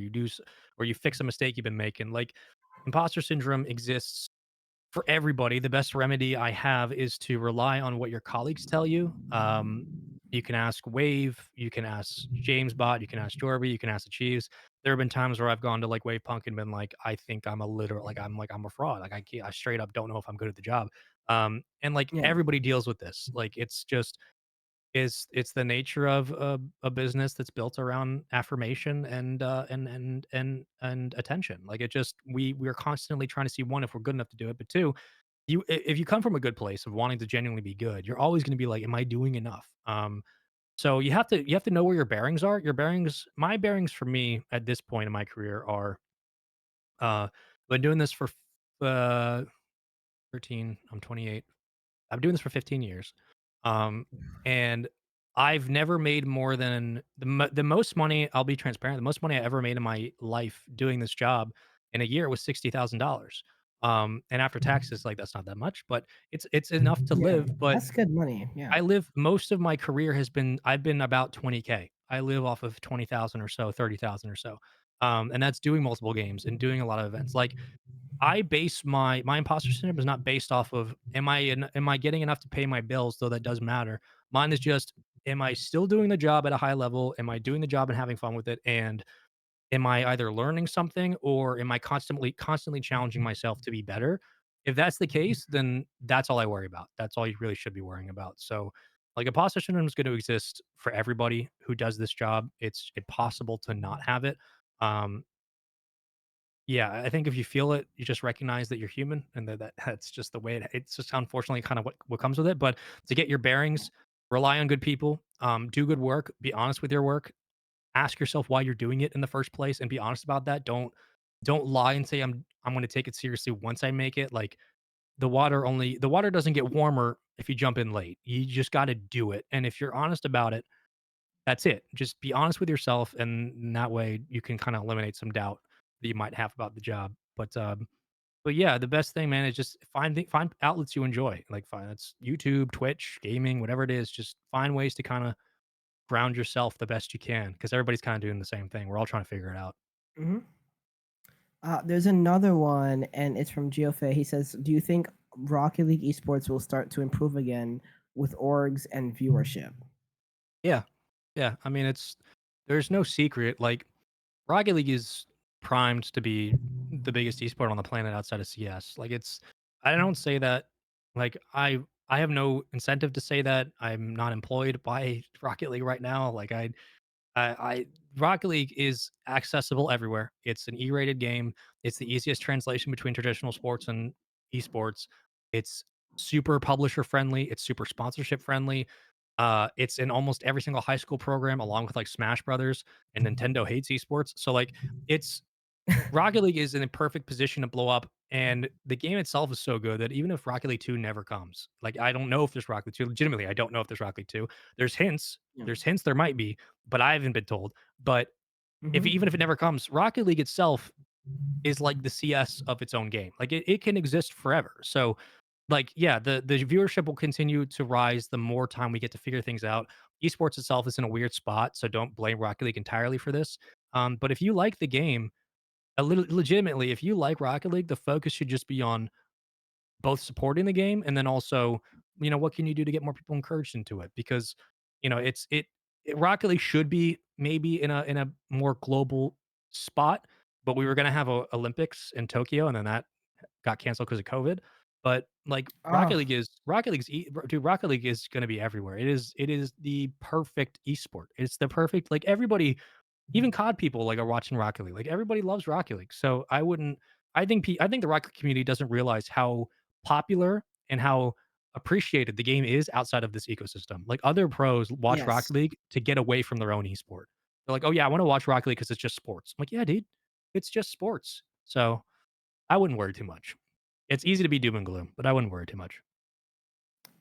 or you fix a mistake you've been making. Like imposter syndrome exists for everybody. The best remedy I have is to rely on what your colleagues tell you. You can ask Wave, you can ask James Bot, you can ask Jorby, you can ask the Chiefs. There have been times where I've gone to like Wave Punk and been like, I think I'm a literal, like I'm a fraud. Like I can't, I straight up don't know if I'm good at the job. And like Yeah. everybody deals with this. Like it's just it's the nature of a business that's built around affirmation and attention. Like it just we're constantly trying to see one if we're good enough to do it, but two if you come from a good place of wanting to genuinely be good, you're always going to be like, am I doing enough? So you have to know where your bearings are. Your bearings, my bearings for me at this point in my career are I've been doing this for 13. I'm 28. I'm doing this for 15 years. Um, and I've never made more than the most money. I'll be transparent. The most money I ever made in my life doing this job in a year was $60,000. And after taxes, like that's not that much, but it's enough to Yeah. live. But That's good money. Yeah. I live most of my career has been I've been about 20K. I live off of 20,000 or so, 30,000 or so. And that's doing multiple games and doing a lot of events. Like I base my imposter syndrome is not based off of am I getting enough to pay my bills, though that does matter. Mine is just am I still doing the job at a high level? Am I doing the job and having fun with it? And am I either learning something or am I constantly challenging myself to be better? If that's the case, then that's all I worry about. That's all you really should be worrying about. So, like imposter syndrome is going to exist for everybody who does this job. It's impossible to not have it. Um, yeah, I think if you feel it, you just recognize that you're human and that's just the way it's just unfortunately kind of what comes with it. But to get your bearings, rely on good people, do good work, be honest with your work, ask yourself why you're doing it in the first place and be honest about that. Don't lie and say I'm going to take it seriously once I make it. Like the water doesn't get warmer if you jump in late. You just got to do it. And if you're honest about it, that's it. Just be honest with yourself and that way you can kind of eliminate some doubt that you might have about the job. But yeah, the best thing, man, is just find outlets you enjoy. Like find it's YouTube, Twitch, gaming, whatever it is. Just find ways to kind of ground yourself the best you can because everybody's kind of doing the same thing. We're all trying to figure it out. Hmm. There's another one, and it's from GeoFay. He says, "Do you think Rocket League esports will start to improve again with orgs and viewership?" Yeah, yeah. I mean, it's there's no secret. Like Rocket League is primed to be the biggest esport on the planet outside of CS. Like it's, I don't say that. Like I have no incentive to say that. I'm not employed by Rocket League right now. I Rocket League is accessible everywhere. It's an E-rated game. It's the easiest translation between traditional sports and esports. It's super publisher friendly. It's super sponsorship friendly. It's in almost every single high school program, along with like Smash Brothers. And Nintendo hates esports, so like it's Rocket League is in a perfect position to blow up, and the game itself is so good that even if Rocket League 2 never comes, like I don't know if there's Rocket League 2. Legitimately, I don't know if there's Rocket League 2. There's hints. Yeah. There's hints there might be, but I haven't been told. But if Hmm. even if it never comes, Rocket League itself is like the CS of its own game. Like it can exist forever. So like yeah, the viewership will continue to rise the more time we get to figure things out. Esports itself is in a weird spot, so don't blame Rocket League entirely for this. But if you like the game, legitimately, if you like Rocket League, the focus should just be on both supporting the game and then also, what can you do to get more people encouraged into it? Because, Rocket League should be maybe in a more global spot, but we were gonna have a Olympics in Tokyo and then that got canceled because of COVID. But like Oh, Rocket League is going to be everywhere. It is the perfect esport. It's the perfect, like, everybody, even COD people, like, are watching Rocket League. Like, everybody loves Rocket League. So I think the Rocket League community doesn't realize how popular and how appreciated the game is outside of this ecosystem. Like, other pros watch yes. Rocket League to get away from their own esport. They're like, "Oh yeah, I want to watch Rocket League because it's just sports." I'm like, "Yeah, dude, it's just sports." So I wouldn't worry too much. It's easy to be doom and gloom, but I wouldn't worry too much.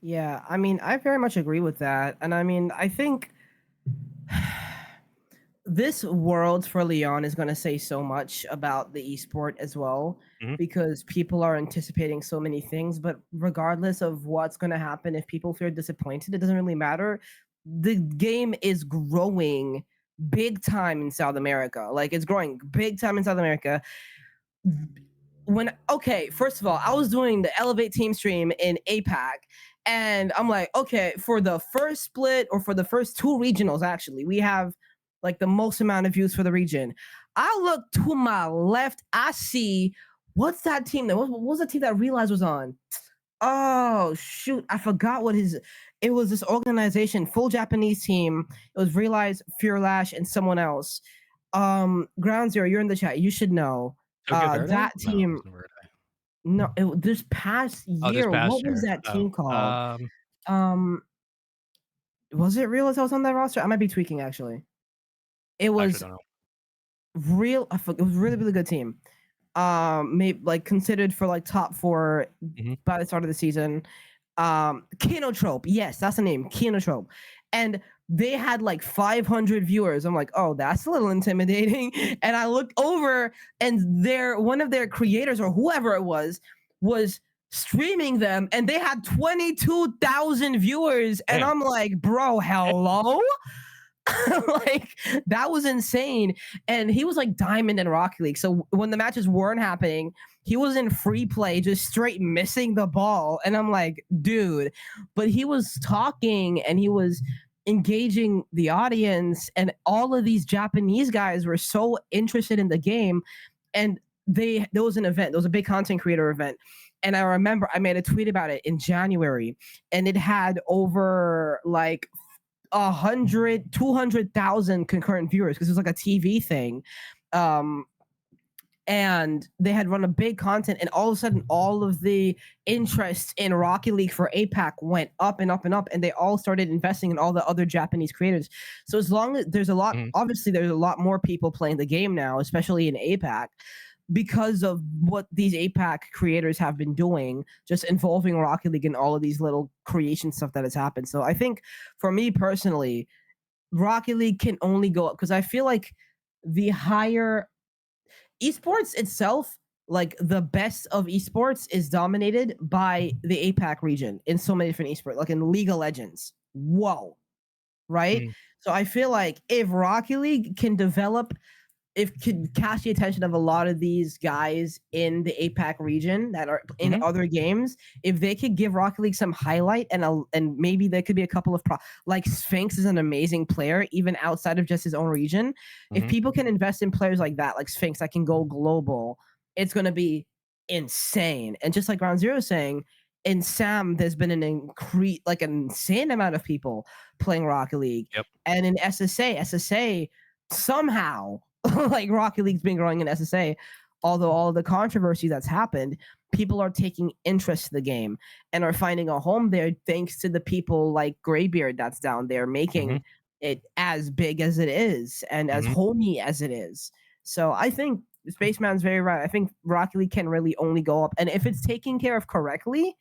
Yeah, I mean, I very much agree with that. And I mean, I think this world for Leon is going to say so much about the esport as well Mhm. because people are anticipating so many things. But regardless of what's going to happen, if people feel disappointed, it doesn't really matter. The game is growing big time in South America. Like it's growing big time in South America. Okay, first of all, I was doing the Elevate team stream in APAC, and I'm like, okay, for the first split or for the first two regionals, actually, we have like the most amount of views for the region. I look to my left, I see what's that team that what was the team that Realize was on? Oh shoot, I forgot what his it was this organization, full Japanese team. It was Realize, Fear Lash, and someone else. Ground Zero, you're in the chat. You should know. Tokyo Verde? That No, it team wasn't Verde. no, this past Oh, this year, what past was year. that Oh, team called? Um, was it Real as I was on that roster? I might be tweaking actually. It I actually was don't know. it was a really, really good team. Maybe like considered for like top four Mhm. by the start of the season. Kinotrope, yes, that's the name, Kinotrope. And they had like 500 viewers. I'm like, oh, that's a little intimidating. And I looked over, and one of their creators or whoever it was streaming them, and they had 22,000 viewers. And Damn. I'm like, bro, Eh, hello. Like that was insane. And he was like diamond in Rocket League. So when the matches weren't happening, he was in free play, just straight missing the ball. And I'm like, dude, but he was talking and he was engaging the audience, and all of these Japanese guys were so interested in the game. And there was an event, there was a big content creator event. And I remember I made a tweet about it in January, and it had over like 200,000 concurrent viewers because it was like a TV thing. Um, and they had run a big content, and all of a sudden all of the interest in Rocket League for APAC went up and up and up, and they all started investing in all the other Japanese creators. So as long as there's a lot, mhm, obviously there's a lot more people playing the game now, especially in APAC, because of what these APAC creators have been doing, just involving Rocket League and all of these little creation stuff that has happened. So I think for me personally, Rocket League can only go up because I feel like the higher esports itself, like the best of esports, is dominated by the APAC region in so many different esports, like in League of Legends. Whoa, right? mhm, So I feel like if Rocket League can develop, if could catch the attention of a lot of these guys in the APAC region that are in mhm, other games, if they could give Rocket League some highlight, and maybe there could be a couple of like Sphinx is an amazing player even outside of just his own region. If mhm, people can invest in players like that, like Sphinx, that can go global, it's going to be insane. And just like Ground Zero is saying, in Sam, there's been like an insane amount of people playing Rocket League, yep, and in SSA somehow like Rocket League's been growing in SSA, although all the controversy that's happened, people are taking interest in the game and are finding a home there thanks to the people like Graybeard that's down there mhm, making it as big as it is and as mhm, homey as it is. So I think Spaceman's very right. I think Rocket League can really only go up, and if it's taken care of correctly,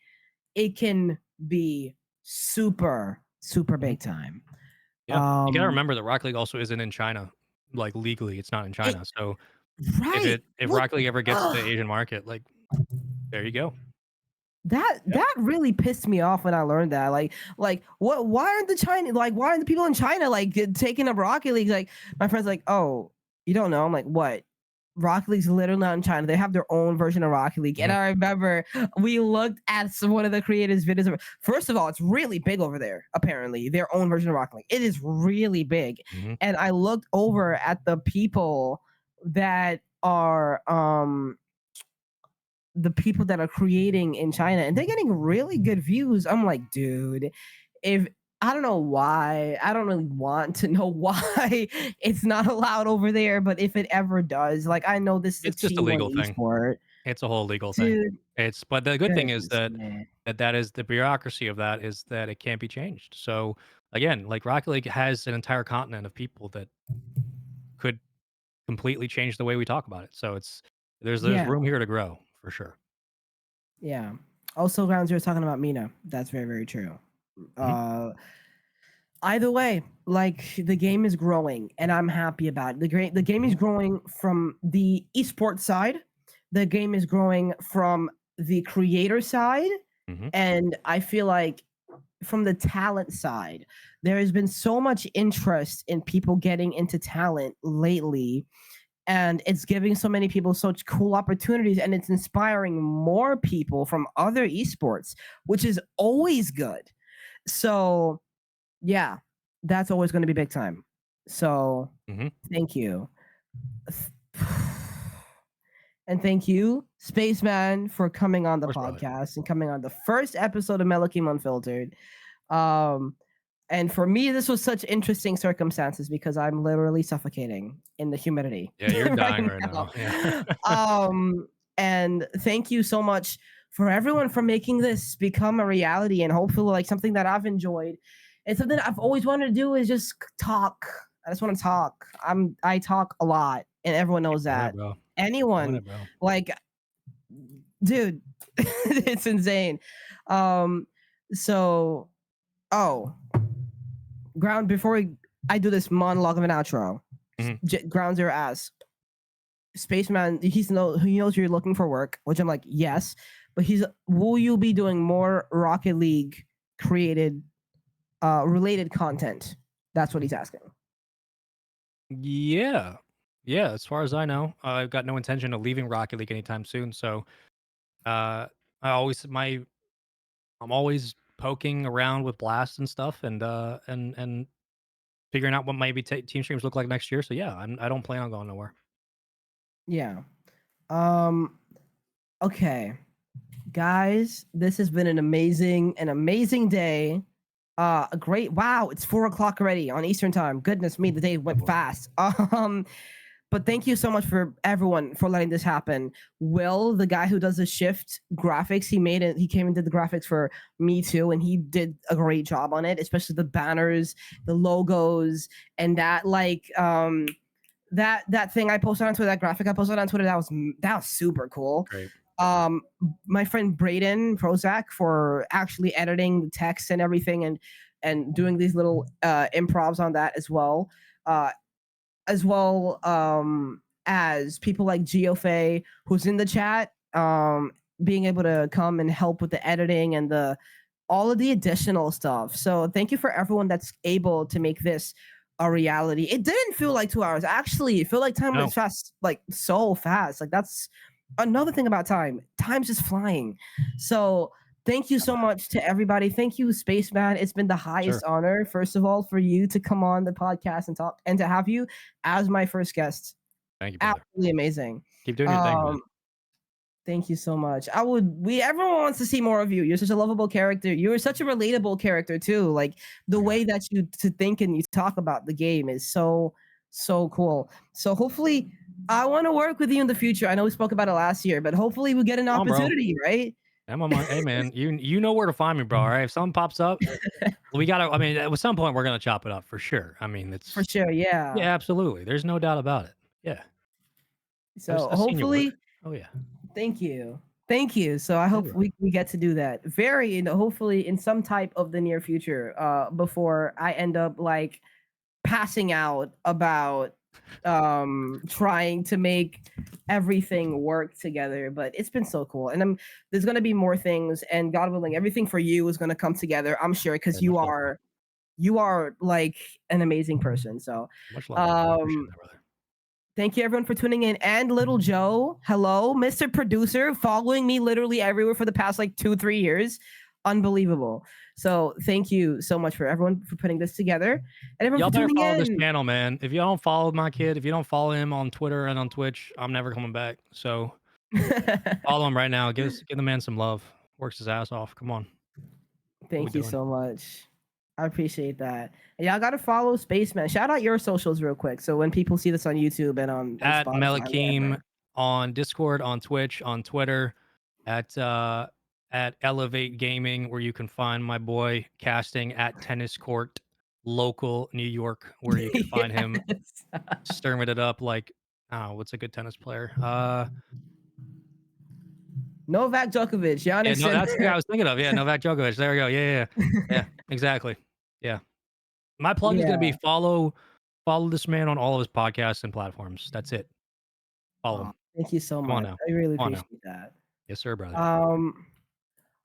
it can be super, super mhm. big time. Yeah. You gotta Um, remember that Rocket League also isn't in China. Like, legally, it's not in it China. So right. if What? Rocket League ever gets to the Ugh. Asian market, like, there you go. That Yep. that really pissed me off when I learned that. Like what? Why aren't the China? Like why aren't the people in China like taking up Rocket League? Like my friend's like, oh, you don't know. I'm like, what? Rocket League's literally not in China. They have their own version of Rocket League. And Mhm, I remember we looked at one of the creators' videos. First of all, it's really big over there. Apparently, their own version of Rocket League. It is really big. mhm, And I looked over at the people that are the people that are creating in China, and they're getting really good views. I'm like, dude, if I don't know why, I don't really want to know why it's not allowed over there, but if it ever does, like I know this is a It's just a T1 legal thing. esport, It's a whole legal thing. dude. But the good thing is Goodness, man. that is the bureaucracy of that is that it can't be changed. So again, like Rocket League has an entire continent of people that could completely change the way we talk about it. So there's Yeah, room here to grow for sure. yeah. Also, Grounds, you were talking about Mina. That's very, very true. Mhm. Uh, Either way, like the game is growing, and I'm happy about it. The game is growing from the esports side. The game is growing from the creator side, Mhm. and I feel like from the talent side, there has been so much interest in people getting into talent lately, and it's giving so many people such cool opportunities, and it's inspiring more people from other esports, which is always good. So yeah, that's always going to be big time. So Mhm. thank you. And thank you, Spaceman, for coming on Of the course, brother. podcast and coming on the first episode of Melekiym Unfiltered. Um, and for me, this was such interesting circumstances because I'm literally suffocating in the humidity Yeah, you're right dying right now. now. Yeah. And thank you so much for everyone for making this become a reality and hopefully like something that I've enjoyed. And something I've always wanted to do is just talk. I just want to talk. I talk a lot, and everyone knows Doing it, that. bro. Doing Anyone it, bro. like, dude, it's insane. Um, so oh, Ground, before I do this monologue of an outro, Mhm. Grounds your ass. Spaceman, he knows you're looking for work, which I'm like, yes, but will you be doing more Rocket League created related content? That's what he's asking. Yeah. Yeah, as far as I know, I've got no intention of leaving Rocket League anytime soon. So, uh, I always my I'm always poking around with blasts and stuff, and figuring out what maybe team streams look like next year. So yeah, I don't plan on going nowhere. Yeah. Um okay. Guys, this has been an amazing day. A great wow, it's 4 o'clock already on Eastern time. Goodness me, the day went Boy. fast. But thank you so much for everyone for letting this happen. Will, the guy who does the shift graphics, he made it. He came and did the graphics for me too, and he did a great job on it, especially the banners, the logos, and that that thing I posted on Twitter, that graphic I posted on Twitter, that was super cool. Great. Um, my friend Braden Prozac for actually editing the text and everything, and doing these little improvs on that as well. Uh, as well as people like Geofei, who's in the chat, being able to come and help with the editing and the all of the additional stuff. So thank you for everyone that's able to make this a reality. It didn't feel like 2 hours. Actually, it felt like time No. was fast, like so fast. Like that's another thing about time. Time's just flying. So thank you so much to everybody. Thank you, Spaceman. It's been the Sure. highest honor, first of all, for you to come on the podcast and talk, and to have you as my first guest. Thank you, brother. Absolutely amazing. Keep doing your thing, man. Um, thank you so much. Everyone wants to see more of you. You're such a lovable character. You're such a relatable character too. Like the Yeah. way that you to think and you talk about the game is so cool. So hopefully I want to work with you in the future. I know we spoke about it last year, but hopefully we get an Come on, bro. opportunity, right? I'm on my hey man, you know where to find me, bro. All right. If something pops up, we gotta I mean, at some point we're gonna chop it up for sure. I mean, For it's sure, yeah. yeah, absolutely. There's no doubt about it. Yeah. So I've seen your work. hopefully, Oh yeah. thank you. Thank you. So I Yeah, hope bro. we get to do that hopefully in some type of the near future, before I end up like passing out about trying to make everything work together. But it's been so cool. And there's gonna be more things, and God willing, everything for you is gonna come together, I'm sure, because Very much love, bro. you are like an amazing person. So Much love, brother. I appreciate um that, brother. thank you everyone for tuning in. And Little Joe, hello, Mr. Producer, following me literally everywhere for the past like 2-3 years. Unbelievable. So thank you so much for everyone for putting this together, and everyone Y'all for better tuning follow this in. channel, man. If you don't follow my kid, if you don't follow him on Twitter and on Twitch, I'm never coming back. So Follow him right now. Give the man some love. Works his ass off. Come on. What we Thank you doing? so much. I appreciate that. And y'all gotta follow Spaceman. Shout out your socials real quick. So when people see this on YouTube and on At Spotify, Melekiym wherever. on Discord, on Twitch, on Twitter, at uh at Elevate Gaming, where you can find my boy casting at Tennis Court, local New York, where you can find him Yes. stirring it up like oh, what's a good tennis player? Novak Djokovic, Yeah, Giannis no, that's the guy I Sinner. was thinking of. Yeah, Novak Djokovic. There we go. Yeah, exactly. Yeah. My plug is gonna be Yeah. follow this man on all of his podcasts and platforms. That's it. Follow Aw, him. thank you so Come on much. now. I really Come on now. appreciate that. Yes, sir, brother. Um,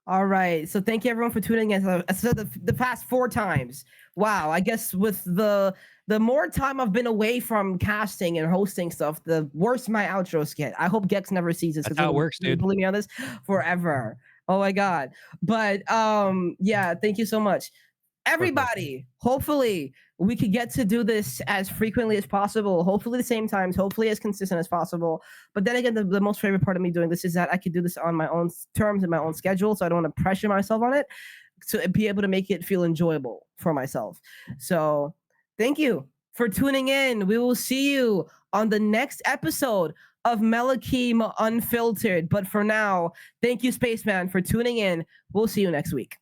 all right. So thank you everyone for tuning in. So the past 4 times. Wow. I guess with the more time I've been away from casting and hosting stuff, the worse my outros get. I hope Gex never sees this That's because how it he'll works, be dude. bullying me on this forever. Oh my god. But yeah, thank you so much. Of course, brother. Everybody, hopefully we could get to do this as frequently as possible, hopefully the same times, hopefully as consistent as possible. But then again, the most favorite part of me doing this is that I could do this on my own terms and my own schedule. So I don't want to pressure myself on it to be able to make it feel enjoyable for myself. So thank you for tuning in. We will see you on the next episode of Melekiym Unfiltered. But for now, thank you, Spaceman, for tuning in. We'll see you next week.